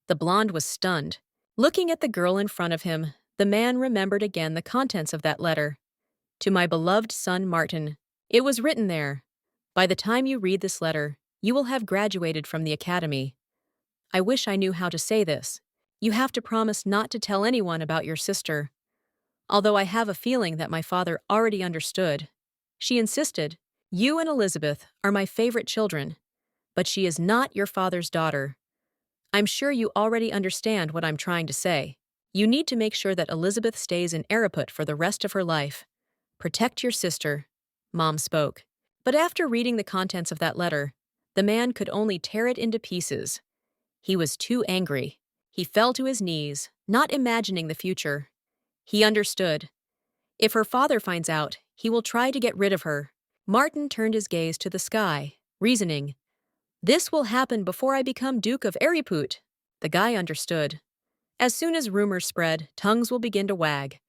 The blonde was stunned. Looking at the girl in front of him, the man remembered again the contents of that letter. "To my beloved son Martin." It was written there. "By the time you read this letter, you will have graduated from the academy. I wish I knew how to say this. You have to promise not to tell anyone about your sister. Although I have a feeling that my father already understood." She insisted, "You and Elizabeth are my favorite children, but she is not your father's daughter. I'm sure you already understand what I'm trying to say. You need to make sure that Elizabeth stays in Ereuput for the rest of her life. Protect your sister," Mom spoke. But after reading the contents of that letter, the man could only tear it into pieces. He was too angry. He fell to his knees, not imagining the future. He understood. If her father finds out, he will try to get rid of her. Martin turned his gaze to the sky, reasoning, "This will happen before I become Duke of Ereuput." The guy understood. As soon as rumors spread, tongues will begin to wag.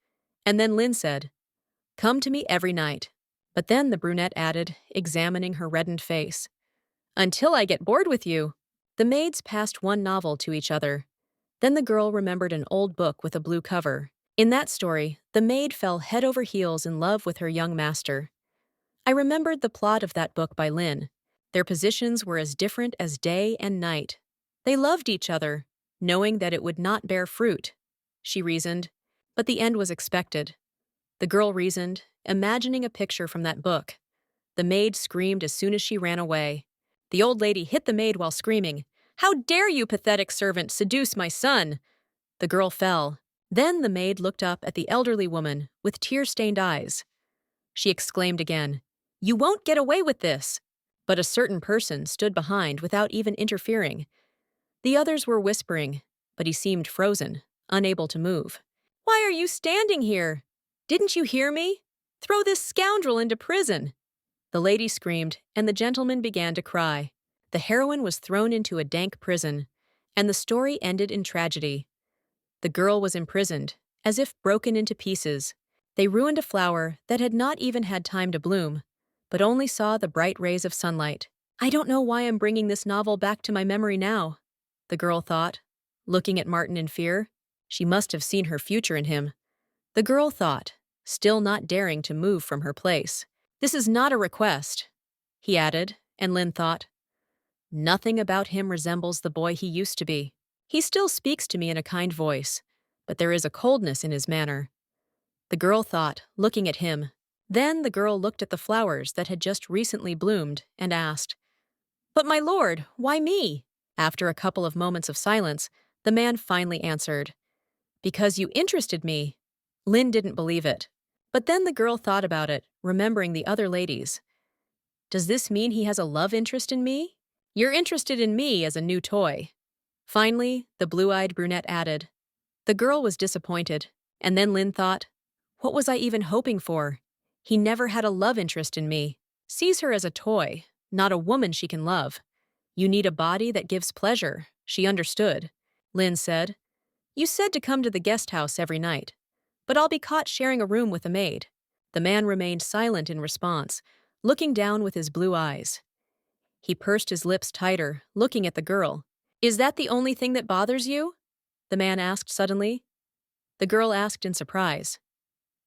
And then Lin said, "Come to me every night." But then the brunette added, examining her reddened face, "Until I get bored with you." The maids passed one novel to each other. Then the girl remembered an old book with a blue cover. In that story, the maid fell head over heels in love with her young master. I remembered the plot of that book by Lin. Their positions were as different as day and night. They loved each other, knowing that it would not bear fruit. She reasoned, but the end was expected. The girl reasoned, imagining a picture from that book. The maid screamed as soon as she ran away. The old lady hit the maid while screaming, "How dare you, pathetic servant, seduce my son?" The girl fell. Then the maid looked up at the elderly woman with tear-stained eyes. She exclaimed again, "You won't get away with this!" But a certain person stood behind without even interfering. The others were whispering, but he seemed frozen, unable to move. "Why are you standing here? Didn't you hear me? Throw this scoundrel into prison!" The lady screamed, and the gentleman began to cry. The heroine was thrown into a dank prison, and the story ended in tragedy. The girl was imprisoned, as if broken into pieces. They ruined a flower that had not even had time to bloom, but only saw the bright rays of sunlight. "I don't know why I'm bringing this novel back to my memory now," the girl thought, looking at Martin in fear. She must have seen her future in him. The girl thought, still not daring to move from her place. "This is not a request," he added, and Lin thought, "Nothing about him resembles the boy he used to be. He still speaks to me in a kind voice, but there is a coldness in his manner." The girl thought, looking at him. Then the girl looked at the flowers that had just recently bloomed and asked, "But my lord, why me?" After a couple of moments of silence, the man finally answered, "Because you interested me." Lin didn't believe it. But then the girl thought about it, remembering the other ladies. "Does this mean he has a love interest in me?" "You're interested in me as a new toy." Finally, the blue-eyed brunette added. The girl was disappointed, and then Lin thought, what was I even hoping for? He never had a love interest in me. Sees her as a toy, not a woman she can love. "You need a body that gives pleasure," she understood. Lin said, "You said to come to the guest house every night, but I'll be caught sharing a room with a maid." The man remained silent in response, looking down with his blue eyes. He pursed his lips tighter, looking at the girl. "Is that the only thing that bothers you?" the man asked suddenly. The girl asked in surprise.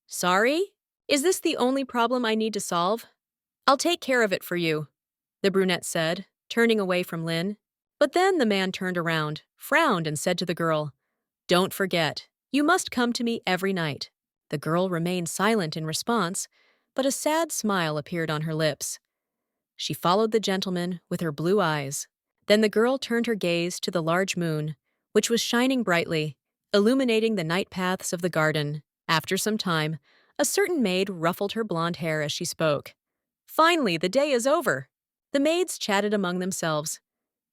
"Sorry? Is this the only problem I need to solve?" "I'll take care of it for you," the brunette said, turning away from Lin. But then the man turned around, frowned, and said to the girl, "Don't forget, you must come to me every night." The girl remained silent in response, but a sad smile appeared on her lips. She followed the gentleman with her blue eyes. Then the girl turned her gaze to the large moon, which was shining brightly, illuminating the night paths of the garden. After some time, a certain maid ruffled her blonde hair as she spoke. "Finally, the day is over." The maids chatted among themselves.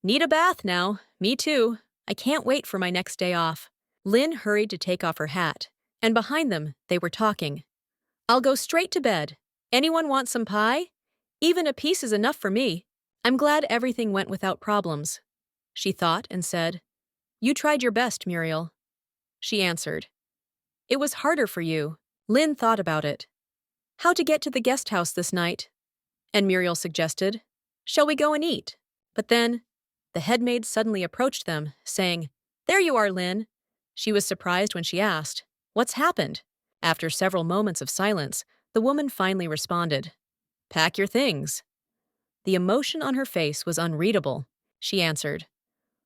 "Need a bath now. Me too. I can't wait for my next day off." Lin hurried to take off her hat, and behind them, they were talking. "I'll go straight to bed. Anyone want some pie?" Even a piece is enough for me. I'm glad everything went without problems. She thought and said, You tried your best, Muriel. She answered, It was harder for you. Lynn thought about it. How to get to the guest house this night? And Muriel suggested, Shall we go and eat? But then, the head maid suddenly approached them, saying, There you are, Lynn. She was surprised when she asked, What's happened? After several moments of silence, the woman finally responded, Pack your things. The emotion on her face was unreadable. She answered,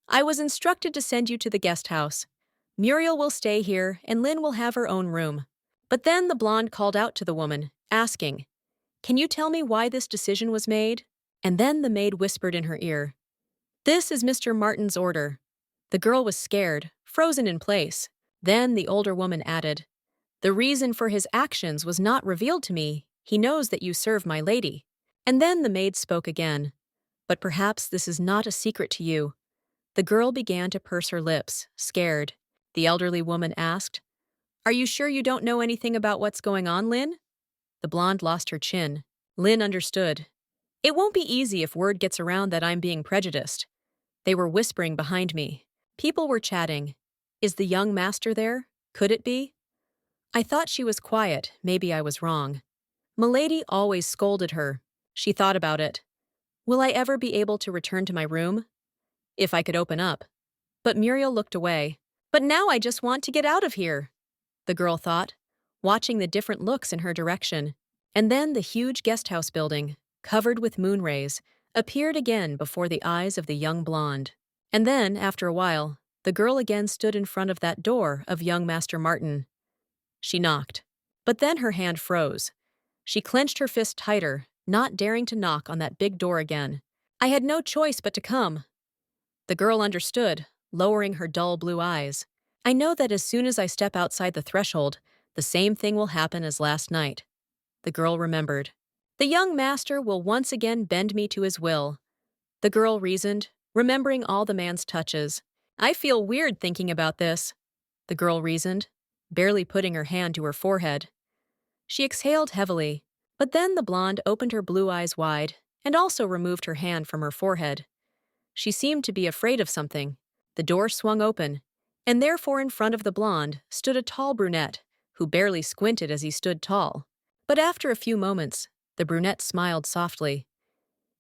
I was instructed to send you to the guest house. Muriel will stay here, and Lynn will have her own room. But then the blonde called out to the woman, asking, Can you tell me why this decision was made? And then the maid whispered in her ear, This is Mr. Martin's order. The girl was scared, frozen in place. Then the older woman added, The reason for his actions was not revealed to me. He knows that you serve my lady. And then the maid spoke again. But perhaps this is not a secret to you. The girl began to purse her lips, scared. The elderly woman asked, Are you sure you don't know anything about what's going on, Lynn? The blonde lost her chin. Lynn understood. It won't be easy if word gets around that I'm being prejudiced. They were whispering behind me. People were chatting. Is the young master there? Could it be? I thought she was quiet. Maybe I was wrong. Milady always scolded her. She thought about it. Will I ever be able to return to my room? If I could open up. But Muriel looked away. But now I just want to get out of here, the girl thought, watching the different looks in her direction. And then the huge guest house building, covered with moon rays, appeared again before the eyes of the young blonde. And then, after a while, the girl again stood in front of that door of young Master Martin. She knocked. But then her hand froze. She clenched her fist tighter, not daring to knock on that big door again. I had no choice but to come. The girl understood, lowering her dull blue eyes. I know that as soon as I step outside the threshold, the same thing will happen as last night. The girl remembered. The young master will once again bend me to his will. The girl reasoned, remembering all the man's touches. I feel weird thinking about this, the girl reasoned, barely putting her hand to her forehead. She exhaled heavily, but then the blonde opened her blue eyes wide and also removed her hand from her forehead. She seemed to be afraid of something. The door swung open, and therefore in front of the blonde stood a tall brunette who barely squinted as he stood tall. But after a few moments, the brunette smiled softly.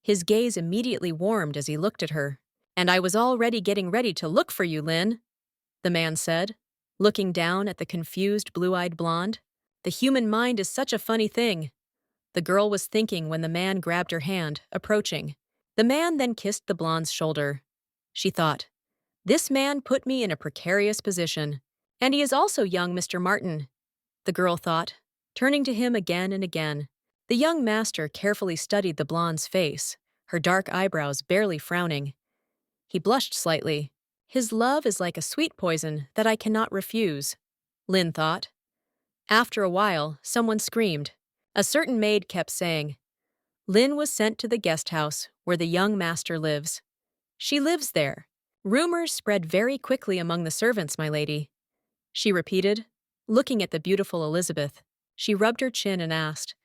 His gaze immediately warmed as he looked at her. And I was already getting ready to look for you, Lynn, the man said, looking down at the confused blue-eyed blonde. The human mind is such a funny thing. The girl was thinking when the man grabbed her hand, approaching. The man then kissed the blonde's shoulder. She thought, This man put me in a precarious position. And he is also young Mr. Martin, the girl thought, turning to him again and again. The young master carefully studied the blonde's face, her dark eyebrows barely frowning. He blushed slightly. His love is like a sweet poison that I cannot refuse, Lynn thought. After a while, someone screamed. A certain maid kept saying, Lynn was sent to the guest house where the young master lives. She lives there. Rumors spread very quickly among the servants, my lady, she repeated, looking at the beautiful Elizabeth. She rubbed her chin and asked,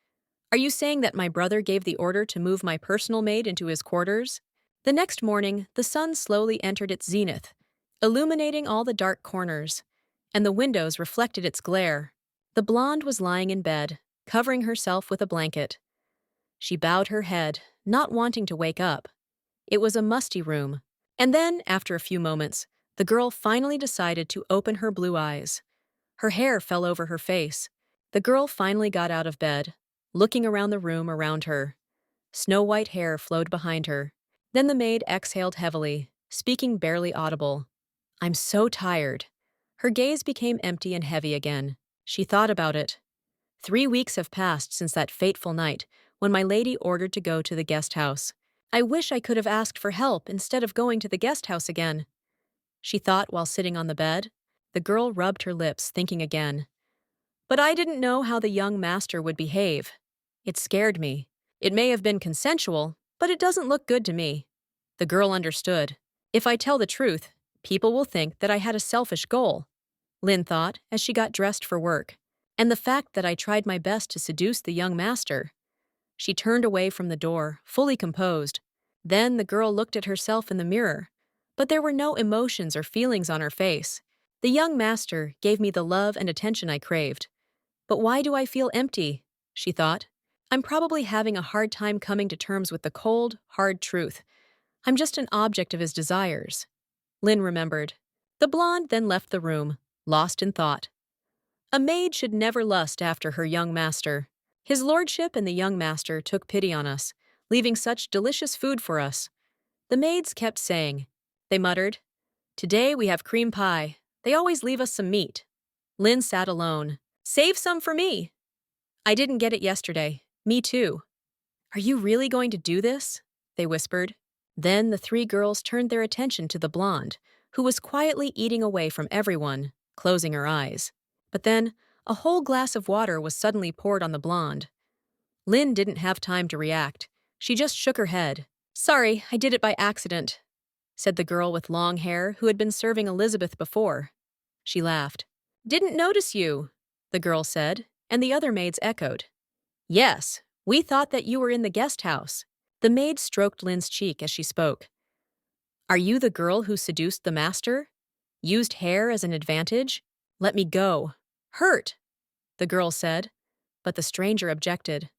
Are you saying that my brother gave the order to move my personal maid into his quarters? The next morning, the sun slowly entered its zenith, illuminating all the dark corners, and the windows reflected its glare. The blonde was lying in bed, covering herself with a blanket. She bowed her head, not wanting to wake up. It was a musty room. And then, after a few moments, the girl finally decided to open her blue eyes. Her hair fell over her face. The girl finally got out of bed, looking around the room around her. Snow-white hair flowed behind her. Then the maid exhaled heavily, speaking barely audible. I'm so tired. Her gaze became empty and heavy again. She thought about it. 3 weeks have passed since that fateful night when my lady ordered to go to the guest house. I wish I could have asked for help instead of going to the guest house again, she thought while sitting on the bed. The girl rubbed her lips, thinking again. But I didn't know how the young master would behave. It scared me. It may have been consensual, but it doesn't look good to me. The girl understood. If I tell the truth, people will think that I had a selfish goal, Lynn thought as she got dressed for work. And the fact that I tried my best to seduce the young master. She turned away from the door, fully composed. Then the girl looked at herself in the mirror, but there were no emotions or feelings on her face. The young master gave me the love and attention I craved. But why do I feel empty? She thought. I'm probably having a hard time coming to terms with the cold, hard truth. I'm just an object of his desires. Lin remembered. The blonde then left the room, lost in thought. A maid should never lust after her young master. His lordship and the young master took pity on us, leaving such delicious food for us. The maids kept saying. They muttered, "Today we have cream pie. They always leave us some meat." Lin sat alone. "Save some for me." "I didn't get it yesterday. Me too." "Are you really going to do this?" they whispered. Then the three girls turned their attention to the blonde, who was quietly eating away from everyone, closing her eyes. But then, a whole glass of water was suddenly poured on the blonde. Lin didn't have time to react. She just shook her head. "Sorry, I did it by accident," said the girl with long hair who had been serving Elizabeth before. She laughed. "Didn't notice you," the girl said, and the other maids echoed. "Yes, we thought that you were in the guest house." The maid stroked Lin's cheek as she spoke. "Are you the girl who seduced the master? Used hair as an advantage? Let me go." "Hurt," the girl said, but the stranger objected.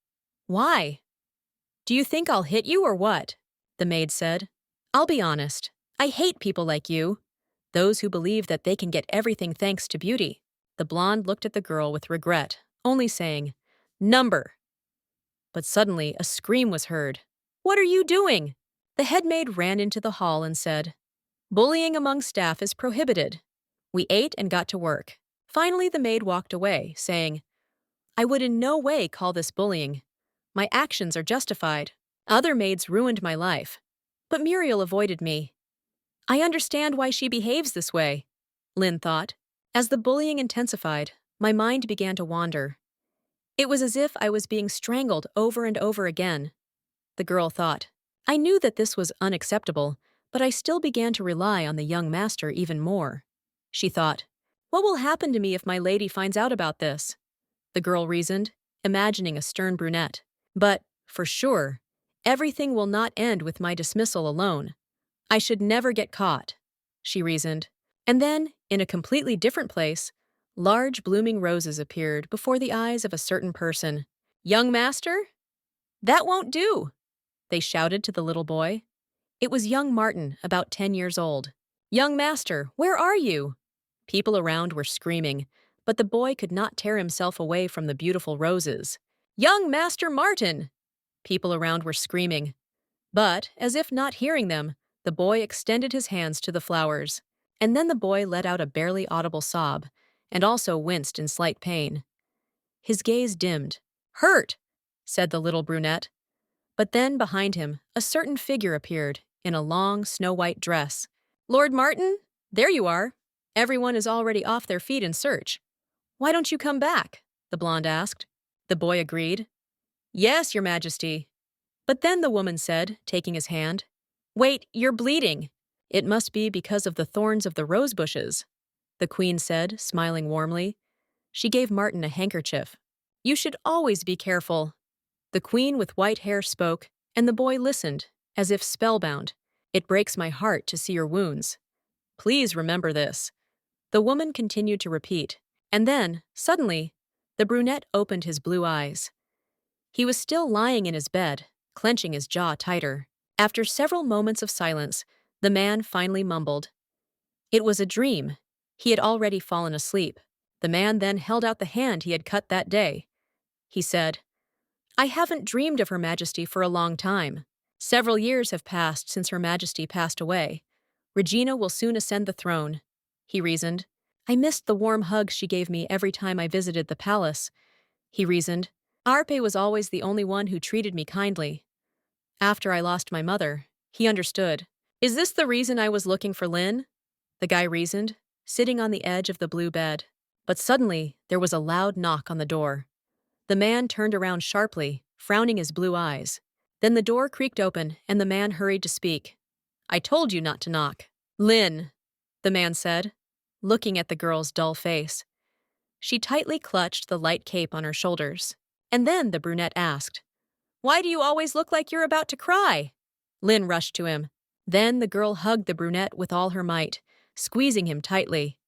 "Why?" "Do you think I'll hit you or what?" the maid said. "I'll be honest. I hate people like you. Those who believe that they can get everything thanks to beauty." The blonde looked at the girl with regret, only saying, "Number." But suddenly a scream was heard. "What are you doing?" The head maid ran into the hall and said, "Bullying among staff is prohibited." We ate and got to work. Finally, the maid walked away, saying, "I would in no way call this bullying. My actions are justified. Other maids ruined my life. But Muriel avoided me. I understand why she behaves this way," Lin thought. As the bullying intensified, my mind began to wander. It was as if I was being strangled over and over again. The girl thought. I knew that this was unacceptable, but I still began to rely on the young master even more. She thought, "What will happen to me if my lady finds out about this?" The girl reasoned, imagining a stern brunette. But, for sure, everything will not end with my dismissal alone. I should never get caught, she reasoned. And then, in a completely different place, large blooming roses appeared before the eyes of a certain person. "Young master? That won't do," they shouted to the little boy. It was young Martin, about 10 years old. "Young master, where are you?" People around were screaming, but the boy could not tear himself away from the beautiful roses. "Young Master Martin!" People around were screaming. But, as if not hearing them, the boy extended his hands to the flowers. And then the boy let out a barely audible sob, and also winced in slight pain. His gaze dimmed. "Hurt," said the little brunette. But then, behind him, a certain figure appeared, in a long, snow-white dress. "Lord Martin? There you are. Everyone is already off their feet in search." "Why don't you come back?" the blonde asked. The boy agreed. "Yes, Your Majesty." But then the woman said, taking his hand, "Wait, you're bleeding." "It must be because of the thorns of the rose bushes," the queen said, smiling warmly. She gave Martin a handkerchief. "You should always be careful." The queen with white hair spoke, and the boy listened, as if spellbound. "It breaks my heart to see your wounds. Please remember this." The woman continued to repeat, and then, suddenly, the brunette opened his blue eyes. He was still lying in his bed, clenching his jaw tighter. After several moments of silence, the man finally mumbled. It was a dream. He had already fallen asleep. The man then held out the hand he had cut that day. He said, "I haven't dreamed of Her Majesty for a long time. Several years have passed since Her Majesty passed away. Regina will soon ascend the throne," he reasoned. "I missed the warm hugs she gave me every time I visited the palace," he reasoned. "Arpe was always the only one who treated me kindly. After I lost my mother, he understood. Is this the reason I was looking for Lin?" the guy reasoned, sitting on the edge of the blue bed. But suddenly, there was a loud knock on the door. The man turned around sharply, frowning his blue eyes. Then the door creaked open, and the man hurried to speak. "I told you not to knock." "Lin," the man said, looking at the girl's dull face. She tightly clutched the light cape on her shoulders. And then the brunette asked, Why do you always look like you're about to cry? Lin rushed to him. Then the girl hugged the brunette with all her might, squeezing him tightly.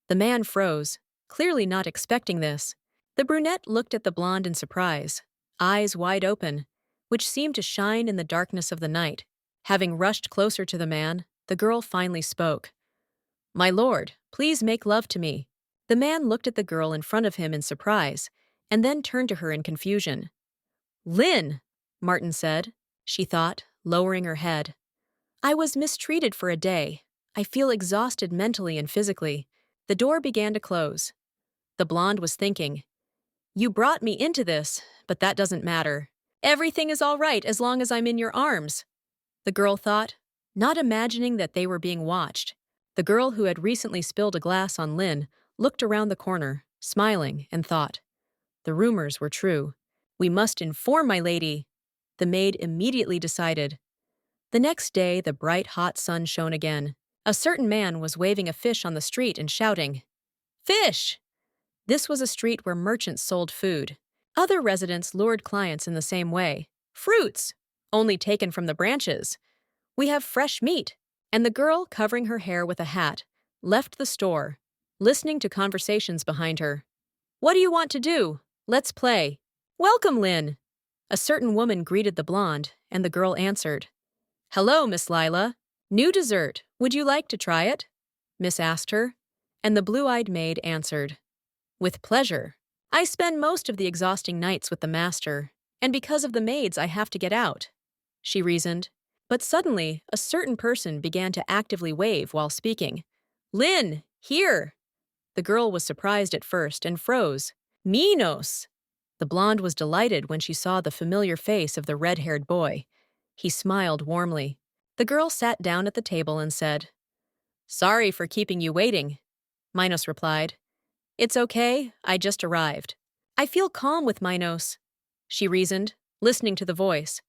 The man froze, clearly not expecting this. The brunette looked at the blonde in surprise, eyes wide open, which seemed to shine in the darkness of the night. Having rushed closer to the man, the girl finally spoke. My lord, please make love to me. The man looked at the girl in front of him in surprise, and then turned to her in confusion. Lin, Martin said, she thought, lowering her head. I was mistreated for a day. I feel exhausted mentally and physically. The door began to close. The blonde was thinking, You brought me into this, but that doesn't matter. Everything is all right as long as I'm in your arms. The girl thought, not imagining that they were being watched. The girl who had recently spilled a glass on Lin looked around the corner, smiling, and thought, The rumors were true. We must inform my lady. The maid immediately decided. The next day, the bright, hot sun shone again. A certain man was waving a fish on the street and shouting, Fish! This was a street where merchants sold food. Other residents lured clients in the same way. Fruits! Only taken from the branches. We have fresh meat. And the girl, covering her hair with a hat, left the store, listening to conversations behind her. What do you want to do? Let's play. Welcome, Lin. A certain woman greeted the blonde, and the girl answered. Hello, Miss Lila. New dessert. Would you like to try it? Miss asked her, and the blue-eyed maid answered. With pleasure. I spend most of the exhausting nights with the master, and because of the maids I have to get out, she reasoned. But suddenly, a certain person began to actively wave while speaking. Lin, here! The girl was surprised at first and froze. Minos! The blonde was delighted when she saw the familiar face of the red-haired boy. He smiled warmly. The girl sat down at the table and said, Sorry for keeping you waiting. Minos replied, It's okay, I just arrived. I feel calm with Minos, she reasoned, listening to the voice.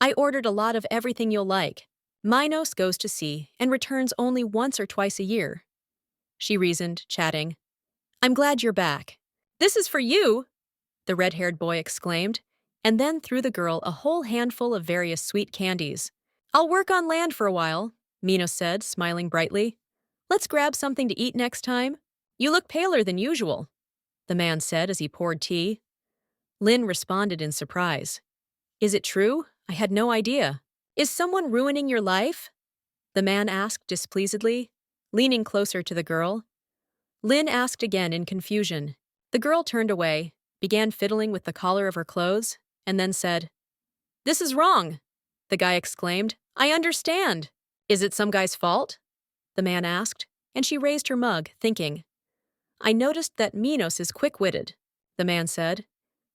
I ordered a lot of everything you'll like. Minos goes to sea and returns only once or twice a year. She reasoned, chatting. I'm glad you're back. This is for you, the red-haired boy exclaimed, and then threw the girl a whole handful of various sweet candies. I'll work on land for a while, Minos said, smiling brightly. Let's grab something to eat next time. You look paler than usual, the man said as he poured tea. Lin responded in surprise. Is it true? I had no idea. Is someone ruining your life? The man asked displeasedly, leaning closer to the girl. Lin asked again in confusion. The girl turned away, began fiddling with the collar of her clothes, and then said, This is wrong, the guy exclaimed. I understand. Is it some guy's fault? The man asked, and she raised her mug, thinking. I noticed that Minos is quick-witted, the man said.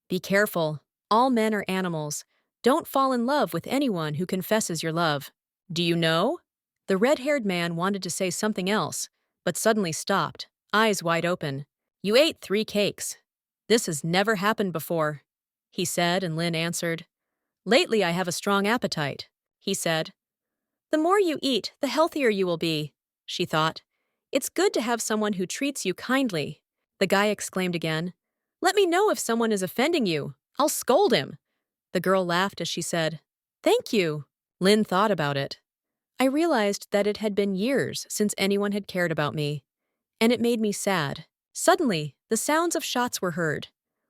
Be careful. All men are animals. Don't fall in love with anyone who confesses your love. Do you know? The red-haired man wanted to say something else, but suddenly stopped, eyes wide open. You ate 3 cakes. This has never happened before, he said, and Lin answered. Lately I have a strong appetite, he said. The more you eat, the healthier you will be, she thought. It's good to have someone who treats you kindly, the guy exclaimed again. Let me know if someone is offending you. I'll scold him. The girl laughed as she said, Thank you. Lin thought about it. I realized that it had been years since anyone had cared about me, and it made me sad. Suddenly, the sounds of shots were heard,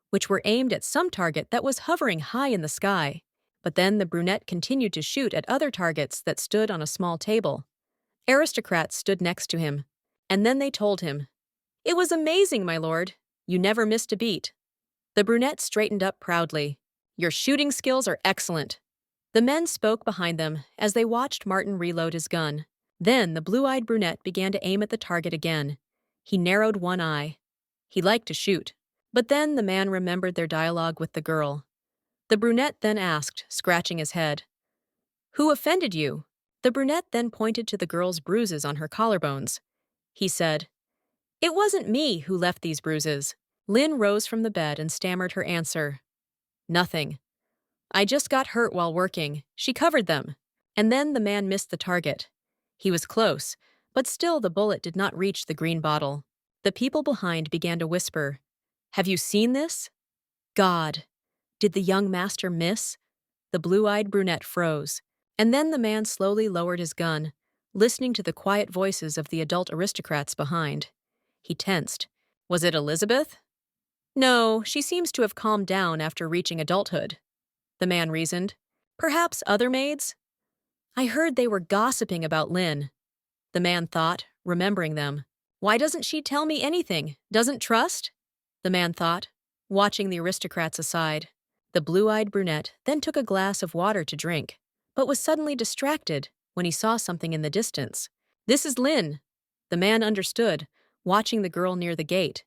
which were aimed at some target that was hovering high in the sky. But then the brunette continued to shoot at other targets that stood on a small table. Aristocrats stood next to him, and then they told him, It was amazing, my lord. You never missed a beat. The brunette straightened up proudly. Your shooting skills are excellent. The men spoke behind them as they watched Martin reload his gun. Then the blue-eyed brunette began to aim at the target again. He narrowed one eye. He liked to shoot. But then the man remembered their dialogue with the girl. The brunette then asked, scratching his head, Who offended you? The brunette then pointed to the girl's bruises on her collarbones. He said, It wasn't me who left these bruises. Lin rose from the bed and stammered her answer. Nothing. I just got hurt while working. She covered them. And then the man missed the target. He was close, but still the bullet did not reach the green bottle. The people behind began to whisper, Have you seen this? God, did the young master miss? The blue-eyed brunette froze. And then the man slowly lowered his gun, listening to the quiet voices of the adult aristocrats behind. He tensed. Was it Elizabeth? No, she seems to have calmed down after reaching adulthood, the man reasoned. Perhaps other maids? I heard they were gossiping about Lynn, the man thought, remembering them. Why doesn't she tell me anything? Doesn't trust? The man thought, watching the aristocrats aside. The blue-eyed brunette then took a glass of water to drink, but was suddenly distracted when he saw something in the distance. This is Lynn, the man understood, watching the girl near the gate.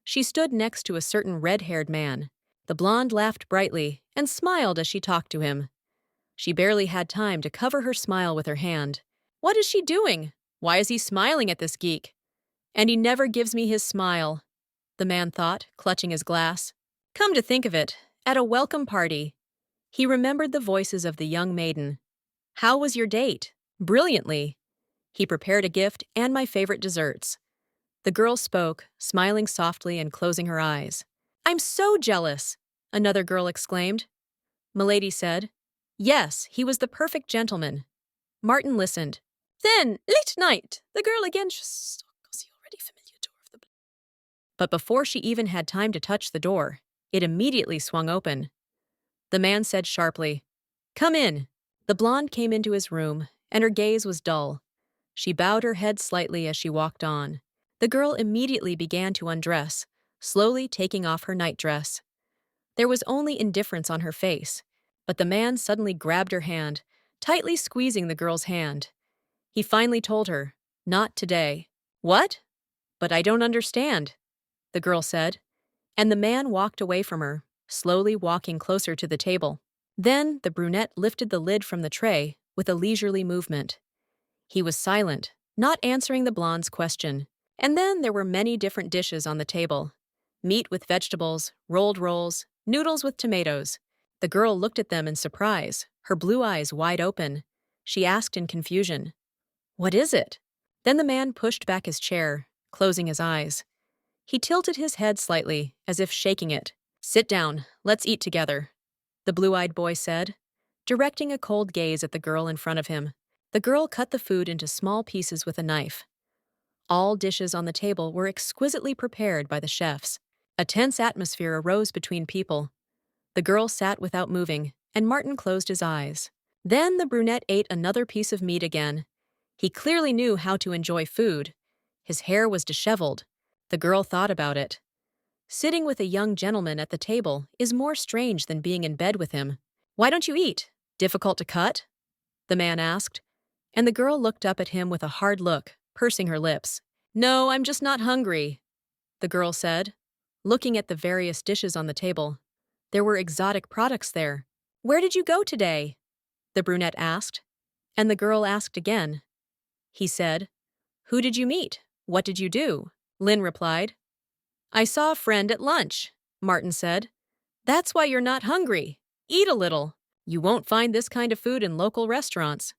She stood next to a certain red-haired man. The blonde laughed brightly and smiled as she talked to him. She barely had time to cover her smile with her hand. What is she doing? Why is he smiling at this geek? And he never gives me his smile, the man thought, clutching his glass. Come to think of it, at a welcome party, he remembered the voices of the young maiden. How was your date? Brilliantly. He prepared a gift and my favorite desserts. The girl spoke, smiling softly and closing her eyes. I'm so jealous, another girl exclaimed. Milady said, Yes, he was the perfect gentleman. Martin listened. Then, late night, the girl again already familiar door of the. But before she even had time to touch the door, it immediately swung open. The man said sharply, Come in. The blonde came into his room, and her gaze was dull. She bowed her head slightly as she walked on. The girl immediately began to undress, slowly taking off her nightdress. There was only indifference on her face, but the man suddenly grabbed her hand, tightly squeezing the girl's hand. He finally told her, Not today. What? But I don't understand, the girl said, and the man walked away from her, slowly walking closer to the table. Then the brunette lifted the lid from the tray with a leisurely movement. He was silent, not answering the blonde's question. And then there were many different dishes on the table. Meat with vegetables, rolled rolls, noodles with tomatoes. The girl looked at them in surprise, her blue eyes wide open. She asked in confusion, What is it? Then the man pushed back his chair, closing his eyes. He tilted his head slightly, as if shaking it. Sit down, let's eat together, the blue-eyed boy said, directing a cold gaze at the girl in front of him. The girl cut the food into small pieces with a knife. All dishes on the table were exquisitely prepared by the chefs. A tense atmosphere arose between people. The girl sat without moving, and Martin closed his eyes. Then the brunette ate another piece of meat again. He clearly knew how to enjoy food. His hair was disheveled. The girl thought about it. Sitting with a young gentleman at the table is more strange than being in bed with him. Why don't you eat? Difficult to cut? The man asked, and the girl looked up at him with a hard look, pursing her lips. No, I'm just not hungry, the girl said, looking at the various dishes on the table. There were exotic products there. Where did you go today? The brunette asked, and the girl asked again. He said, Who did you meet? What did you do? Lynn replied. I saw a friend at lunch, Martin said. That's why you're not hungry. Eat a little. You won't find this kind of food in local restaurants,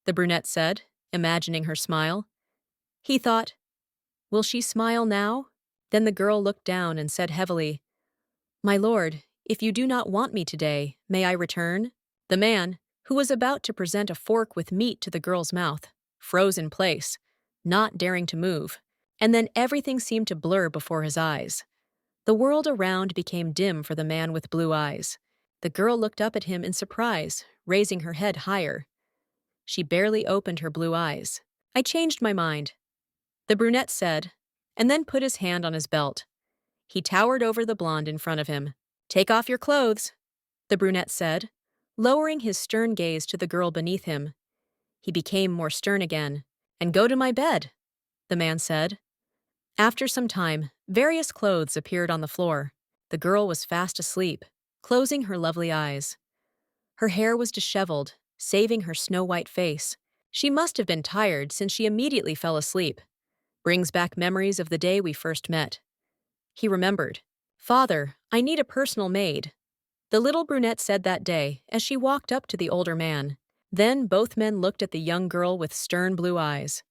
the brunette said, imagining her smile. He thought, Will she smile now? Then the girl looked down and said heavily, My lord, if you do not want me today, may I return? The man, who was about to present a fork with meat to the girl's mouth, froze in place, not daring to move, and then everything seemed to blur before his eyes. The world around became dim for the man with blue eyes. The girl looked up at him in surprise, raising her head higher. She barely opened her blue eyes. I changed my mind, the brunette said, and then put his hand on his belt. He towered over the blonde in front of him. Take off your clothes, the brunette said, lowering his stern gaze to the girl beneath him. He became more stern again. And go to my bed, the man said. After some time, various clothes appeared on the floor. The girl was fast asleep, closing her lovely eyes. Her hair was disheveled, saving her snow-white face. She must have been tired since she immediately fell asleep. Brings back memories of the day we first met. He remembered. Father, I need a personal maid, the little brunette said that day as she walked up to the older man. Then both men looked at the young girl with stern blue eyes.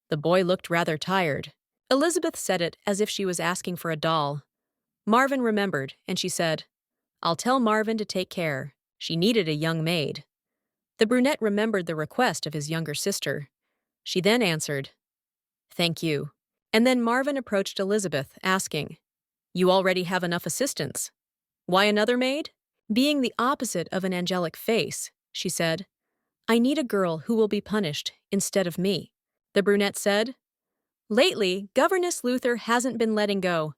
The boy looked rather tired. Elizabeth said it as if she was asking for a doll. Marvin remembered, and she said, I'll tell Marvin to take care. She needed a young maid. The brunette remembered the request of his younger sister. She then answered, "Thank you." And then Marvin approached Elizabeth, asking, "You already have enough assistants. Why another maid?" Being the opposite of an angelic face, she said, "I need a girl who will be punished instead of me." The brunette said, "Lately, Governess Luther hasn't been letting go,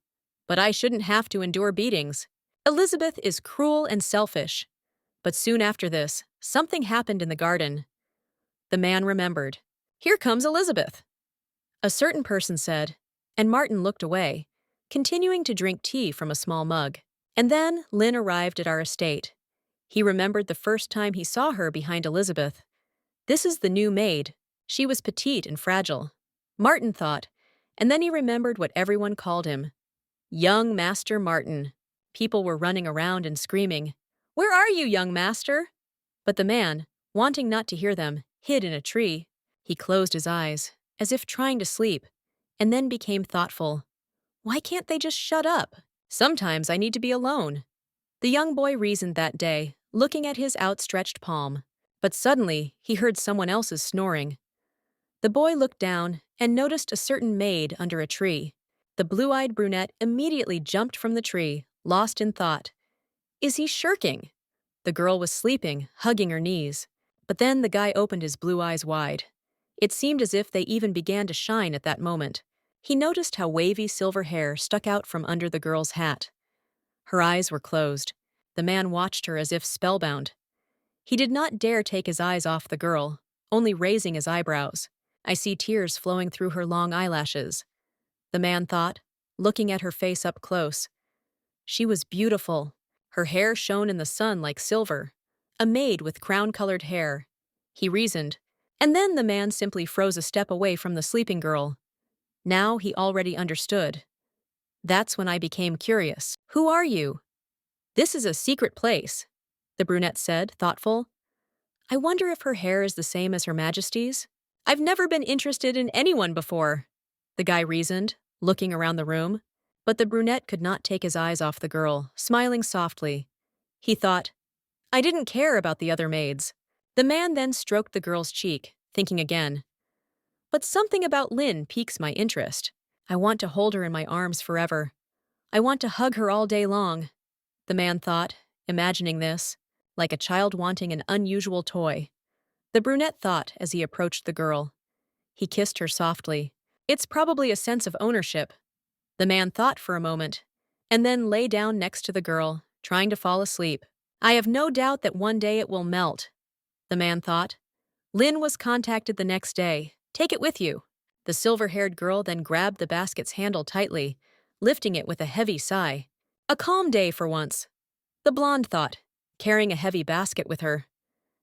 but I shouldn't have to endure beatings. Elizabeth is cruel and selfish." But soon after this, something happened in the garden. The man remembered. "Here comes Elizabeth," a certain person said, and Martin looked away, continuing to drink tea from a small mug. And then Lynn arrived at our estate. He remembered the first time he saw her behind Elizabeth. This is the new maid. She was petite and fragile. Martin thought, and then he remembered what everyone called him. Young Master Martin. People were running around and screaming, "Where are you, young master?" But the man, wanting not to hear them, hid in a tree. He closed his eyes, as if trying to sleep, and then became thoughtful. Why can't they just shut up? Sometimes I need to be alone. The young boy reasoned that day, looking at his outstretched palm. But suddenly, he heard someone else's snoring. The boy looked down and noticed a certain maid under a tree. The blue-eyed brunette immediately jumped from the tree, lost in thought. Is he shirking? The girl was sleeping, hugging her knees. But then the guy opened his blue eyes wide. It seemed as if they even began to shine at that moment. He noticed how wavy silver hair stuck out from under the girl's hat. Her eyes were closed. The man watched her as if spellbound. He did not dare take his eyes off the girl, only raising his eyebrows. I see tears flowing through her long eyelashes. The man thought, looking at her face up close. She was beautiful. Her hair shone in the sun like silver. A maid with crown-colored hair. He reasoned. And then the man simply froze a step away from the sleeping girl. Now he already understood. That's when I became curious. Who are you? This is a secret place, the brunette said, thoughtful. I wonder if her hair is the same as Her Majesty's? I've never been interested in anyone before, the guy reasoned, looking around the room. But the brunette could not take his eyes off the girl, smiling softly. He thought, I didn't care about the other maids. The man then stroked the girl's cheek, thinking again. But something about Lynn piques my interest. I want to hold her in my arms forever. I want to hug her all day long. The man thought, imagining this, like a child wanting an unusual toy. The brunette thought as he approached the girl. He kissed her softly. It's probably a sense of ownership. The man thought for a moment, and then lay down next to the girl, trying to fall asleep. I have no doubt that one day it will melt, the man thought. Lynn was contacted the next day. Take it with you. The silver-haired girl then grabbed the basket's handle tightly, lifting it with a heavy sigh. A calm day for once, the blonde thought, carrying a heavy basket with her.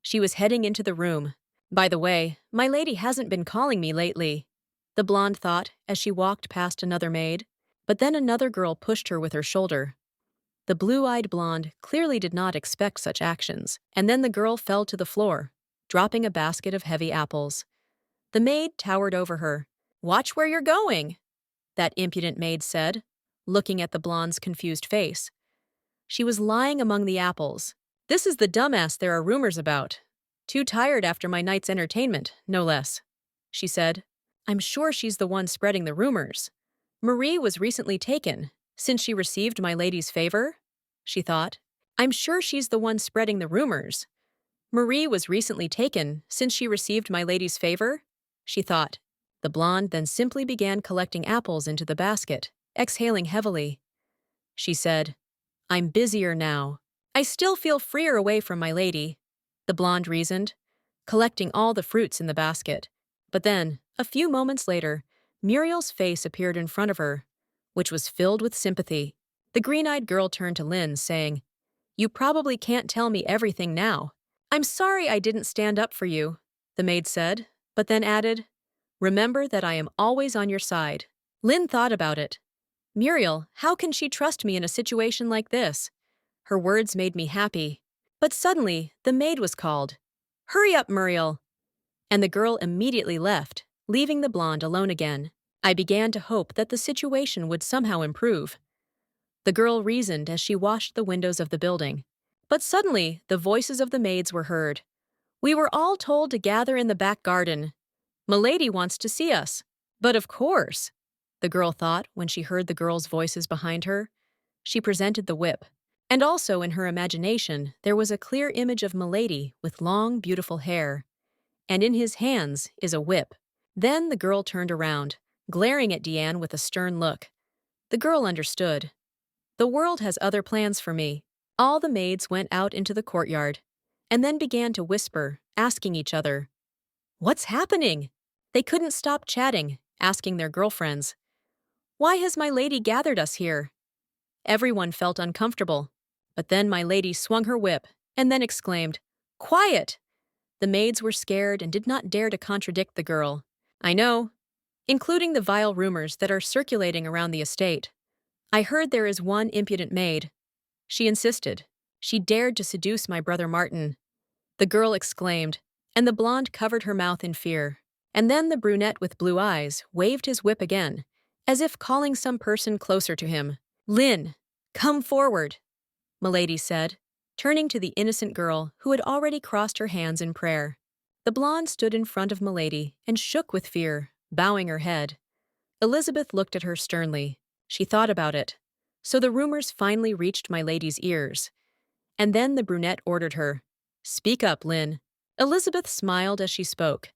She was heading into the room. By the way, my lady hasn't been calling me lately, the blonde thought as she walked past another maid. But then another girl pushed her with her shoulder. The blue-eyed blonde clearly did not expect such actions, and then the girl fell to the floor, dropping a basket of heavy apples. The maid towered over her. Watch where you're going, that impudent maid said, looking at the blonde's confused face. She was lying among the apples. This is the dumbass there are rumors about. Too tired after my night's entertainment, no less, she said. I'm sure she's the one spreading the rumors. Marie was recently taken, since she received my lady's favor, she thought. I'm sure she's the one spreading the rumors. Marie was recently taken, since she received my lady's favor, she thought. The blonde then simply began collecting apples into the basket, exhaling heavily. She said, I'm busier now. I still feel freer away from my lady, the blonde reasoned, collecting all the fruits in the basket. But then, a few moments later, Muriel's face appeared in front of her, which was filled with sympathy. The green-eyed girl turned to Lynn, saying, You probably can't tell me everything now. I'm sorry I didn't stand up for you, the maid said, but then added, Remember that I am always on your side. Lynn thought about it. Muriel, how can she trust me in a situation like this? Her words made me happy. But suddenly, the maid was called. Hurry up, Muriel! And the girl immediately left, leaving the blonde alone again. I began to hope that the situation would somehow improve. The girl reasoned as she washed the windows of the building. But suddenly, the voices of the maids were heard. "We were all told to gather in the back garden. Milady wants to see us." "But of course," the girl thought when she heard the girls' voices behind her. She presented the whip. And also in her imagination, there was a clear image of Milady with long, beautiful hair. And in his hands is a whip. Then the girl turned around, glaring at Diane with a stern look. The girl understood. The world has other plans for me. All the maids went out into the courtyard, and then began to whisper, asking each other, "What's happening?" They couldn't stop chatting, asking their girlfriends, "Why has my lady gathered us here?" Everyone felt uncomfortable. But then my lady swung her whip, and then exclaimed, "Quiet!" The maids were scared and did not dare to contradict the girl. "I know, including the vile rumors that are circulating around the estate. I heard there is one impudent maid. She insisted. She dared to seduce my brother Martin." The girl exclaimed, and the blonde covered her mouth in fear. And then the brunette with blue eyes waved his whip again, as if calling some person closer to him. "Lynn, come forward," Milady said, turning to the innocent girl who had already crossed her hands in prayer. The blonde stood in front of Milady and shook with fear, bowing her head. Elizabeth looked at her sternly. She thought about it. So the rumors finally reached my lady's ears. And then the brunette ordered her, "Speak up, Lynn." Elizabeth smiled as she spoke.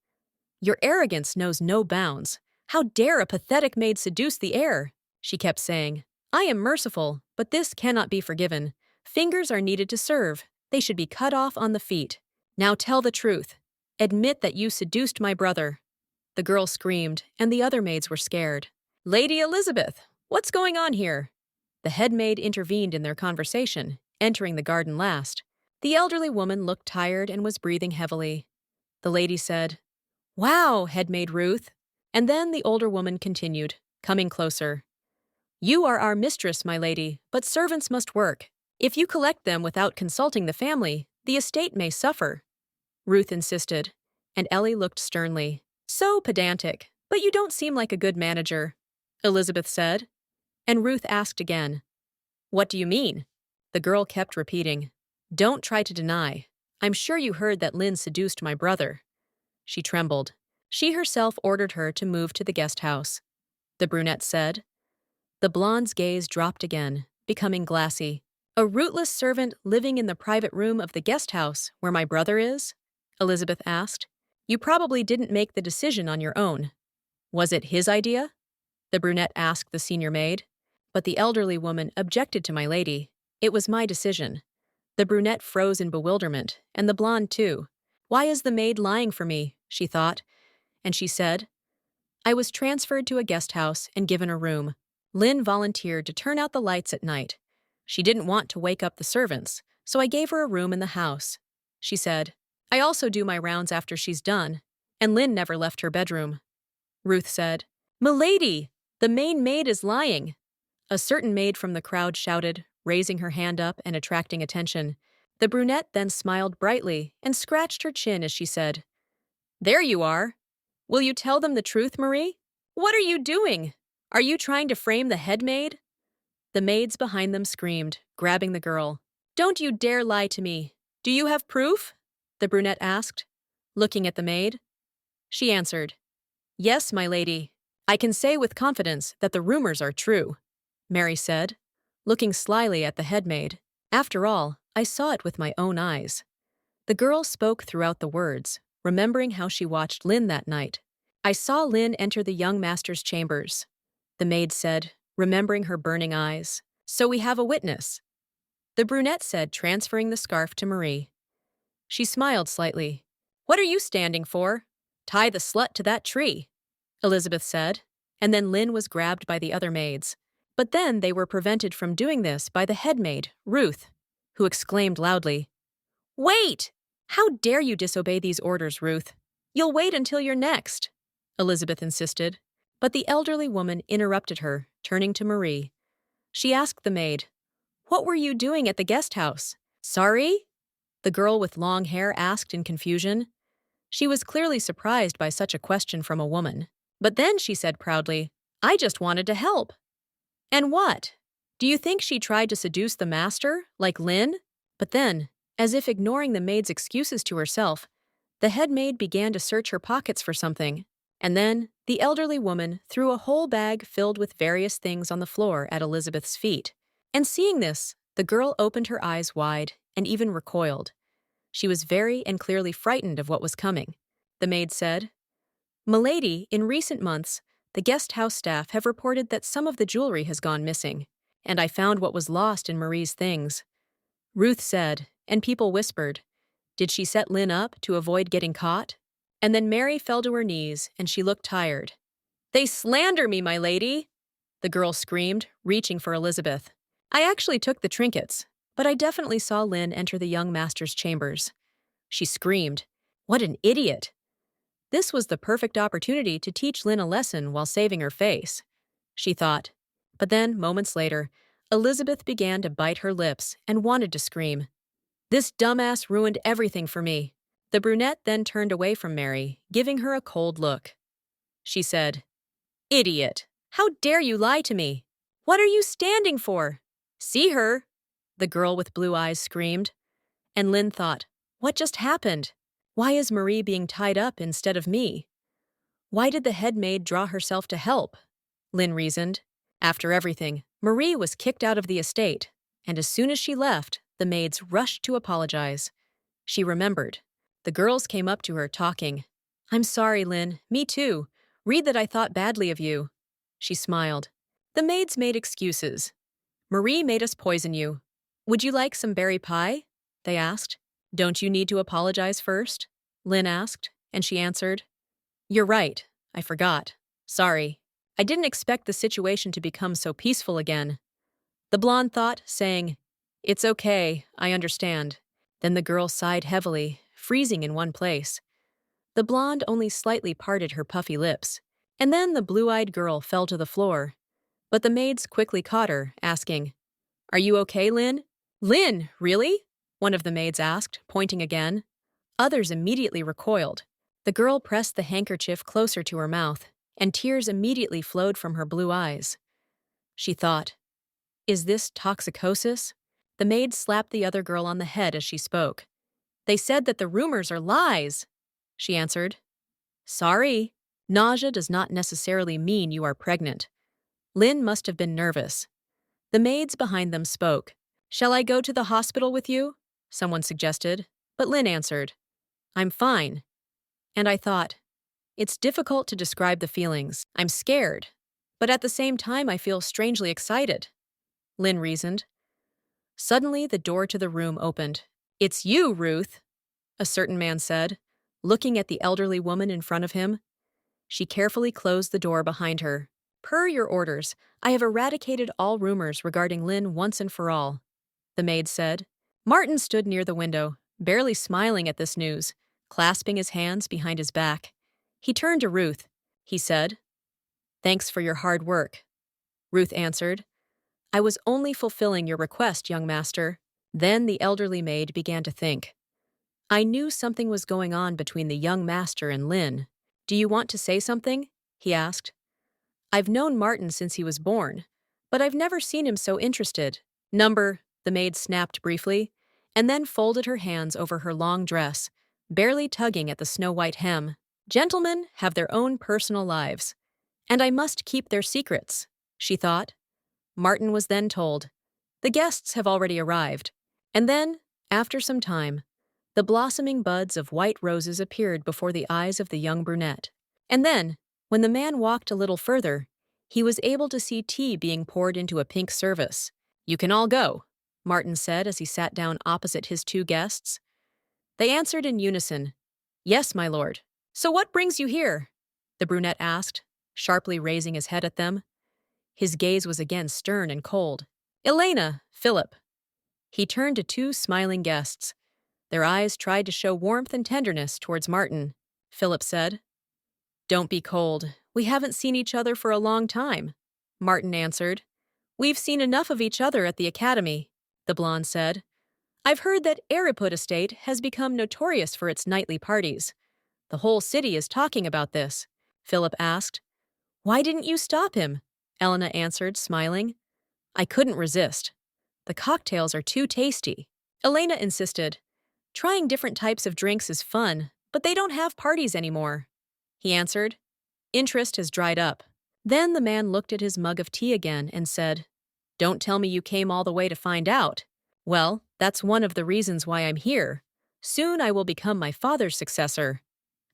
"Your arrogance knows no bounds. How dare a pathetic maid seduce the heir?" She kept saying. "I am merciful, but this cannot be forgiven. Fingers are needed to serve. They should be cut off on the feet. Now tell the truth. Admit that you seduced my brother." The girl screamed, and the other maids were scared. "Lady Elizabeth, what's going on here?" The head maid intervened in their conversation, entering the garden last. The elderly woman looked tired and was breathing heavily. The lady said, "Wow, head maid Ruth." And then the older woman continued, coming closer. "You are our mistress, my lady, but servants must work. If you collect them without consulting the family, the estate may suffer." Ruth insisted, and Ellie looked sternly. "So pedantic, but you don't seem like a good manager," Elizabeth said. And Ruth asked again, "What do you mean?" The girl kept repeating, "Don't try to deny. I'm sure you heard that Lynn seduced my brother." She trembled. She herself ordered her to move to the guest house. The brunette said. The blonde's gaze dropped again, becoming glassy. "A rootless servant living in the private room of the guest house where my brother is?" Elizabeth asked. "You probably didn't make the decision on your own." "Was it his idea?" the brunette asked the senior maid. But the elderly woman objected to my lady. "It was my decision." The brunette froze in bewilderment, and the blonde too. "Why is the maid lying for me?" she thought. And she said, "I was transferred to a guest house and given a room. Lynn volunteered to turn out the lights at night. She didn't want to wake up the servants, so I gave her a room in the house." She said, "I also do my rounds after she's done, and Lynn never left her bedroom." Ruth said, "Milady, the main maid is lying." A certain maid from the crowd shouted, raising her hand up and attracting attention. The brunette then smiled brightly and scratched her chin as she said, "There you are. Will you tell them the truth, Marie? What are you doing? Are you trying to frame the head maid?" The maids behind them screamed, grabbing the girl. "Don't you dare lie to me. Do you have proof?" the brunette asked, looking at the maid. She answered, "Yes, my lady. I can say with confidence that the rumors are true," Mary said, looking slyly at the head maid. "After all, I saw it with my own eyes." The girl spoke throughout the words, remembering how she watched Lynn that night. "I saw Lynn enter the young master's chambers," the maid said, remembering her burning eyes. "So we have a witness," the brunette said, transferring the scarf to Marie. She smiled slightly. "What are you standing for? Tie the slut to that tree," Elizabeth said, and then Lynn was grabbed by the other maids. But then they were prevented from doing this by the head maid, Ruth, who exclaimed loudly, "Wait! How dare you disobey these orders, Ruth? You'll wait until you're next," Elizabeth insisted. But the elderly woman interrupted her, turning to Marie. She asked the maid, "What were you doing at the guest house?" "Sorry?" the girl with long hair asked in confusion. She was clearly surprised by such a question from a woman. But then she said proudly, "I just wanted to help." "And what? Do you think she tried to seduce the master, like Lynn?" But then, as if ignoring the maid's excuses to herself, the head maid began to search her pockets for something. And then, the elderly woman threw a whole bag filled with various things on the floor at Elizabeth's feet. And seeing this, the girl opened her eyes wide and even recoiled. She was very and clearly frightened of what was coming. The maid said, "Milady, in recent months, the guest house staff have reported that some of the jewelry has gone missing, and I found what was lost in Marie's things." Ruth said, and people whispered, "Did she set Lynn up to avoid getting caught?" And then Mary fell to her knees, and she looked tired. "They slander me, my lady!" the girl screamed, reaching for Elizabeth. "I actually took the trinkets, but I definitely saw Lynn enter the young master's chambers." She screamed, "What an idiot!" This was the perfect opportunity to teach Lynn a lesson while saving her face, she thought. But then, moments later, Elizabeth began to bite her lips and wanted to scream. "This dumbass ruined everything for me." The brunette then turned away from Mary, giving her a cold look. She said, "Idiot! How dare you lie to me? What are you standing for? See her!" the girl with blue eyes screamed. And Lynn thought, what just happened? Why is Marie being tied up instead of me? Why did the head maid draw herself to help? Lynn reasoned. After everything, Marie was kicked out of the estate, and as soon as she left, the maids rushed to apologize. She remembered. The girls came up to her talking. "I'm sorry, Lynn. Me too. Read that I thought badly of you." She smiled. The maids made excuses. "Marie made us poison you. Would you like some berry pie?" they asked. "Don't you need to apologize first?" Lynn asked, and she answered, "You're right. I forgot. Sorry. I didn't expect the situation to become so peaceful again." The blonde thought, saying, "It's okay, I understand." Then the girl sighed heavily, freezing in one place. The blonde only slightly parted her puffy lips, and then the blue-eyed girl fell to the floor. But the maids quickly caught her, asking, "Are you okay, Lynn?" "Lynn, really?" one of the maids asked, pointing again. Others immediately recoiled. The girl pressed the handkerchief closer to her mouth, and tears immediately flowed from her blue eyes. She thought, "Is this toxicosis?" The maid slapped the other girl on the head as she spoke. "They said that the rumors are lies," she answered. "Sorry. Nausea does not necessarily mean you are pregnant." Lynn must have been nervous. The maids behind them spoke. "Shall I go to the hospital with you?" someone suggested, but Lynn answered, "I'm fine." And I thought, it's difficult to describe the feelings. I'm scared, but at the same time I feel strangely excited, Lynn reasoned. Suddenly, the door to the room opened. "It's you, Ruth," a certain man said, looking at the elderly woman in front of him. She carefully closed the door behind her. "Per your orders, I have eradicated all rumors regarding Lynn once and for all," the maid said. Martin stood near the window, barely smiling at this news, clasping his hands behind his back. He turned to Ruth. He said, "Thanks for your hard work." Ruth answered, "I was only fulfilling your request, young master." Then the elderly maid began to think. "I knew something was going on between the young master and Lynn. Do you want to say something?" he asked. "I've known Martin since he was born, but I've never seen him so interested." The maid snapped briefly, and then folded her hands over her long dress, barely tugging at the snow-white hem. "Gentlemen have their own personal lives, and I must keep their secrets," she thought. Martin was then told, "The guests have already arrived." And then, after some time, the blossoming buds of white roses appeared before the eyes of the young brunette. And then, when the man walked a little further, he was able to see tea being poured into a pink service. "You can all go," Martin said as he sat down opposite his two guests. They answered in unison, "Yes, my lord." "So what brings you here?" the brunette asked, sharply raising his head at them. His gaze was again stern and cold. "Elena, Philip." He turned to two smiling guests. Their eyes tried to show warmth and tenderness towards Martin. Philip said, "Don't be cold. We haven't seen each other for a long time." Martin answered, "We've seen enough of each other at the academy," the blonde said. "I've heard that Ereuput estate has become notorious for its nightly parties. The whole city is talking about this," Philip asked. "Why didn't you stop him?" Elena answered, smiling. "I couldn't resist. The cocktails are too tasty." Elena insisted. Trying different types of drinks is fun, but they don't have parties anymore. He answered. Interest has dried up. Then the man looked at his mug of tea again and said, Don't tell me you came all the way to find out. Well, that's one of the reasons why I'm here. Soon I will become my father's successor.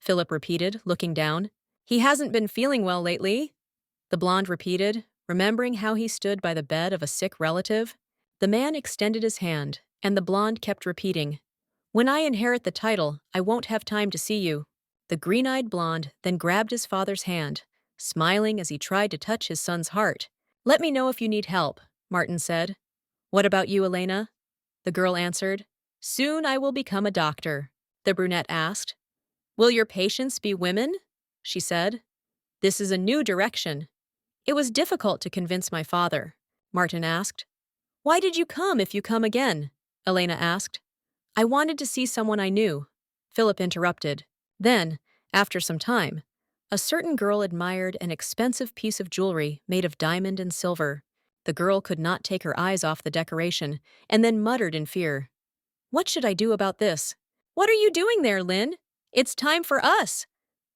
Philip repeated, looking down. He hasn't been feeling well lately. The blonde repeated, remembering how he stood by the bed of a sick relative. The man extended his hand, and the blonde kept repeating, When I inherit the title, I won't have time to see you. The green-eyed blonde then grabbed his father's hand, smiling as he tried to touch his son's heart. Let me know if you need help, Martin said. What about you, Elena? The girl answered. Soon I will become a doctor. The brunette asked. Will your patients be women? She said. This is a new direction. It was difficult to convince my father, Martin asked. Why did you come if you come again? Elena asked. I wanted to see someone I knew. Philip interrupted. Then, after some time, a certain girl admired an expensive piece of jewelry made of diamond and silver. The girl could not take her eyes off the decoration and then muttered in fear. What should I do about this? What are you doing there, Lynn? It's time for us,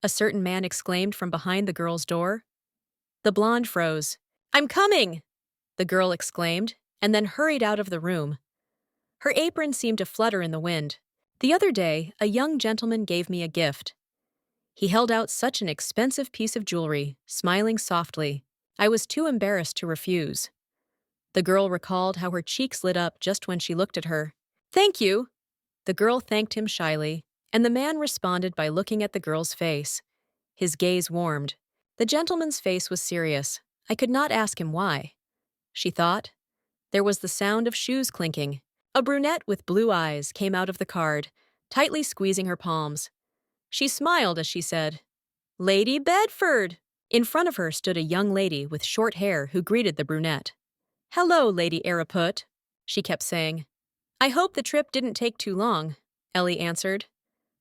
a certain man exclaimed from behind the girl's door. The blonde froze. I'm coming, the girl exclaimed, and then hurried out of the room. Her apron seemed to flutter in the wind. The other day, a young gentleman gave me a gift. He held out such an expensive piece of jewelry, smiling softly. I was too embarrassed to refuse. The girl recalled how her cheeks lit up just when she looked at her. Thank you. The girl thanked him shyly, and the man responded by looking at the girl's face. His gaze warmed. The gentleman's face was serious. I could not ask him why. She thought. There was the sound of shoes clinking. A brunette with blue eyes came out of the card, tightly squeezing her palms. She smiled as she said, Lady Bedford! In front of her stood a young lady with short hair who greeted the brunette. Hello, Lady Ereuput, she kept saying. I hope the trip didn't take too long, Ellie answered.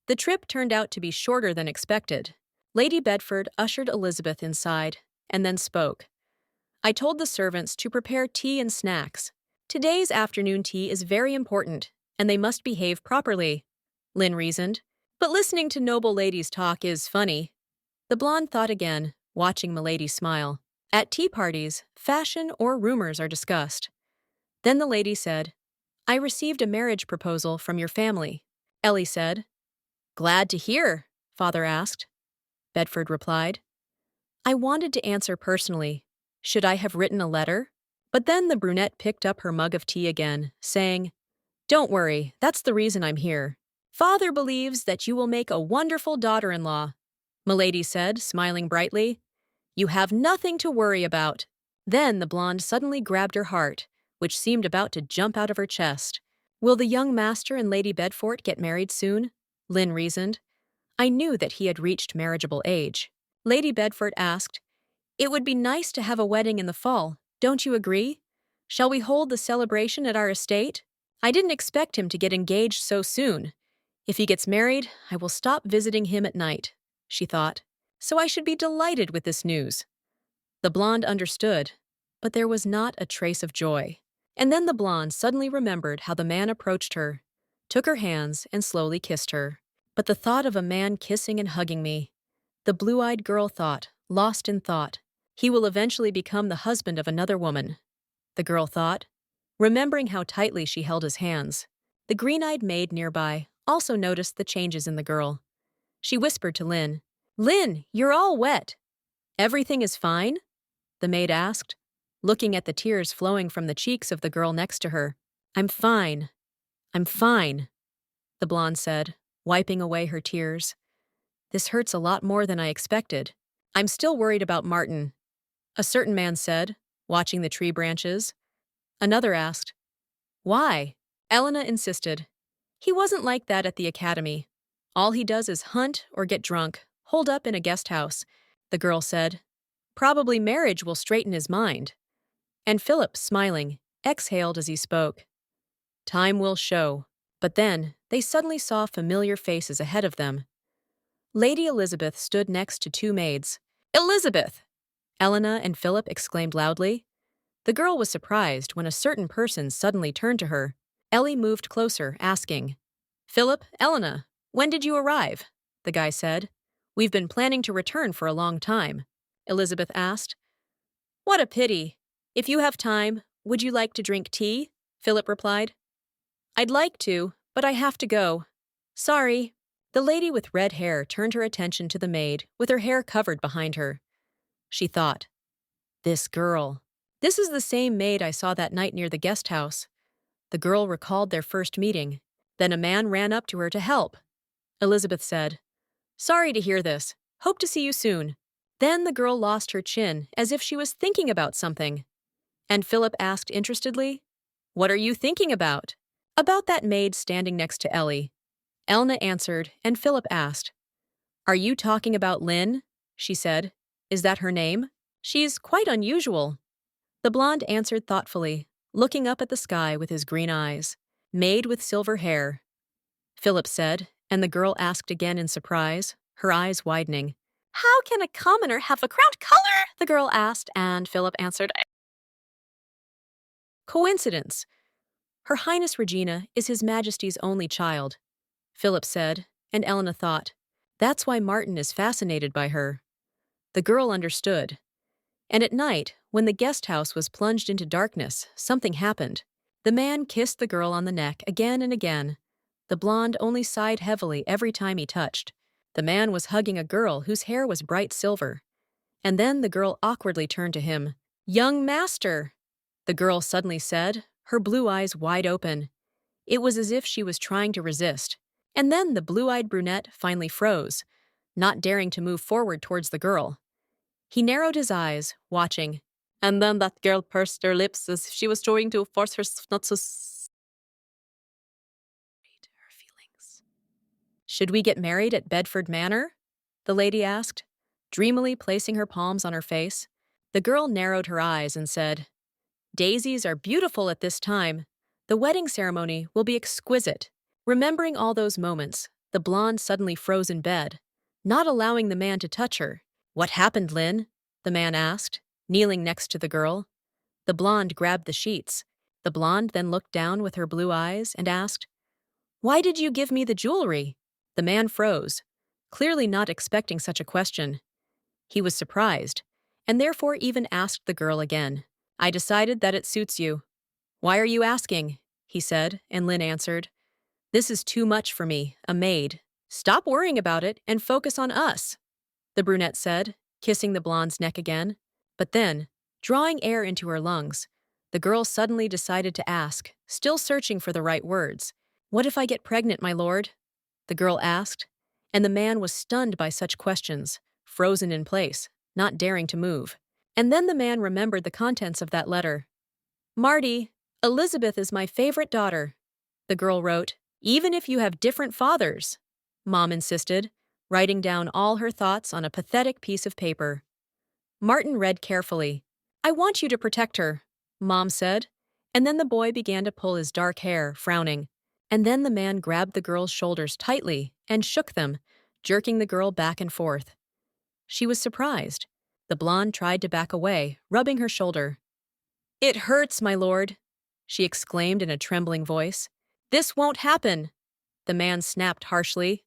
The trip turned out to be shorter than expected. Lady Bedford ushered Elizabeth inside, and then spoke. I told the servants to prepare tea and snacks. Today's afternoon tea is very important, and they must behave properly, Lynn reasoned. But listening to noble ladies talk is funny. The blonde thought again, watching Milady smile. At tea parties, fashion or rumors are discussed. Then the lady said, I received a marriage proposal from your family. Ellie said. Glad to hear, Father asked. Bedford replied. I wanted to answer personally. Should I have written a letter? But then the brunette picked up her mug of tea again, saying, Don't worry, that's the reason I'm here. Father believes that you will make a wonderful daughter-in-law, Milady said, smiling brightly. You have nothing to worry about. Then the blonde suddenly grabbed her heart, which seemed about to jump out of her chest. Will the young master and Lady Bedford get married soon? Lynn reasoned. I knew that he had reached marriageable age. Lady Bedford asked, It would be nice to have a wedding in the fall, don't you agree? Shall we hold the celebration at our estate? I didn't expect him to get engaged so soon. If he gets married, I will stop visiting him at night, she thought. So I should be delighted with this news. The blonde understood, but there was not a trace of joy. And then the blonde suddenly remembered how the man approached her, took her hands, and slowly kissed her. But the thought of a man kissing and hugging me, the blue-eyed girl thought, lost in thought, he will eventually become the husband of another woman, the girl thought, remembering how tightly she held his hands. The green-eyed maid nearby also noticed the changes in the girl. She whispered to Lynn, Lynn, you're all wet. Everything is fine? The maid asked, looking at the tears flowing from the cheeks of the girl next to her. I'm fine, the blonde said, wiping away her tears. This hurts a lot more than I expected. I'm still worried about Martin, a certain man said, watching the tree branches. Another asked, Why? Elena insisted. He wasn't like that at the academy. All he does is hunt or get drunk, holed up in a guest house, the girl said. Probably marriage will straighten his mind. And Philip, smiling, exhaled as he spoke. Time will show. But then, they suddenly saw familiar faces ahead of them. Lady Elizabeth stood next to two maids. Elizabeth! Elena and Philip exclaimed loudly. The girl was surprised when a certain person suddenly turned to her. Ellie moved closer, asking, "Philip, Elena, when did you arrive?" The guy said. "We've been planning to return for a long time." Elizabeth asked. "What a pity. If you have time, would you like to drink tea?" Philip replied. "I'd like to, but I have to go. Sorry." The lady with red hair turned her attention to the maid with her hair covered behind her. She thought, "This girl. This is the same maid I saw that night near the guest house." The girl recalled their first meeting. Then a man ran up to her to help. Elizabeth said, "Sorry to hear this. Hope to see you soon." Then the girl lost her chin as if she was thinking about something. And Philip asked interestedly, "What are you thinking about?" "About that maid standing next to Ellie." Elna answered, and Philip asked, "Are you talking about Lynn?" She said, "Is that her name? She's quite unusual." The blonde answered thoughtfully, looking up at the sky with his green eyes. "Maid with silver hair." Philip said, and the girl asked again in surprise, her eyes widening. "How can a commoner have a crowned color?" the girl asked, and Philip answered, "Coincidence. Her Highness Regina is His Majesty's only child." Philip said, and Elena thought, "That's why Martin is fascinated by her." The girl understood. And at night, when the guest house was plunged into darkness, something happened. The man kissed the girl on the neck again and again. The blonde only sighed heavily every time he touched. The man was hugging a girl whose hair was bright silver. And then the girl awkwardly turned to him. "Young master," the girl suddenly said, her blue eyes wide open. It was as if she was trying to resist. And then the blue-eyed brunette finally froze, not daring to move forward towards the girl. He narrowed his eyes, watching. And then that girl pursed her lips as if she was trying to force her not to her feelings. "Should we get married at Bedford Manor?" the lady asked, dreamily placing her palms on her face. The girl narrowed her eyes and said, "Daisies are beautiful at this time. The wedding ceremony will be exquisite." Remembering all those moments, the blonde suddenly froze in bed, not allowing the man to touch her. "What happened, Lynn?" the man asked, kneeling next to the girl. The blonde grabbed the sheets. The blonde then looked down with her blue eyes and asked, "Why did you give me the jewelry?" The man froze, clearly not expecting such a question. He was surprised, and therefore even asked the girl again. "I decided that it suits you." "Why are you asking?" he said, and Lynn answered, "This is too much for me, a maid. Stop worrying about it and focus on us," the brunette said, kissing the blonde's neck again. But then, drawing air into her lungs, the girl suddenly decided to ask, still searching for the right words. "What if I get pregnant, my lord?" the girl asked, and the man was stunned by such questions, frozen in place, not daring to move. And then the man remembered the contents of that letter. "Marty, Elizabeth is my favorite daughter," the girl wrote. "Even if you have different fathers," Mom insisted, writing down all her thoughts on a pathetic piece of paper. Martin read carefully. "I want you to protect her," Mom said, and then the boy began to pull his dark hair, frowning. And then the man grabbed the girl's shoulders tightly and shook them, jerking the girl back and forth. She was surprised. The blonde tried to back away, rubbing her shoulder. "It hurts, my lord," she exclaimed in a trembling voice. "This won't happen," the man snapped harshly.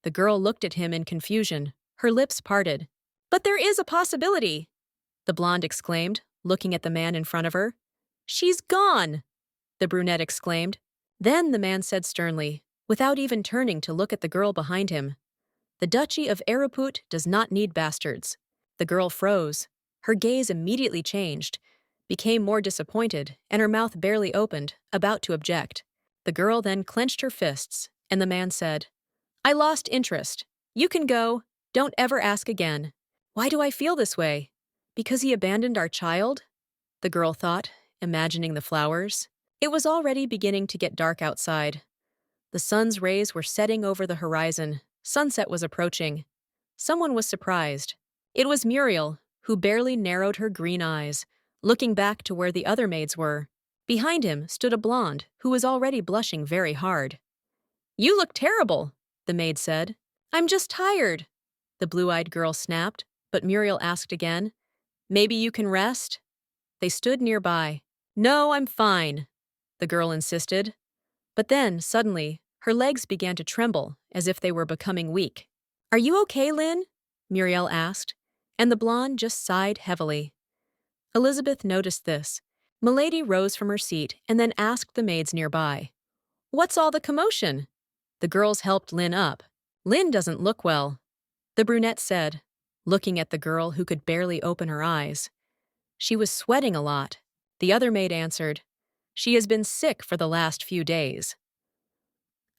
The girl looked at him in confusion, her lips parted. "But there is a possibility," the blonde exclaimed, looking at the man in front of her. "She's gone," the brunette exclaimed. Then the man said sternly, without even turning to look at the girl behind him, "The Duchy of Ereuput does not need bastards." The girl froze. Her gaze immediately changed, became more disappointed, and her mouth barely opened, about to object. The girl then clenched her fists, and the man said, "I lost interest. You can go. Don't ever ask again." "Why do I feel this way? Because he abandoned our child?" the girl thought, imagining the flowers. It was already beginning to get dark outside. The sun's rays were setting over the horizon. Sunset was approaching. Someone was surprised. It was Muriel, who barely narrowed her green eyes, looking back to where the other maids were. Behind him stood a blonde who was already blushing very hard. "You look terrible," the maid said. "I'm just tired," the blue-eyed girl snapped, but Muriel asked again, "Maybe you can rest?" They stood nearby. "No, I'm fine," the girl insisted. But then, suddenly, her legs began to tremble as if they were becoming weak. "Are you okay, Lynn?" Muriel asked, and the blonde just sighed heavily. Elizabeth noticed this. Milady rose from her seat and then asked the maids nearby, "What's all the commotion?" The girls helped Lynn up. "Lynn doesn't look well," the brunette said, looking at the girl who could barely open her eyes. "She was sweating a lot." The other maid answered, "She has been sick for the last few days."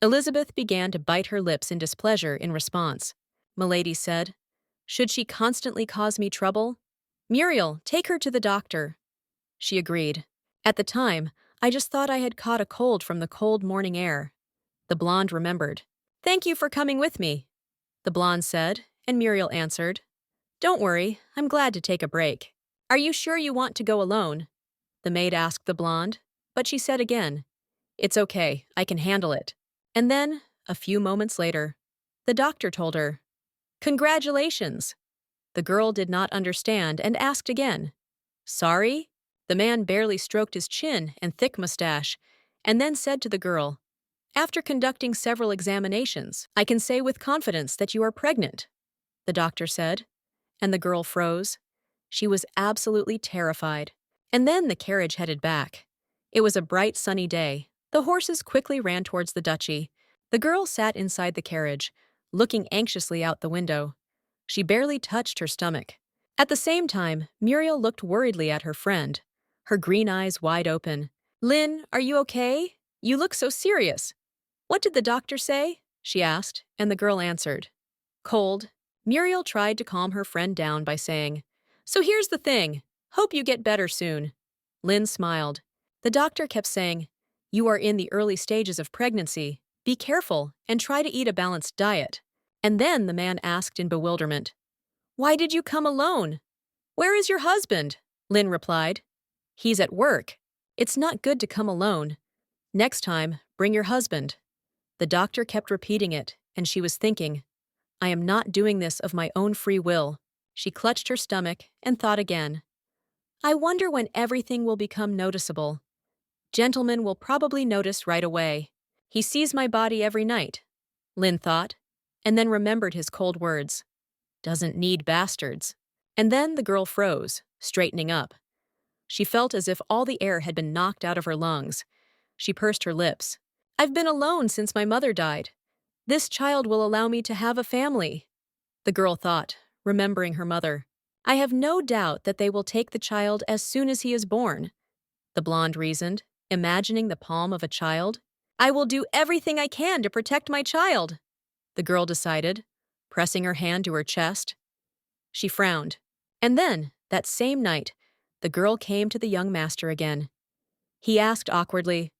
Elizabeth began to bite her lips in displeasure in response. Milady said, "Should she constantly cause me trouble? Muriel, take her to the doctor." She agreed. "At the time, I just thought I had caught a cold from the cold morning air." The blonde remembered. "Thank you for coming with me," the blonde said, and Muriel answered, "Don't worry, I'm glad to take a break." "Are you sure you want to go alone?" the maid asked the blonde, but she said again, "It's okay, I can handle it." And then, a few moments later, the doctor told her, "Congratulations." The girl did not understand and asked again, "Sorry?" The man barely stroked his chin and thick mustache, and then said to the girl, "After conducting several examinations, I can say with confidence that you are pregnant," the doctor said, and the girl froze. She was absolutely terrified. And then the carriage headed back. It was a bright, sunny day. The horses quickly ran towards the duchy. The girl sat inside the carriage, looking anxiously out the window. She barely touched her stomach. At the same time, Muriel looked worriedly at her friend, her green eyes wide open. "Lynn, are you okay? You look so serious." "What did the doctor say?" she asked, and the girl answered, "Cold." Muriel tried to calm her friend down by saying, "So here's the thing. Hope you get better soon." Lynn smiled. The doctor kept saying, "You are in the early stages of pregnancy. Be careful and try to eat a balanced diet." And then the man asked in bewilderment, "Why did you come alone?" "Where is your husband?" Lynn replied. "He's at work. It's not good to come alone. Next time, bring your husband." The doctor kept repeating it, and she was thinking, "I am not doing this of my own free will." She clutched her stomach and thought again, "I wonder when everything will become noticeable. Gentleman will probably notice right away. He sees my body every night," Lynn thought, and then remembered his cold words. "Doesn't need bastards." And then the girl froze, straightening up. She felt as if all the air had been knocked out of her lungs. She pursed her lips. "I've been alone since my mother died. This child will allow me to have a family," the girl thought, remembering her mother. "I have no doubt that they will take the child as soon as he is born," the blonde reasoned, imagining the palm of a child. "I will do everything I can to protect my child," the girl decided, pressing her hand to her chest. She frowned. And then, that same night, the girl came to the young master again. He asked awkwardly,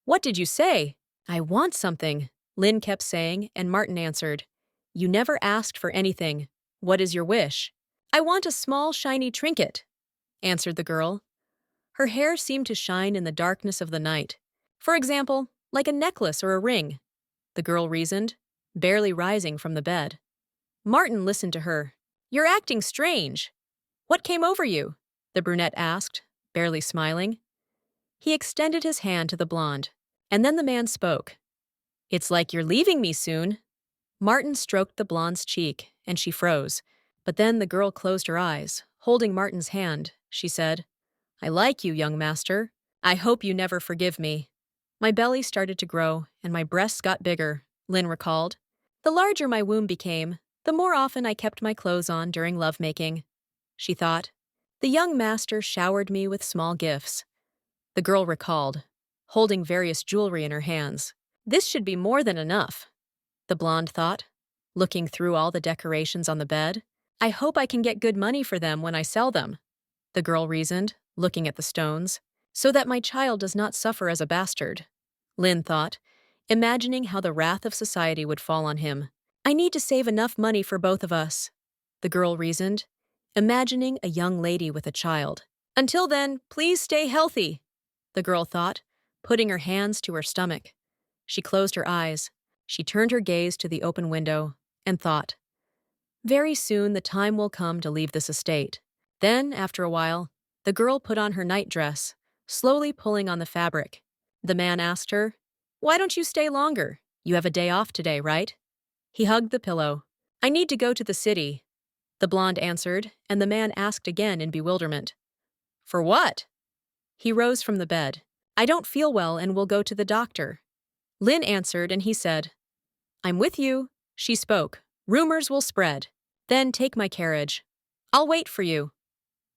"What did you say?" "I want something," Lynn kept saying, and Martin answered, "You never asked for anything. What is your wish?" "I want a small, shiny trinket," answered the girl. Her hair seemed to shine in the darkness of the night. "For example, like a necklace or a ring," the girl reasoned, barely rising from the bed. Martin listened to her. "You're acting strange. What came over you?" the brunette asked, barely smiling. He extended his hand to the blonde, and then the man spoke. "It's like you're leaving me soon." Martin stroked the blonde's cheek, and she froze. But then the girl closed her eyes. Holding Martin's hand, she said, "I like you, young master. I hope you never forgive me." "My belly started to grow, and my breasts got bigger," Lynn recalled. "The larger my womb became, the more often I kept my clothes on during lovemaking," she thought. "The young master showered me with small gifts," the girl recalled, holding various jewelry in her hands. "This should be more than enough," the blonde thought, looking through all the decorations on the bed. "I hope I can get good money for them when I sell them," the girl reasoned, looking at the stones. "So that my child does not suffer as a bastard," Lynn thought, imagining how the wrath of society would fall on him. "I need to save enough money for both of us," the girl reasoned, imagining a young lady with a child. "Until then, please stay healthy," the girl thought, putting her hands to her stomach. She closed her eyes. She turned her gaze to the open window and thought, "Very soon the time will come to leave this estate." Then, after a while, the girl put on her nightdress, slowly pulling on the fabric. The man asked her, Why don't you stay longer? You have a day off today, right? He hugged the pillow. I need to go to the city, the blonde answered, and the man asked again in bewilderment. For what? He rose from the bed. I don't feel well and will go to the doctor. Lin answered and he said, I'm with you. She spoke. Rumors will spread. Then take my carriage. I'll wait for you,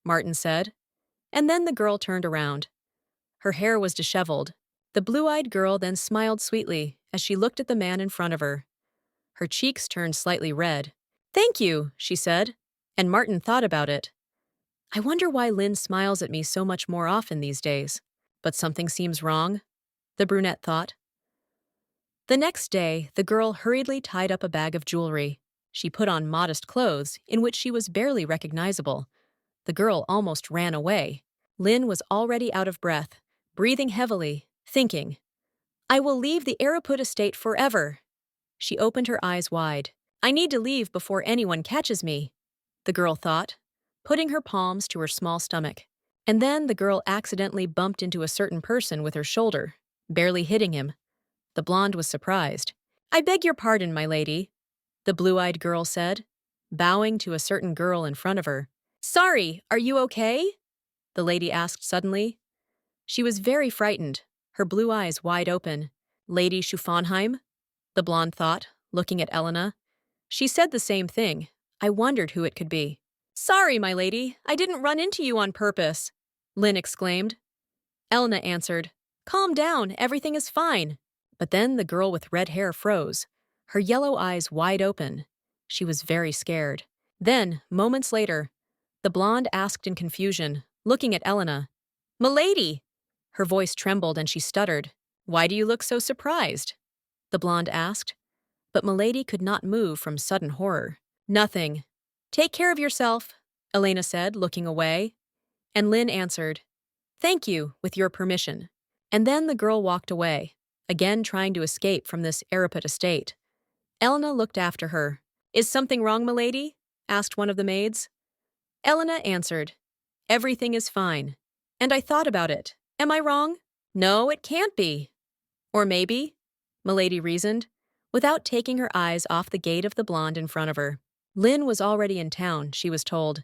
Martin said. And then the girl turned around. Her hair was disheveled. The blue-eyed girl then smiled sweetly as she looked at the man in front of her. Her cheeks turned slightly red. Thank you, she said, and Martin thought about it. I wonder why Lynn smiles at me so much more often these days. But something seems wrong, the brunette thought. The next day, the girl hurriedly tied up a bag of jewelry. She put on modest clothes in which she was barely recognizable. The girl almost ran away. Lynn was already out of breath, breathing heavily, thinking, I will leave the Ereuput estate forever. She opened her eyes wide. I need to leave before anyone catches me, the girl thought, putting her palms to her small stomach. And then the girl accidentally bumped into a certain person with her shoulder, barely hitting him. The blonde was surprised. I beg your pardon, my lady, the blue-eyed girl said, bowing to a certain girl in front of her. Sorry, are you okay? The lady asked suddenly. She was very frightened, her blue eyes wide open. Lady Schufenheim? The blonde thought, looking at Elena. She said the same thing. I wondered who it could be. Sorry, my lady, I didn't run into you on purpose, Lynn exclaimed. Elena answered, Calm down, everything is fine. But then the girl with red hair froze, her yellow eyes wide open. She was very scared. Then, moments later, the blonde asked in confusion, looking at Elena, Milady! Her voice trembled and she stuttered. Why do you look so surprised? The blonde asked. But Milady could not move from sudden horror. Nothing. Take care of yourself, Elena said, looking away. And Lynn answered, Thank you, with your permission. And then the girl walked away, again trying to escape from this Ereuput estate. Elena looked after her. Is something wrong, milady? Asked one of the maids. Elena answered, Everything is fine. And I thought about it. Am I wrong? No, it can't be. Or maybe, milady reasoned, without taking her eyes off the gait of the blonde in front of her. Lynn was already in town, she was told.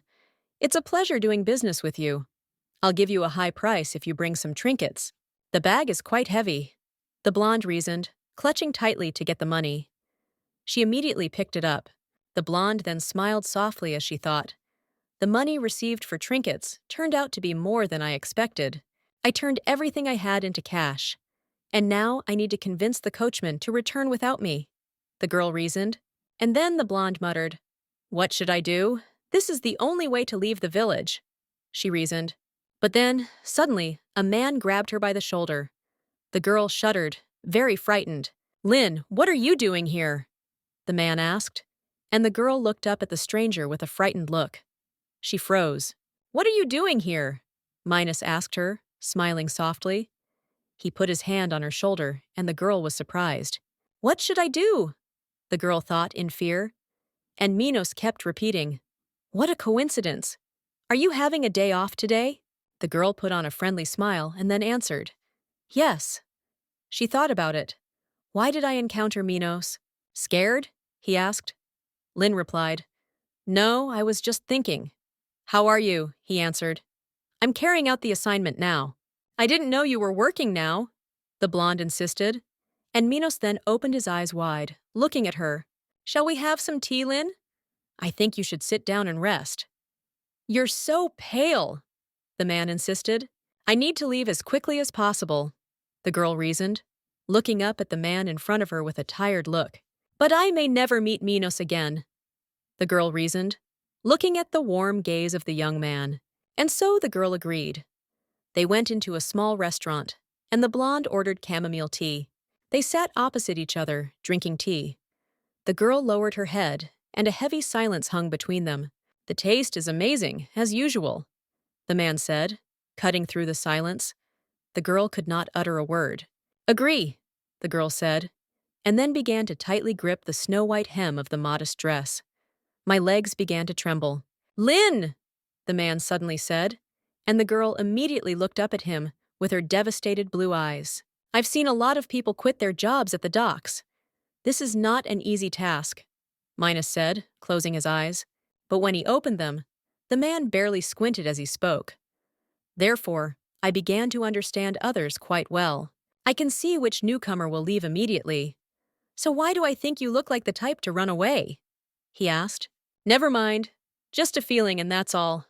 It's a pleasure doing business with you. I'll give you a high price if you bring some trinkets. The bag is quite heavy, the blonde reasoned, clutching tightly to get the money. She immediately picked it up. The blonde then smiled softly as she thought. The money received for trinkets turned out to be more than I expected. I turned everything I had into cash. And now I need to convince the coachman to return without me, the girl reasoned. And then the blonde muttered, What should I do? This is the only way to leave the village, she reasoned. But then, suddenly, a man grabbed her by the shoulder. The girl shuddered, very frightened. Lynn, what are you doing here? The man asked. And the girl looked up at the stranger with a frightened look. She froze. What are you doing here? Minos asked her, smiling softly. He put his hand on her shoulder, and the girl was surprised. What should I do? The girl thought in fear. And Minos kept repeating, What a coincidence! Are you having a day off today? The girl put on a friendly smile and then answered, Yes. She thought about it. Why did I encounter Minos? Scared? He asked. Lynn replied, No, I was just thinking. How are you? He answered. I'm carrying out the assignment now. I didn't know you were working now, the blonde insisted. And Minos then opened his eyes wide, looking at her. Shall we have some tea, Lynn? I think you should sit down and rest. You're so pale, the man insisted. I need to leave as quickly as possible, the girl reasoned, looking up at the man in front of her with a tired look. But I may never meet Minos again, the girl reasoned, looking at the warm gaze of the young man. And so the girl agreed. They went into a small restaurant, and the blonde ordered chamomile tea. They sat opposite each other, drinking tea. The girl lowered her head, and a heavy silence hung between them. The taste is amazing, as usual, the man said, cutting through the silence. The girl could not utter a word. Agree, the girl said, and then began to tightly grip the snow-white hem of the modest dress. My legs began to tremble. Lynn, the man suddenly said, and the girl immediately looked up at him with her devastated blue eyes. I've seen a lot of people quit their jobs at the docks. This is not an easy task, Minos said, closing his eyes. But when he opened them, the man barely squinted as he spoke. Therefore, I began to understand others quite well. I can see which newcomer will leave immediately. So why do I think you look like the type to run away? He asked. Never mind. Just a feeling and that's all,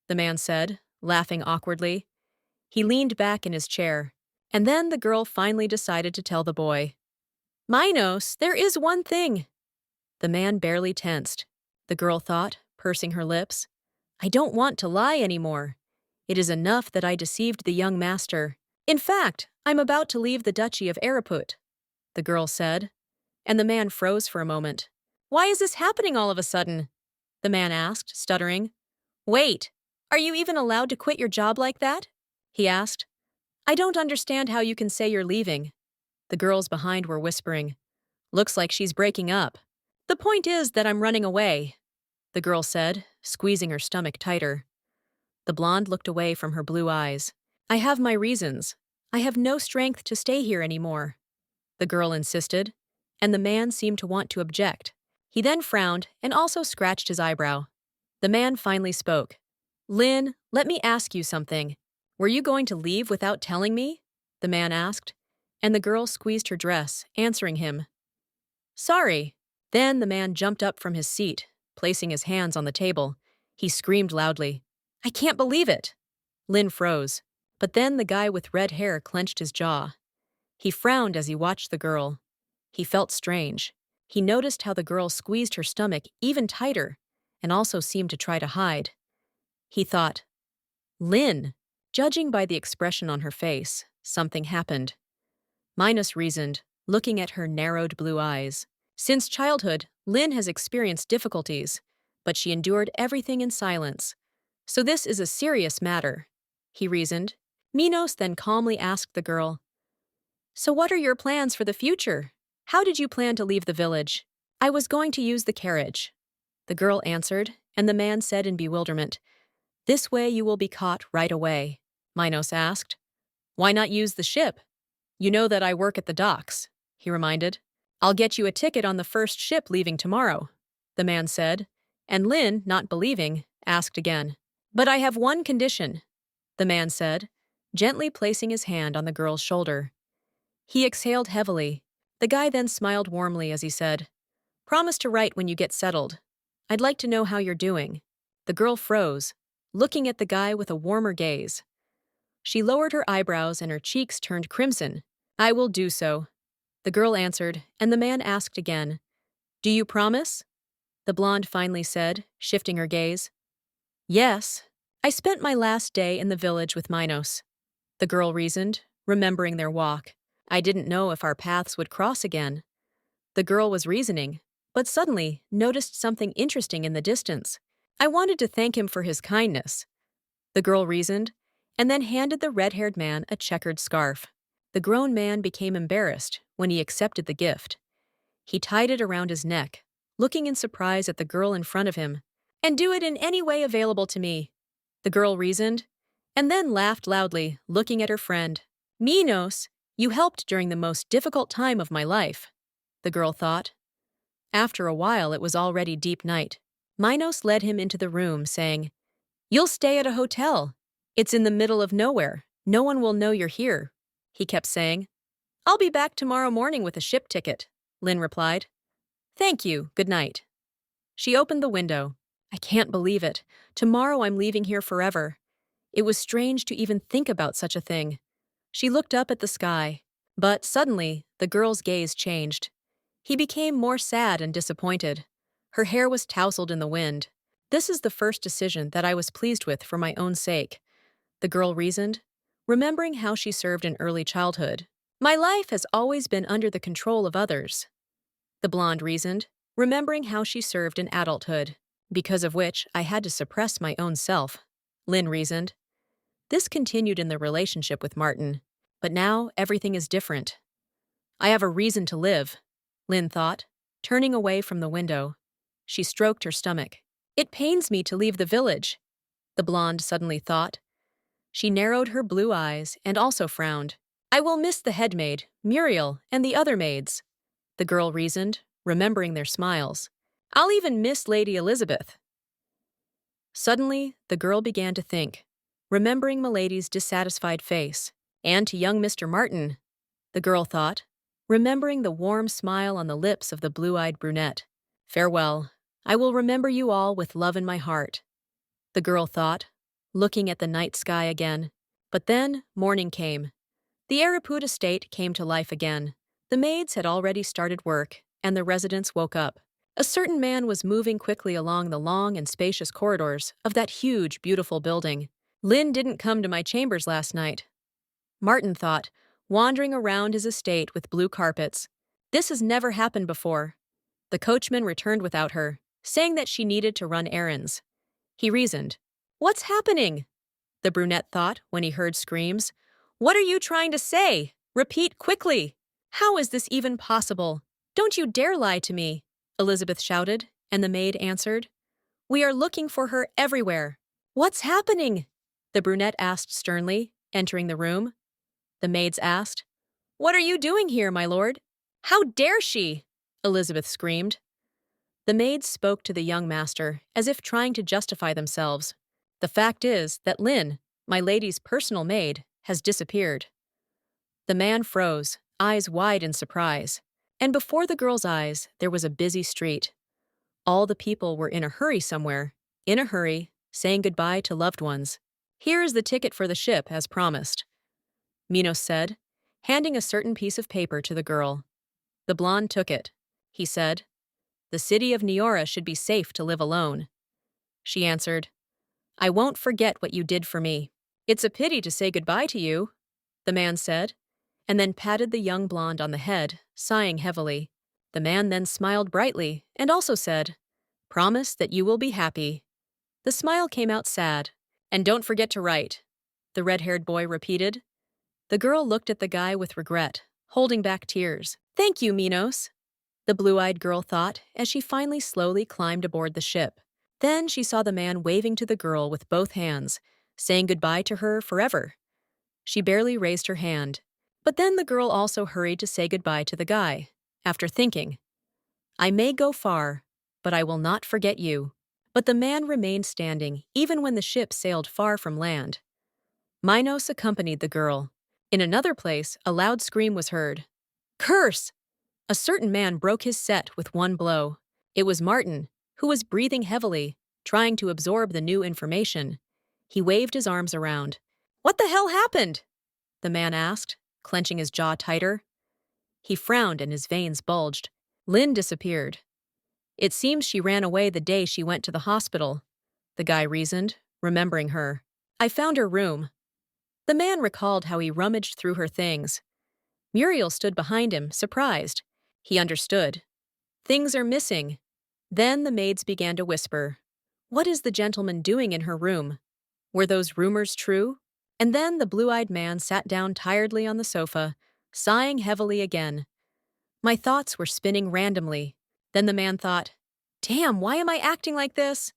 the man said, laughing awkwardly. He leaned back in his chair, and then the girl finally decided to tell the boy. Minos, there is one thing. The man barely tensed. The girl thought, pursing her lips. I don't want to lie anymore. It is enough that I deceived the young master. In fact, I'm about to leave the duchy of Ereuput, the girl said, and the man froze for a moment. Why is this happening all of a sudden? The man asked, stuttering. Wait, are you even allowed to quit your job like that? He asked. I don't understand how you can say you're leaving. The girls behind were whispering. Looks like she's breaking up. The point is that I'm running away, the girl said, squeezing her stomach tighter. The blonde looked away from her blue eyes. I have my reasons. I have no strength to stay here anymore, the girl insisted, and the man seemed to want to object. He then frowned and also scratched his eyebrow. The man finally spoke. Lin, let me ask you something. Were you going to leave without telling me? The man asked, and the girl squeezed her dress, answering him. Sorry. Then the man jumped up from his seat, placing his hands on the table. He screamed loudly. I can't believe it. Lin froze, but then the guy with red hair clenched his jaw. He frowned as he watched the girl. He felt strange. He noticed how the girl squeezed her stomach even tighter and also seemed to try to hide. He thought, Lin. Judging by the expression on her face, something happened. Minos reasoned, looking at her narrowed blue eyes. Since childhood, Lin has experienced difficulties, but she endured everything in silence. So this is a serious matter, he reasoned. Minos then calmly asked the girl, So what are your plans for the future? How did you plan to leave the village? I was going to use the carriage, the girl answered, and the man said in bewilderment, This way you will be caught right away. Minos asked. Why not use the ship? You know that I work at the docks, he reminded. I'll get you a ticket on the first ship leaving tomorrow, the man said, and Lin, not believing, asked again. But I have one condition, the man said, gently placing his hand on the girl's shoulder. He exhaled heavily. The guy then smiled warmly as he said, Promise to write when you get settled. I'd like to know how you're doing. The girl froze, looking at the guy with a warmer gaze. She lowered her eyebrows and her cheeks turned crimson. I will do so, the girl answered, and the man asked again, Do you promise? The blonde finally said, shifting her gaze. Yes. I spent my last day in the village with Minos, the girl reasoned, remembering their walk. I didn't know if our paths would cross again. The girl was reasoning, but suddenly noticed something interesting in the distance. I wanted to thank him for his kindness, the girl reasoned, and then handed the red-haired man a checkered scarf. The grown man became embarrassed when he accepted the gift. He tied it around his neck, looking in surprise at the girl in front of him. And do it in any way available to me, the girl reasoned, and then laughed loudly, looking at her friend. Minos, you helped during the most difficult time of my life, the girl thought. After a while, it was already deep night. Minos led him into the room, saying, You'll stay at a hotel. It's in the middle of nowhere. No one will know you're here, he kept saying. I'll be back tomorrow morning with a ship ticket, Lin replied. Thank you, good night. She opened the window. I can't believe it. Tomorrow I'm leaving here forever. It was strange to even think about such a thing. She looked up at the sky, but suddenly the girl's gaze changed. He became more sad and disappointed. Her hair was tousled in the wind. This is the first decision that I was pleased with for my own sake, the girl reasoned, remembering how she served in early childhood. My life has always been under the control of others, the blonde reasoned, remembering how she served in adulthood, because of which I had to suppress my own self, Lin reasoned. This continued in the relationship with Martin, but now everything is different. I have a reason to live, Lin thought, turning away from the window. She stroked her stomach. It pains me to leave the village, the blonde suddenly thought. She narrowed her blue eyes and also frowned. I will miss the head maid, Muriel, and the other maids, the girl reasoned, remembering their smiles. I'll even miss Lady Elizabeth. Suddenly, the girl began to think, remembering Milady's dissatisfied face. And to young Mr. Martin, the girl thought, remembering the warm smile on the lips of the blue-eyed brunette. Farewell. I will remember you all with love in my heart, the girl thought, looking at the night sky again. But then, morning came. The Ereuput estate came to life again. The maids had already started work, and the residents woke up. A certain man was moving quickly along the long and spacious corridors of that huge, beautiful building. Lynn didn't come to my chambers last night, Martin thought, wandering around his estate with blue carpets. This has never happened before. The coachman returned without her, saying that she needed to run errands. He reasoned. What's happening? The brunette thought when he heard screams. What are you trying to say? Repeat quickly. How is this even possible? Don't you dare lie to me, Elizabeth shouted, and the maid answered. We are looking for her everywhere. What's happening? The brunette asked sternly, entering the room. The maids asked. What are you doing here, my lord? How dare she? Elizabeth screamed. The maids spoke to the young master, as if trying to justify themselves. The fact is that Lynn, my lady's personal maid, has disappeared. The man froze, eyes wide in surprise, and before the girl's eyes there was a busy street. All the people were in a hurry somewhere, in a hurry, saying goodbye to loved ones. Here is the ticket for the ship, as promised, Minos said, handing a certain piece of paper to the girl. The blonde took it. He said, The city of Niora should be safe to live alone. She answered, I won't forget what you did for me. It's a pity to say goodbye to you, the man said, and then patted the young blonde on the head, sighing heavily. The man then smiled brightly and also said, Promise that you will be happy. The smile came out sad. And don't forget to write, the red-haired boy repeated. The girl looked at the guy with regret, holding back tears. Thank you, Minos, the blue-eyed girl thought as she finally slowly climbed aboard the ship. Then she saw the man waving to the girl with both hands, saying goodbye to her forever. She barely raised her hand. But then the girl also hurried to say goodbye to the guy, after thinking, I may go far, but I will not forget you. But the man remained standing even when the ship sailed far from land. Minos accompanied the girl. In another place, a loud scream was heard. Curse! A certain man broke his set with one blow. It was Martin, who was breathing heavily, trying to absorb the new information. He waved his arms around. What the hell happened? The man asked, clenching his jaw tighter. He frowned and his veins bulged. Lynn disappeared. It seems she ran away the day she went to the hospital, the guy reasoned, remembering her. I found her room. The man recalled how he rummaged through her things. Muriel stood behind him, surprised. He understood. Things are missing. Then the maids began to whisper. What is the gentleman doing in her room? Were those rumors true? And then the blue-eyed man sat down tiredly on the sofa, sighing heavily again. My thoughts were spinning randomly. Then the man thought, Damn, why am I acting like this?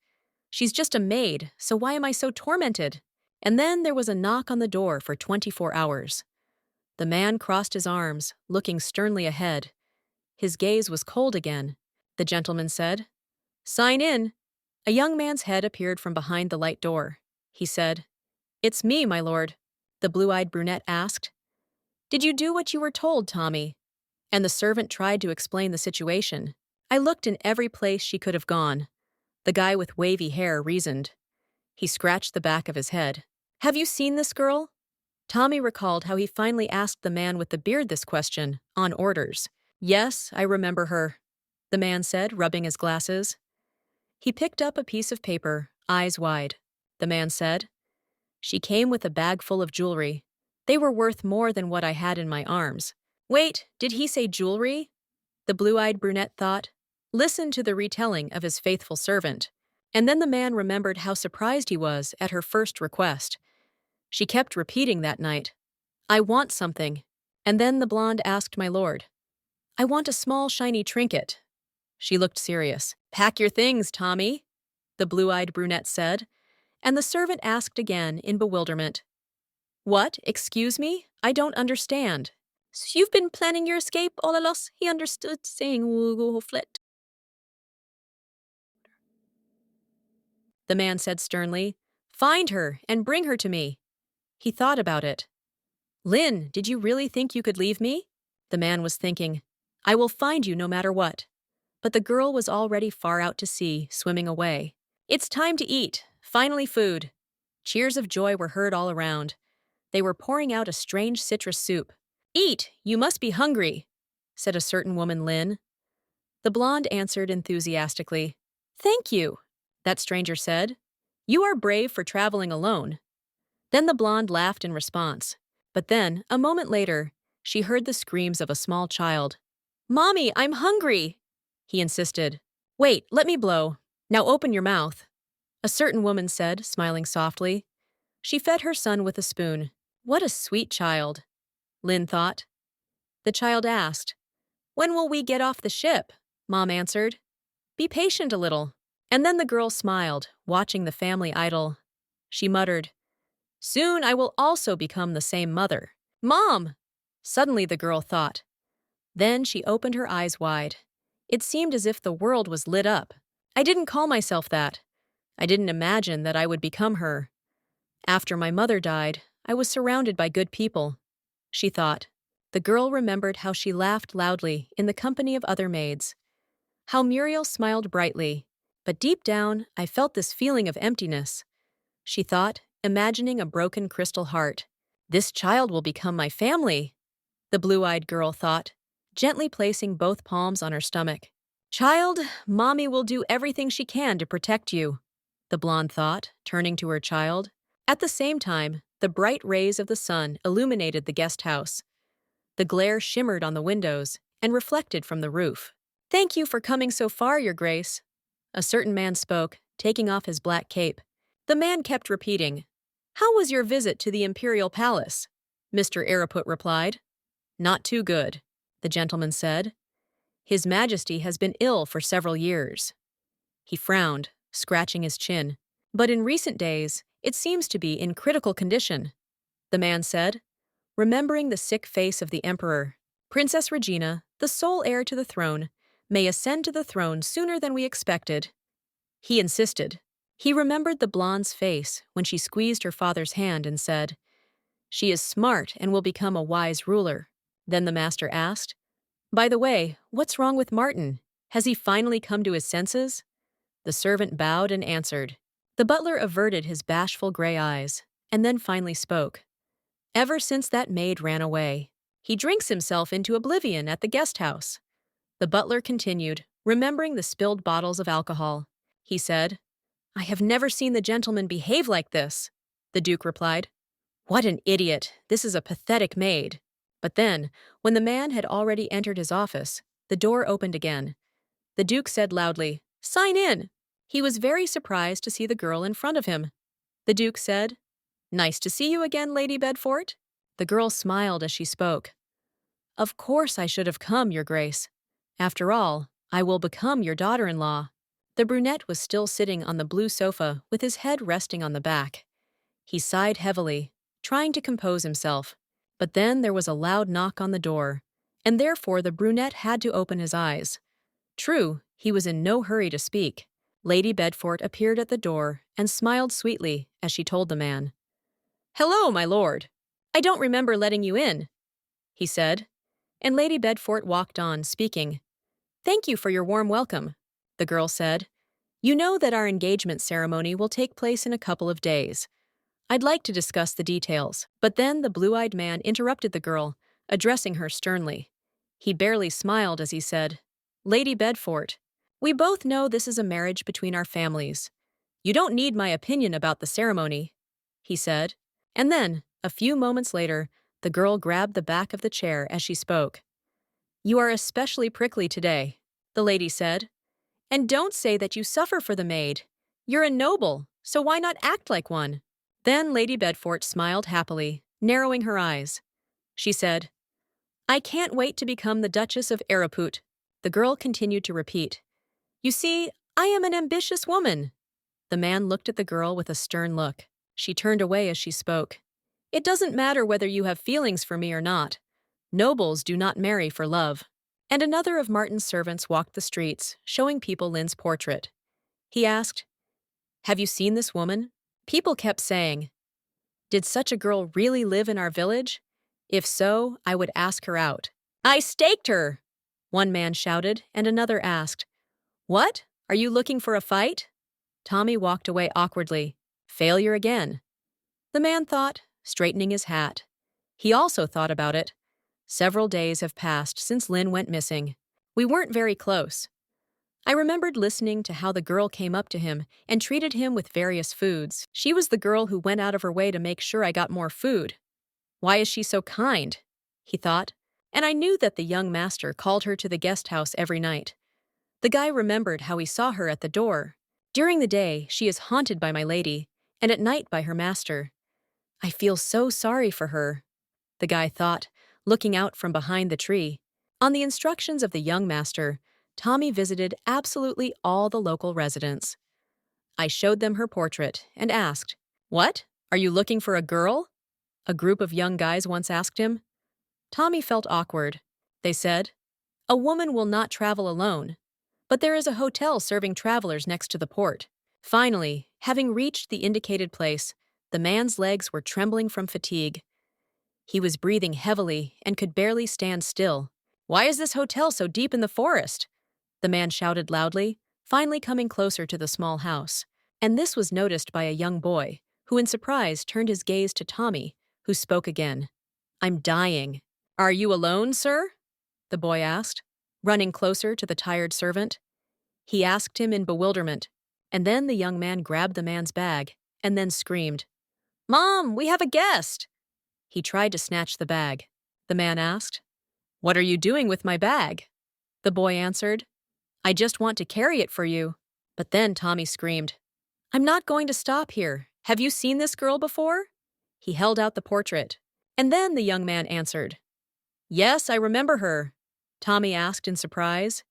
She's just a maid, so why am I so tormented? And then there was a knock on the door for 24 hours. The man crossed his arms, looking sternly ahead. His gaze was cold again. The gentleman said, Sign in. A young man's head appeared from behind the light door. He said, It's me, my lord, the blue-eyed brunette asked. Did you do what you were told, Tommy? And the servant tried to explain the situation. I looked in every place she could have gone. The guy with wavy hair reasoned. He scratched the back of his head. Have you seen this girl? Tommy recalled how he finally asked the man with the beard this question, on orders. Yes, I remember her, the man said, rubbing his glasses. He picked up a piece of paper, eyes wide. The man said, She came with a bag full of jewelry. They were worth more than what I had in my arms. Wait, did he say jewelry? The blue-eyed brunette thought. Listen to the retelling of his faithful servant. And then the man remembered how surprised he was at her first request. She kept repeating that night, I want something. And then the blonde asked my lord, I want a small shiny trinket. She looked serious. Pack your things, Tommy, the blue-eyed brunette said, and the servant asked again in bewilderment, What? Excuse me? I don't understand. So you've been planning your escape all along, he understood, saying flit. The man said sternly, Find her and bring her to me. He thought about it. Lin, did you really think you could leave me? The man was thinking, I will find you no matter what. But the girl was already far out to sea, swimming away. It's time to eat. Finally food. Cheers of joy were heard all around. They were pouring out a strange citrus soup. Eat, you must be hungry, said a certain woman, Lin. The blonde answered enthusiastically. Thank you, that stranger said. You are brave for traveling alone. Then the blonde laughed in response. But then, a moment later, she heard the screams of a small child. Mommy, I'm hungry, he insisted. Wait, let me blow. Now open your mouth, a certain woman said, smiling softly. She fed her son with a spoon. What a sweet child, Lin thought. The child asked, When will we get off the ship? Mom answered, Be patient a little. And then the girl smiled, watching the family idol. She muttered, Soon I will also become the same mother. Mom! Suddenly the girl thought. Then she opened her eyes wide. It seemed as if the world was lit up. I didn't call myself that. I didn't imagine that I would become her. After my mother died, I was surrounded by good people, she thought. The girl remembered how she laughed loudly in the company of other maids. How Muriel smiled brightly. But deep down, I felt this feeling of emptiness, she thought, imagining a broken crystal heart. This child will become my family, the blue-eyed girl thought, gently placing both palms on her stomach. Child, Mommy will do everything she can to protect you, the blonde thought, turning to her child. At the same time, the bright rays of the sun illuminated the guest house. The glare shimmered on the windows and reflected from the roof. Thank you for coming so far, Your Grace, a certain man spoke, taking off his black cape. The man kept repeating, How was your visit to the imperial palace? Mr. Ereuput replied. Not too good, the gentleman said. His Majesty has been ill for several years. He frowned, scratching his chin. But in recent days, it seems to be in critical condition, the man said, remembering the sick face of the emperor. Princess Regina, the sole heir to the throne, may ascend to the throne sooner than we expected. He insisted. He remembered the blonde's face when she squeezed her father's hand and said, She is smart and will become a wise ruler. Then the master asked, By the way, what's wrong with Martin? Has he finally come to his senses? The servant bowed and answered. The butler averted his bashful gray eyes, and then finally spoke. Ever since that maid ran away, he drinks himself into oblivion at the guest house. The butler continued, remembering the spilled bottles of alcohol. He said, I have never seen the gentleman behave like this. The Duke replied, What an idiot! This is a pathetic maid. But then, when the man had already entered his office, the door opened again. The Duke said loudly, Sign in! He was very surprised to see the girl in front of him. The Duke said, Nice to see you again, Lady Bedford. The girl smiled as she spoke. Of course I should have come, Your Grace. After all, I will become your daughter-in-law. The brunette was still sitting on the blue sofa with his head resting on the back. He sighed heavily, trying to compose himself. But then there was a loud knock on the door, and therefore the brunette had to open his eyes. True, he was in no hurry to speak. Lady Bedford appeared at the door and smiled sweetly as she told the man. Hello, my lord. I don't remember letting you in, he said. And Lady Bedford walked on, speaking. Thank you for your warm welcome, the girl said. You know that our engagement ceremony will take place in a couple of days. I'd like to discuss the details. But then the blue-eyed man interrupted the girl, addressing her sternly. He barely smiled as he said, Lady Bedford, we both know this is a marriage between our families. You don't need my opinion about the ceremony, he said. And then, a few moments later, the girl grabbed the back of the chair as she spoke. You are especially prickly today, the lady said. And don't say that you suffer for the maid. You're a noble, so why not act like one? Then Lady Bedford smiled happily, narrowing her eyes. She said, I can't wait to become the Duchess of Ereuput. The girl continued to repeat. You see, I am an ambitious woman. The man looked at the girl with a stern look. She turned away as she spoke. It doesn't matter whether you have feelings for me or not. Nobles do not marry for love. And another of Martin's servants walked the streets, showing people Lin's portrait. He asked, "Have you seen this woman?" People kept saying, "Did such a girl really live in our village? If so, I would ask her out." "I staked her!" one man shouted, and another asked, "What? Are you looking for a fight?" Tommy walked away awkwardly. Failure again. The man thought, straightening his hat. He also thought about it. Several days have passed since Lin went missing. We weren't very close. I remembered listening to how the girl came up to him and treated him with various foods. She was the girl who went out of her way to make sure I got more food. Why is she so kind? He thought, and I knew that the young master called her to the guest house every night. The guy remembered how he saw her at the door. During the day, she is haunted by my lady, and at night by her master. I feel so sorry for her, the guy thought, looking out from behind the tree. On the instructions of the young master, Tommy visited absolutely all the local residents. I showed them her portrait and asked, "What? Are you looking for a girl?" A group of young guys once asked him. Tommy felt awkward. They said, "A woman will not travel alone." But there is a hotel serving travelers next to the port. Finally, having reached the indicated place, the man's legs were trembling from fatigue. He was breathing heavily and could barely stand still. "Why is this hotel so deep in the forest?" the man shouted loudly, finally coming closer to the small house. And this was noticed by a young boy, who in surprise turned his gaze to Tommy, who spoke again. "I'm dying." "Are you alone, sir?" the boy asked, running closer to the tired servant. He asked him in bewilderment, and then the young man grabbed the man's bag and then screamed, "Mom, we have a guest!" He tried to snatch the bag. The man asked, "What are you doing with my bag?" The boy answered, "I just want to carry it for you." But then Tommy screamed, "I'm not going to stop here. Have you seen this girl before?" He held out the portrait, and then the young man answered, "Yes, I remember her." Tommy asked in surprise,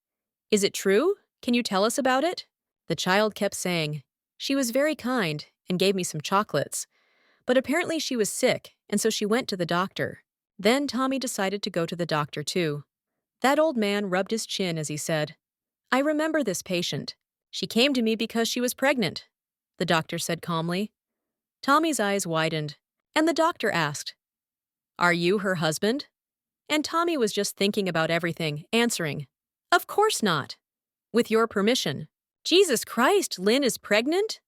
"Is it true? Can you tell us about it?" The child kept saying, "She was very kind and gave me some chocolates. But apparently she was sick, and so she went to the doctor." Then Tommy decided to go to the doctor too. That old man rubbed his chin as he said, "I remember this patient. She came to me because she was pregnant," the doctor said calmly. Tommy's eyes widened, and the doctor asked, "Are you her husband?" And Tommy was just thinking about everything, answering, "Of course not. With your permission." "Jesus Christ, Lynn is pregnant?"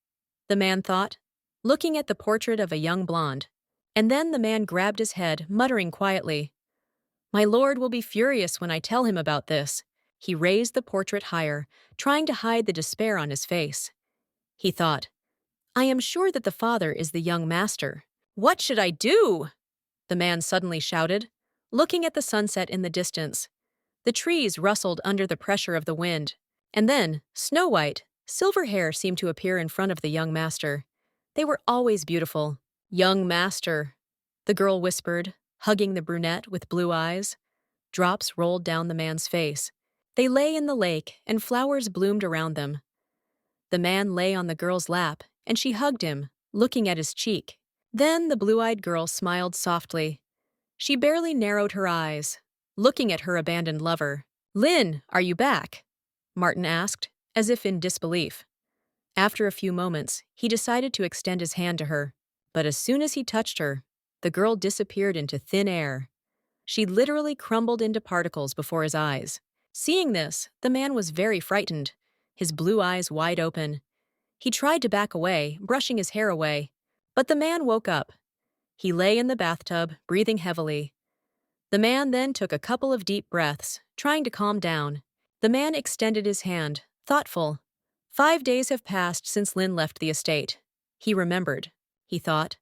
the man thought, looking at the portrait of a young blonde. And then the man grabbed his head, muttering quietly, "My lord will be furious when I tell him about this." He raised the portrait higher, trying to hide the despair on his face. He thought, "I am sure that the father is the young master." "What should I do?" the man suddenly shouted, looking at the sunset in the distance. The trees rustled under the pressure of the wind, and then, snow-white, silver hair seemed to appear in front of the young master. They were always beautiful. "Young master," the girl whispered, hugging the brunette with blue eyes. Drops rolled down the man's face. They lay in the lake, and flowers bloomed around them. The man lay on the girl's lap, and she hugged him, looking at his cheek. Then the blue-eyed girl smiled softly. She barely narrowed her eyes, looking at her abandoned lover. "Lynn, are you back?" Martin asked, as if in disbelief. After a few moments, he decided to extend his hand to her. But as soon as he touched her, the girl disappeared into thin air. She literally crumbled into particles before his eyes. Seeing this, the man was very frightened, his blue eyes wide open. He tried to back away, brushing his hair away. But the man woke up. He lay in the bathtub, breathing heavily. The man then took a couple of deep breaths, trying to calm down. The man extended his hand, thoughtful. 5 days have passed since Lynn left the estate. He remembered. He thought.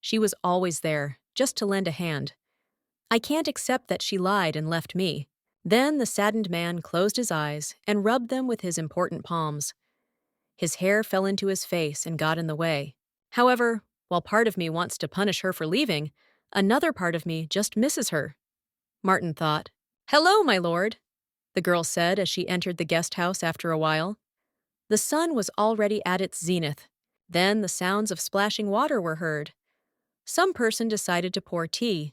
She was always there, just to lend a hand. I can't accept that she lied and left me. Then the saddened man closed his eyes and rubbed them with his important palms. His hair fell into his face and got in the way. However, while part of me wants to punish her for leaving, another part of me just misses her. Martin thought. "Hello, my lord," the girl said as she entered the guest house after a while. The sun was already at its zenith. Then the sounds of splashing water were heard. Some person decided to pour tea.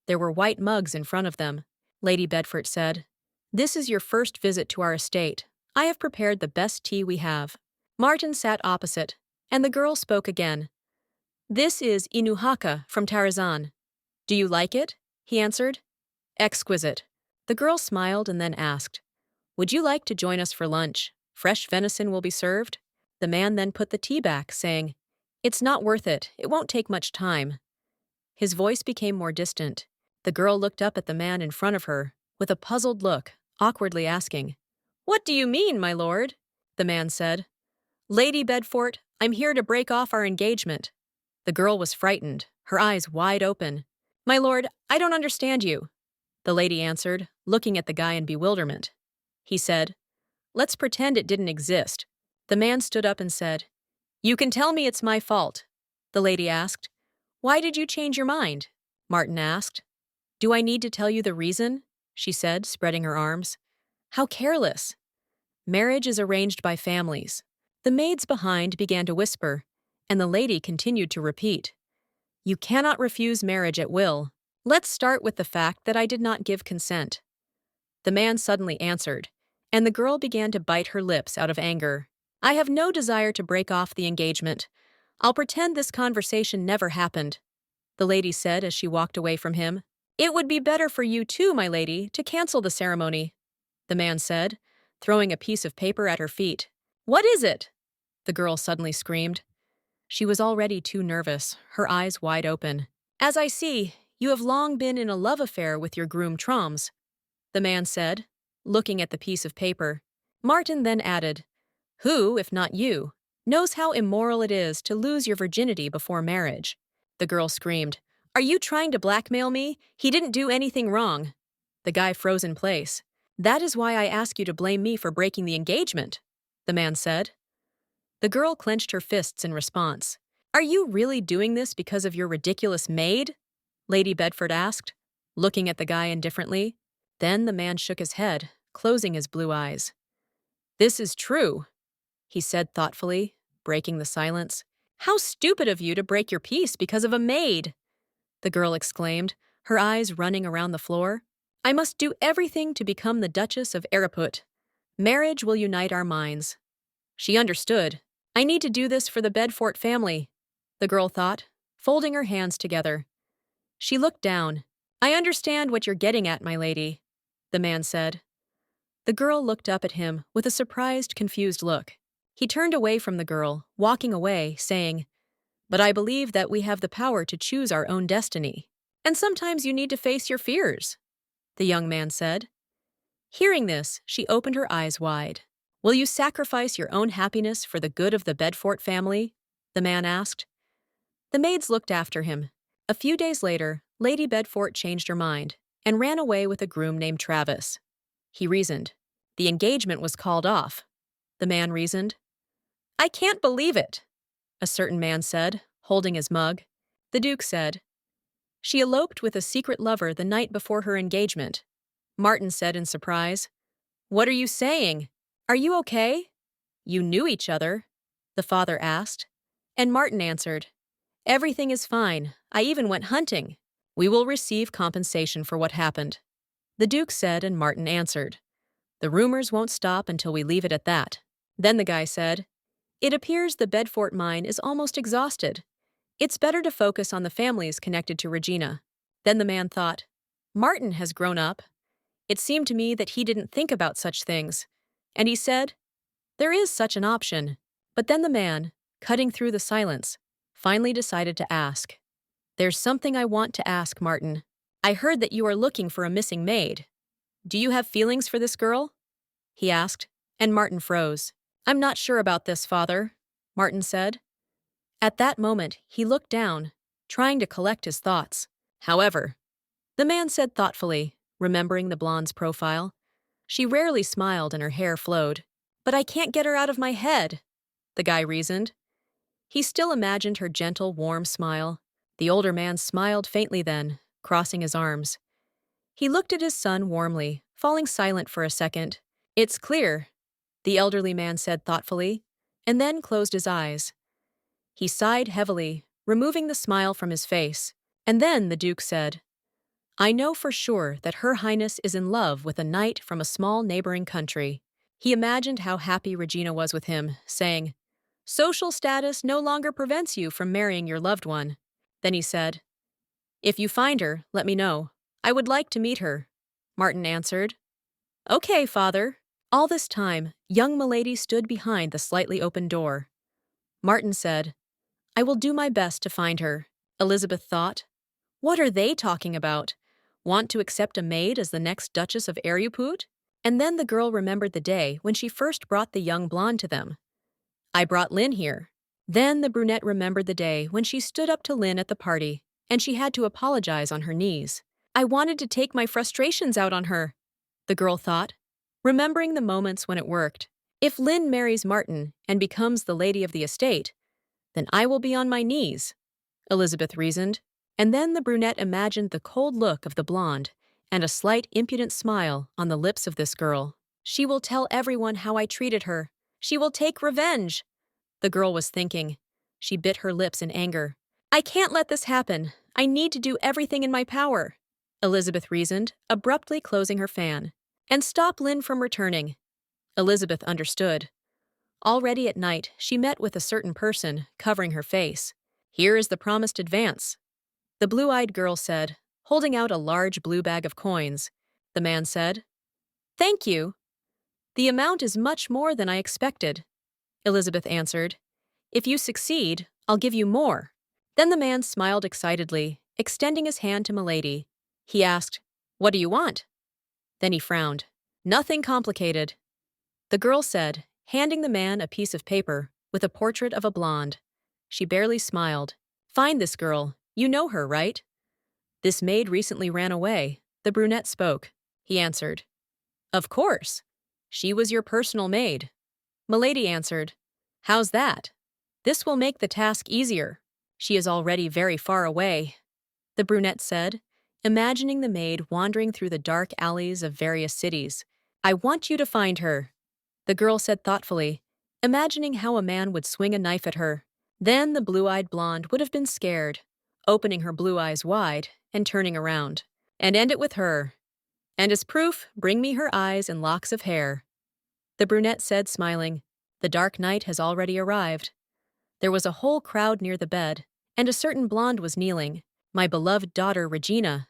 There were white mugs in front of them. Lady Bedford said, "This is your first visit to our estate. I have prepared the best tea we have." Martin sat opposite, and the girl spoke again. "This is Inuhaka from Tarazan. Do you like it?" he answered. "Exquisite." The girl smiled and then asked, "Would you like to join us for lunch? Fresh venison will be served." The man then put the tea back, saying, "It's not worth it. It won't take much time." His voice became more distant. The girl looked up at the man in front of her, with a puzzled look, awkwardly asking, "What do you mean, my lord?" The man said, "Lady Bedford, I'm here to break off our engagement." The girl was frightened, her eyes wide open. "My lord, I don't understand you." The lady answered, looking at the guy in bewilderment. He said, "Let's pretend it didn't exist." The man stood up and said, "You can tell me it's my fault." The lady asked, "Why did you change your mind?" Martin asked. "Do I need to tell you the reason?" she said, spreading her arms. "How careless." Marriage is arranged by families. The maids behind began to whisper, and the lady continued to repeat, "You cannot refuse marriage at will. Let's start with the fact that I did not give consent." The man suddenly answered, and the girl began to bite her lips out of anger. "I have no desire to break off the engagement. I'll pretend this conversation never happened," the lady said as she walked away from him. "It would be better for you too, my lady, to cancel the ceremony," the man said, throwing a piece of paper at her feet. "What is it?" the girl suddenly screamed. She was already too nervous, her eyes wide open. "As I see, you have long been in a love affair with your groom Troms," the man said, looking at the piece of paper. Martin then added, "Who, if not you, knows how immoral it is to lose your virginity before marriage?" The girl screamed, "Are you trying to blackmail me? He didn't do anything wrong." The guy froze in place. "That is why I ask you to blame me for breaking the engagement," the man said. The girl clenched her fists in response. "Are you really doing this because of your ridiculous maid?" Lady Bedford asked, looking at the guy indifferently. Then the man shook his head, closing his blue eyes. "This is true," he said thoughtfully, breaking the silence. "How stupid of you to break your peace because of a maid!" the girl exclaimed, her eyes running around the floor. "I must do everything to become the Duchess of Ereuput. Marriage will unite our minds." She understood. "I need to do this for the Bedford family," the girl thought, folding her hands together. She looked down. "I understand what you're getting at, my lady," the man said. The girl looked up at him with a surprised, confused look. He turned away from the girl, walking away, saying, "But I believe that we have the power to choose our own destiny. And sometimes you need to face your fears," the young man said. Hearing this, she opened her eyes wide. "Will you sacrifice your own happiness for the good of the Bedford family?" the man asked. The maids looked after him. A few days later, Lady Bedford changed her mind and ran away with a groom named Travis. He reasoned. "The engagement was called off," the man reasoned. "I can't believe it," a certain man said, holding his mug. The Duke said, "She eloped with a secret lover the night before her engagement." Martin said in surprise, "What are you saying? Are you okay?" "You knew each other?" the father asked. And Martin answered, "Everything is fine. I even went hunting. We will receive compensation for what happened." The Duke said, and Martin answered, "The rumors won't stop until we leave it at that." Then the guy said, "It appears the Bedford mine is almost exhausted. It's better to focus on the families connected to Regina." Then the man thought, "Martin has grown up. It seemed to me that he didn't think about such things." And he said, "There is such an option." But then the man, cutting through the silence, finally decided to ask, "There's something I want to ask, Martin. I heard that you are looking for a missing maid. Do you have feelings for this girl?" he asked, and Martin froze. "I'm not sure about this, father," Martin said. At that moment, he looked down, trying to collect his thoughts. "However," the man said thoughtfully, remembering the blonde's profile. "She rarely smiled and her hair flowed. But I can't get her out of my head," the guy reasoned. He still imagined her gentle, warm smile. The older man smiled faintly then, crossing his arms. He looked at his son warmly, falling silent for a second. "It's clear," the elderly man said thoughtfully, and then closed his eyes. He sighed heavily, removing the smile from his face. And then the Duke said, I know for sure that Her Highness is in love with a knight from a small neighboring country. He imagined how happy Regina was with him, saying, Social status no longer prevents you from marrying your loved one. Then he said, If you find her, let me know. I would like to meet her. Martin answered, Okay, father. All this time, young Milady stood behind the slightly open door. Martin said, I will do my best to find her. Elizabeth thought, What are they talking about? Want to accept a maid as the next Duchess of Ereuput? And then the girl remembered the day when she first brought the young blonde to them. I brought Lynn here. Then the brunette remembered the day when she stood up to Lynn at the party, and she had to apologize on her knees. I wanted to take my frustrations out on her, the girl thought, remembering the moments when it worked. If Lynn marries Martin and becomes the lady of the estate, then I will be on my knees, Elizabeth reasoned. And then the brunette imagined the cold look of the blonde and a slight impudent smile on the lips of this girl. She will tell everyone how I treated her. She will take revenge, the girl was thinking. She bit her lips in anger. I can't let this happen. I need to do everything in my power, Elizabeth reasoned, abruptly closing her fan. And stop Lynn from returning. Elizabeth understood. Already at night, she met with a certain person, covering her face. Here is the promised advance, the blue-eyed girl said, holding out a large blue bag of coins. The man said, Thank you. The amount is much more than I expected, Elizabeth answered. If you succeed, I'll give you more. Then the man smiled excitedly, extending his hand to Milady. He asked, What do you want? Then he frowned. Nothing complicated, the girl said, handing the man a piece of paper with a portrait of a blonde. She barely smiled. Find this girl. You know her, right? This maid recently ran away, the brunette spoke. He answered, Of course. She was your personal maid. Milady answered, How's that? This will make the task easier. She is already very far away, the brunette said, imagining the maid wandering through the dark alleys of various cities. I want you to find her, the girl said thoughtfully, imagining how a man would swing a knife at her. Then the blue-eyed blonde would have been scared, opening her blue eyes wide and turning around, and end it with her. And as proof, bring me her eyes and locks of hair, the brunette said, smiling. The dark night has already arrived. There was a whole crowd near the bed, and a certain blonde was kneeling. My beloved daughter, Regina,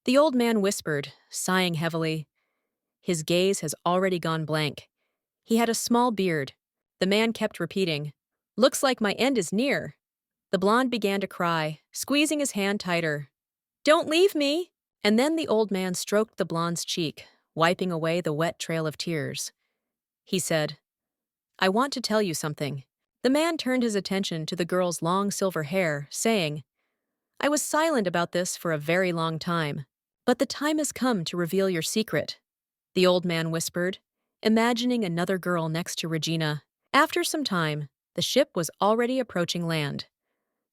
the old man whispered, sighing heavily. His gaze has already gone blank. He had a small beard. The man kept repeating, Looks like my end is near. The blonde began to cry, squeezing his hand tighter. Don't leave me! And then the old man stroked the blonde's cheek, wiping away the wet trail of tears. He said, I want to tell you something. The man turned his attention to the girl's long silver hair, saying, I was silent about this for a very long time, but the time has come to reveal your secret, the old man whispered, imagining another girl next to Regina. After some time, the ship was already approaching land.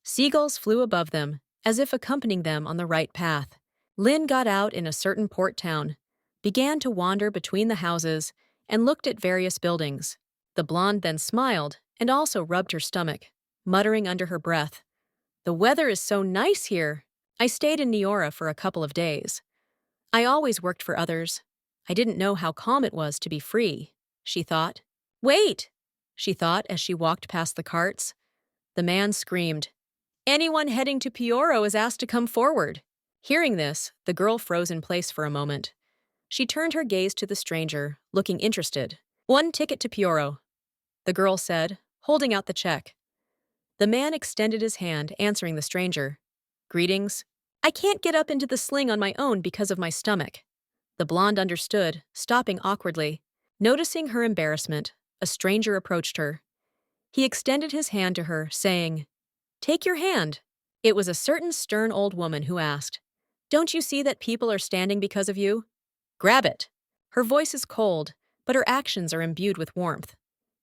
Seagulls flew above them, as if accompanying them on the right path. Lynn got out in a certain port town, began to wander between the houses, and looked at various buildings. The blonde then smiled and also rubbed her stomach, muttering under her breath, The weather is so nice here. I stayed in Niora for a couple of days. I always worked for others. I didn't know how calm it was to be free, she thought. Wait, she thought as she walked past the carts. The man screamed, Anyone heading to Pioro is asked to come forward. Hearing this, the girl froze in place for a moment. She turned her gaze to the stranger, looking interested. 1 ticket to Pioro, the girl said, holding out the check. The man extended his hand, answering the stranger. Greetings. I can't get up into the sling on my own because of my stomach. The blonde understood, stopping awkwardly. Noticing her embarrassment, a stranger approached her. He extended his hand to her, saying, Take your hand. It was a certain stern old woman who asked, Don't you see that people are standing because of you? Grab it. Her voice is cold, but her actions are imbued with warmth.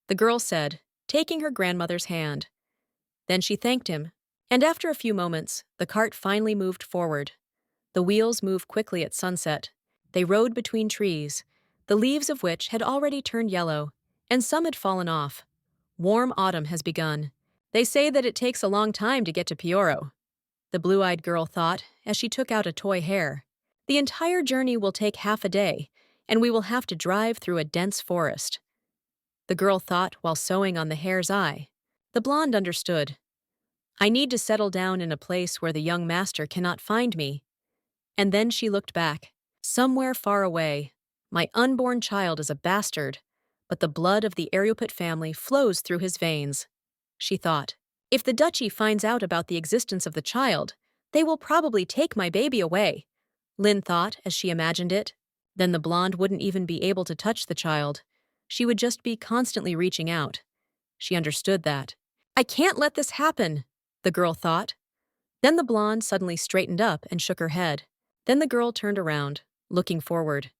The girl said, taking her grandmother's hand. Then she thanked him, and after a few moments, the cart finally moved forward. The wheels moved quickly at sunset. They rode between trees, the leaves of which had already turned yellow, and some had fallen off. Warm autumn has begun, They say that it takes a long time to get to Pioro, the blue-eyed girl thought as she took out a toy hare. The entire journey will take half a day, and we will have to drive through a dense forest. The girl thought while sewing on the hare's eye. The blonde understood. I need to settle down in a place where the young master cannot find me. And then she looked back. Somewhere far away, my unborn child is a bastard, but the blood of the Ereuput family flows through his veins. She thought, if the duchy finds out about the existence of the child, they will probably take my baby away. Lin thought as she imagined it. Then the blonde wouldn't even be able to touch the child. She would just be constantly reaching out. She understood that. I can't let this happen, the girl thought. Then the blonde suddenly straightened up and shook her head. Then the girl turned around, looking forward.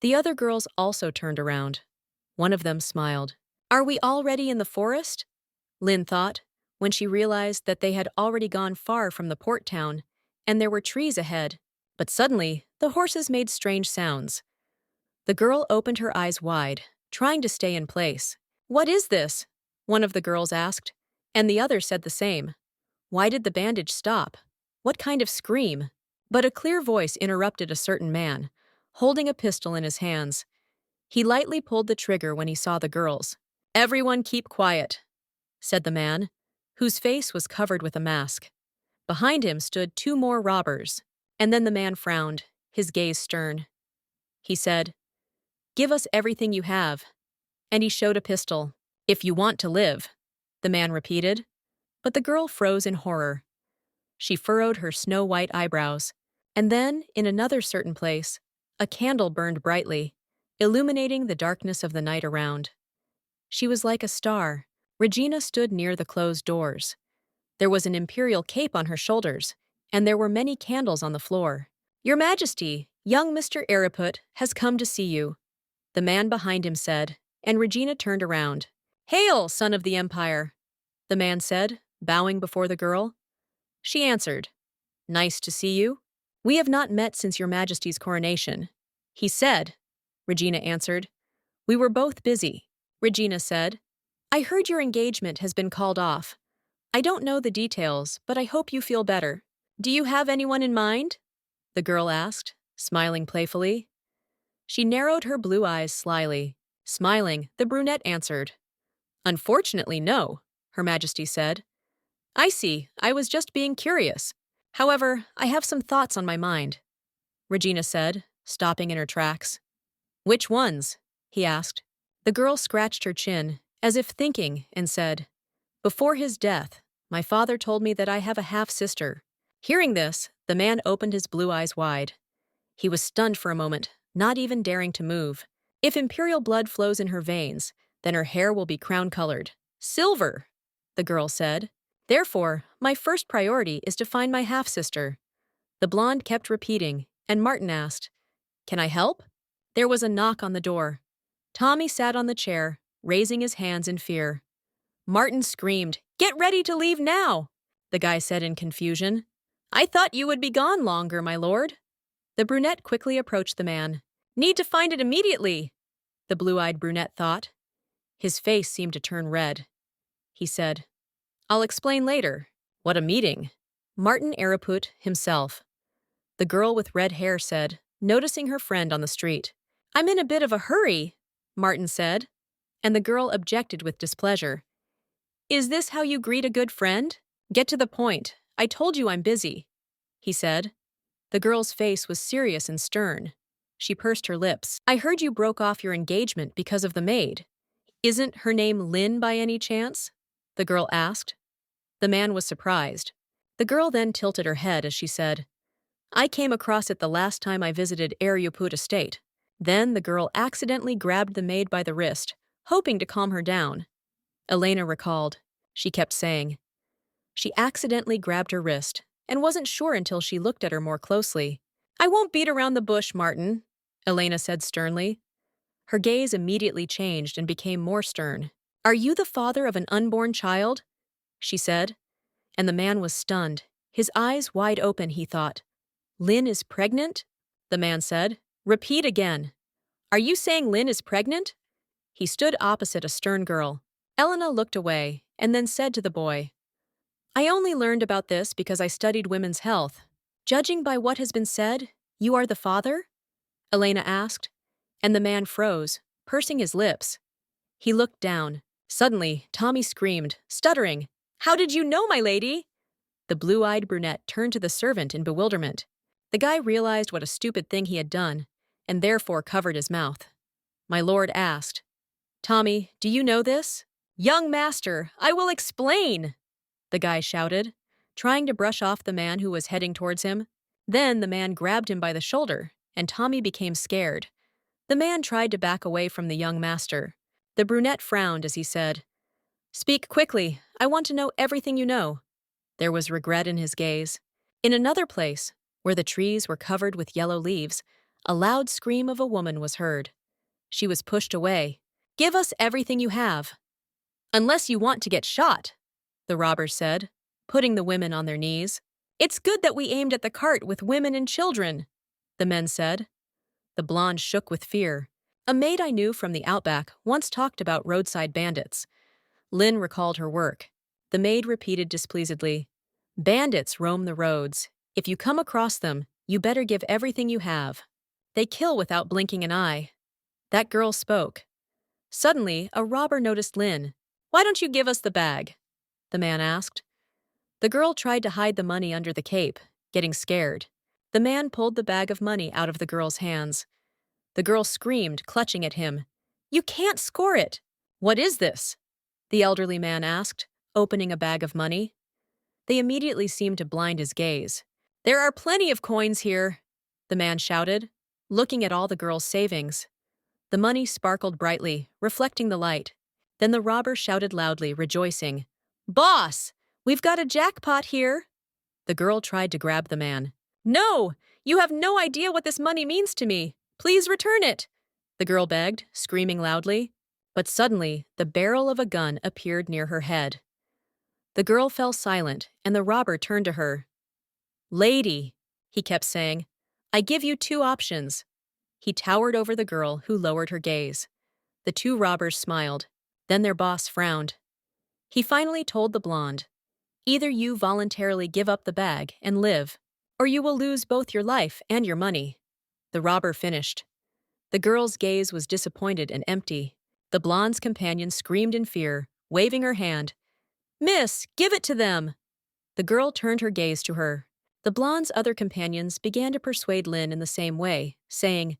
The other girls also turned around. One of them smiled. Are we already in the forest? Lin thought, when she realized that they had already gone far from the port town, and there were trees ahead. But suddenly, the horses made strange sounds. The girl opened her eyes wide, trying to stay in place. What is this? One of the girls asked, and the other said the same. Why did the bandage stop? What kind of scream? But a clear voice interrupted a certain man, holding a pistol in his hands. He lightly pulled the trigger when he saw the girls. Everyone keep quiet, said the man, whose face was covered with a mask. Behind him stood two more robbers, and then the man frowned, his gaze stern. He said, Give us everything you have. And he showed a pistol. If you want to live, the man repeated. But the girl froze in horror. She furrowed her snow-white eyebrows. And then, in another certain place, a candle burned brightly, illuminating the darkness of the night around. She was like a star. Regina stood near the closed doors. There was an imperial cape on her shoulders, and there were many candles on the floor. Your Majesty, young Mr. Ereuput has come to see you, the man behind him said, and Regina turned around. Hail, son of the Empire, the man said, bowing before the girl. She answered, Nice to see you. We have not met since your Majesty's coronation. He said, Regina answered. We were both busy. Regina said, I heard your engagement has been called off. I don't know the details, but I hope you feel better. Do you have anyone in mind? The girl asked, smiling playfully. She narrowed her blue eyes slyly. Smiling, the brunette answered. Unfortunately, no, Her Majesty said. I see, I was just being curious. However, I have some thoughts on my mind, Regina said, stopping in her tracks. Which ones? He asked. The girl scratched her chin, as if thinking, and said, Before his death, my father told me that I have a half-sister. Hearing this, the man opened his blue eyes wide. He was stunned for a moment, not even daring to move. If imperial blood flows in her veins, then her hair will be crown-colored. Silver, the girl said. Therefore, my first priority is to find my half-sister. The blonde kept repeating, and Martin asked, Can I help? There was a knock on the door. Tommy sat on the chair, raising his hands in fear. Martin screamed, Get ready to leave now, the guy said in confusion. I thought you would be gone longer, my lord. The brunette quickly approached the man. Need to find it immediately, the blue-eyed brunette thought. His face seemed to turn red. He said, I'll explain later. What a meeting. Martin Ereuput himself. The girl with red hair said, noticing her friend on the street. I'm in a bit of a hurry, Martin said, and the girl objected with displeasure. Is this how you greet a good friend? Get to the point. I told you I'm busy, he said. The girl's face was serious and stern. She pursed her lips. I heard you broke off your engagement because of the maid. Isn't her name Lin by any chance? The girl asked. The man was surprised. The girl then tilted her head as she said, I came across it the last time I visited Ereuput estate. Then the girl accidentally grabbed the maid by the wrist, hoping to calm her down. Elena recalled. She kept saying. She accidentally grabbed her wrist, and wasn't sure until she looked at her more closely. I won't beat around the bush, Martin, Elena said sternly. Her gaze immediately changed and became more stern. Are you the father of an unborn child? She said. And the man was stunned, his eyes wide open, he thought. Lin is pregnant? The man said. Repeat again. Are you saying Lin is pregnant? He stood opposite a stern girl. Elena looked away, and then said to the boy, I only learned about this because I studied women's health. Judging by what has been said, you are the father? Elena asked, and the man froze, pursing his lips. He looked down. Suddenly, Tommy screamed, stuttering, How did you know, my lady? The blue-eyed brunette turned to the servant in bewilderment. The guy realized what a stupid thing he had done, and therefore covered his mouth. My lord asked, Tommy, do you know this? Young master, I will explain! The guy shouted, trying to brush off the man who was heading towards him. Then the man grabbed him by the shoulder, and Tommy became scared. The man tried to back away from the young master. The brunette frowned as he said, Speak quickly, I want to know everything you know. There was regret in his gaze. In another place, where the trees were covered with yellow leaves, a loud scream of a woman was heard. She was pushed away. Give us everything you have. Unless you want to get shot, the robbers said, putting the women on their knees. It's good that we aimed at the cart with women and children, the men said. The blonde shook with fear. A maid I knew from the outback once talked about roadside bandits. Lynn recalled her work. The maid repeated displeasedly, Bandits roam the roads. If you come across them, you better give everything you have. They kill without blinking an eye. That girl spoke. Suddenly, a robber noticed Lynn. Why don't you give us the bag? The man asked. The girl tried to hide the money under the cape, getting scared. The man pulled the bag of money out of the girl's hands. The girl screamed, clutching at him. You can't score it! What is this? The elderly man asked, opening a bag of money. They immediately seemed to blind his gaze. There are plenty of coins here, the man shouted, looking at all the girl's savings. The money sparkled brightly, reflecting the light. Then the robber shouted loudly, rejoicing, Boss! We've got a jackpot here! The girl tried to grab the man. No! You have no idea what this money means to me! Please return it! The girl begged, screaming loudly. But suddenly, the barrel of a gun appeared near her head. The girl fell silent, and the robber turned to her. Lady, he kept saying, I give you two options. He towered over the girl, who lowered her gaze. The two robbers smiled. Then their boss frowned. He finally told the blonde, Either you voluntarily give up the bag and live, or you will lose both your life and your money. The robber finished. The girl's gaze was disappointed and empty. The blonde's companion screamed in fear, waving her hand. Miss, give it to them! The girl turned her gaze to her. The blonde's other companions began to persuade Lynn in the same way, saying,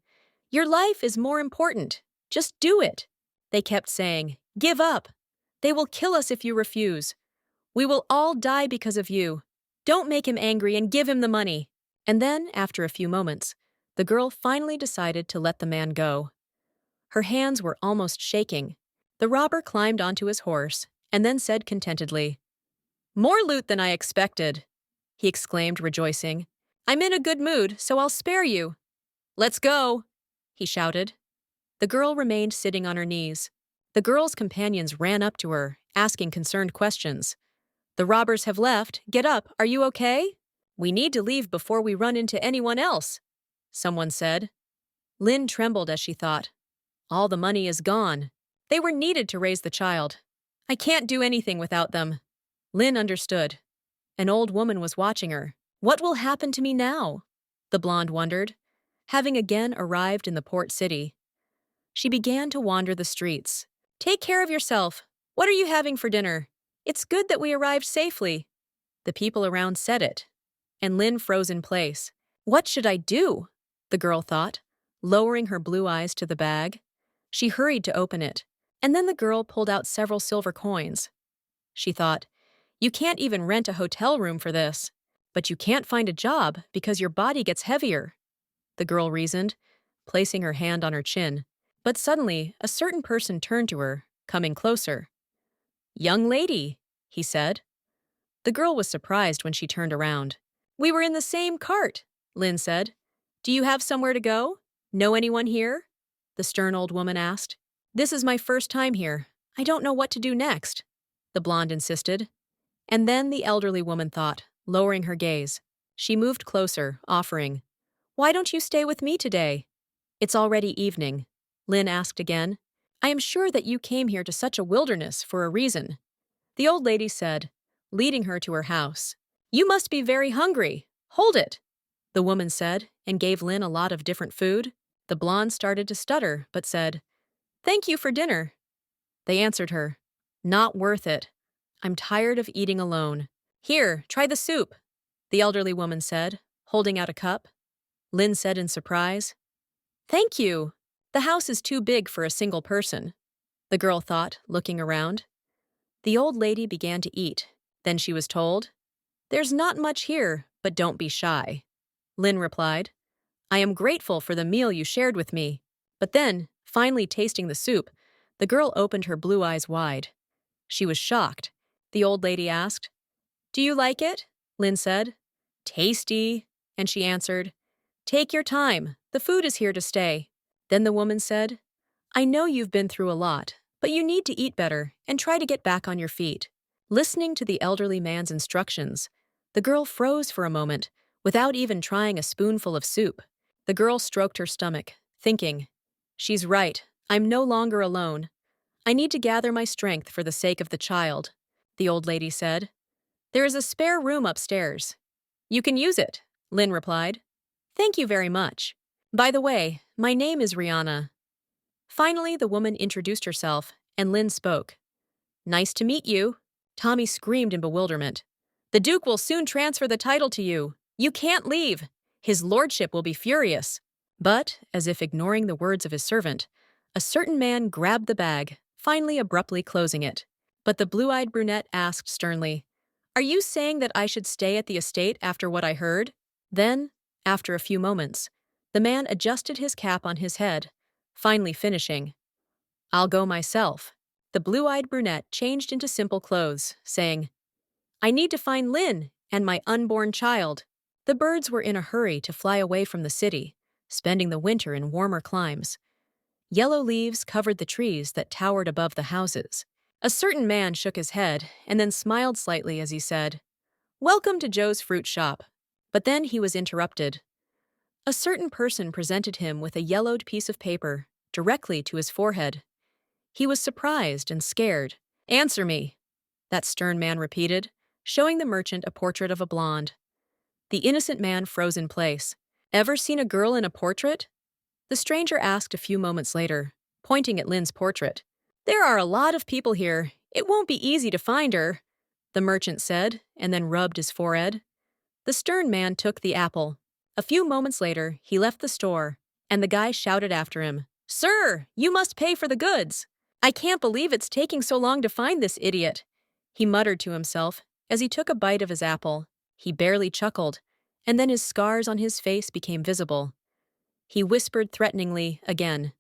Your life is more important. Just do it. They kept saying, Give up. They will kill us if you refuse. We will all die because of you. Don't make him angry and give him the money. And then, after a few moments, the girl finally decided to let the man go. Her hands were almost shaking. The robber climbed onto his horse and then said contentedly, More loot than I expected, he exclaimed, rejoicing. I'm in a good mood, so I'll spare you. Let's go, he shouted. The girl remained sitting on her knees. The girl's companions ran up to her, asking concerned questions. The robbers have left. Get up. Are you okay? We need to leave before we run into anyone else, someone said. Lynn trembled as she thought. All the money is gone. They were needed to raise the child. I can't do anything without them. Lynn understood. An old woman was watching her. What will happen to me now? The blonde wondered, having again arrived in the port city. She began to wander the streets. Take care of yourself. What are you having for dinner? It's good that we arrived safely. The people around said it, and Lynn froze in place. What should I do? The girl thought, lowering her blue eyes to the bag. She hurried to open it, and then the girl pulled out several silver coins. She thought, You can't even rent a hotel room for this, but you can't find a job because your body gets heavier, the girl reasoned, placing her hand on her chin. But suddenly, a certain person turned to her, coming closer. Young lady, he said. The girl was surprised when she turned around. We were in the same cart, Lynn said. Do you have somewhere to go? Know anyone here? The stern old woman asked. This is my first time here. I don't know what to do next, the blonde insisted. And then the elderly woman thought, lowering her gaze. She moved closer, offering, Why don't you stay with me today? It's already evening, Lynn asked again. I am sure that you came here to such a wilderness for a reason. the old lady said, leading her to her house. You must be very hungry. Hold it, the woman said, and gave Lin a lot of different food. The blonde started to stutter, but said, Thank you for dinner. They answered her, Not worth it. I'm tired of eating alone. Here, try the soup, the elderly woman said, holding out a cup. Lin said in surprise, Thank you. The house is too big for a single person, the girl thought, looking around. The old lady began to eat. Then she was told, There's not much here, but don't be shy. Lin replied, I am grateful for the meal you shared with me. But then, finally tasting the soup, the girl opened her blue eyes wide. She was shocked. The old lady asked, Do you like it? Lin said, Tasty. And she answered, Take your time. The food is here to stay. Then the woman said, I know you've been through a lot, but you need to eat better and try to get back on your feet. Listening to the elderly man's instructions, the girl froze for a moment, without even trying a spoonful of soup. The girl stroked her stomach, thinking, She's right, I'm no longer alone. I need to gather my strength for the sake of the child, the old lady said. There is a spare room upstairs. You can use it, Lin replied. Thank you very much. By the way, my name is Rihanna. Finally, the woman introduced herself, and Lin spoke. Nice to meet you. Tommy screamed in bewilderment. The Duke will soon transfer the title to you. You can't leave. His lordship will be furious. But, as if ignoring the words of his servant, a certain man grabbed the bag, finally abruptly closing it. But the blue-eyed brunette asked sternly, Are you saying that I should stay at the estate after what I heard? Then, after a few moments, the man adjusted his cap on his head, finally finishing, I'll go myself. The blue-eyed brunette changed into simple clothes, saying, I need to find Lin and my unborn child. The birds were in a hurry to fly away from the city, spending the winter in warmer climes. Yellow leaves covered the trees that towered above the houses. A certain man shook his head and then smiled slightly as he said, Welcome to Joe's fruit shop. But then he was interrupted. A certain person presented him with a yellowed piece of paper directly to his forehead. He was surprised and scared. Answer me, that stern man repeated, showing the merchant a portrait of a blonde. The innocent man froze in place. Ever seen a girl in a portrait? The stranger asked a few moments later, pointing at Lin's portrait. There are a lot of people here. It won't be easy to find her, the merchant said, and then rubbed his forehead. The stern man took the apple. A few moments later, he left the store, and the guy shouted after him, Sir, you must pay for the goods. I can't believe it's taking so long to find this idiot, he muttered to himself as he took a bite of his apple. He barely chuckled, and then his scars on his face became visible. He whispered threateningly again,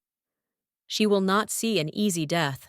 She will not see an easy death.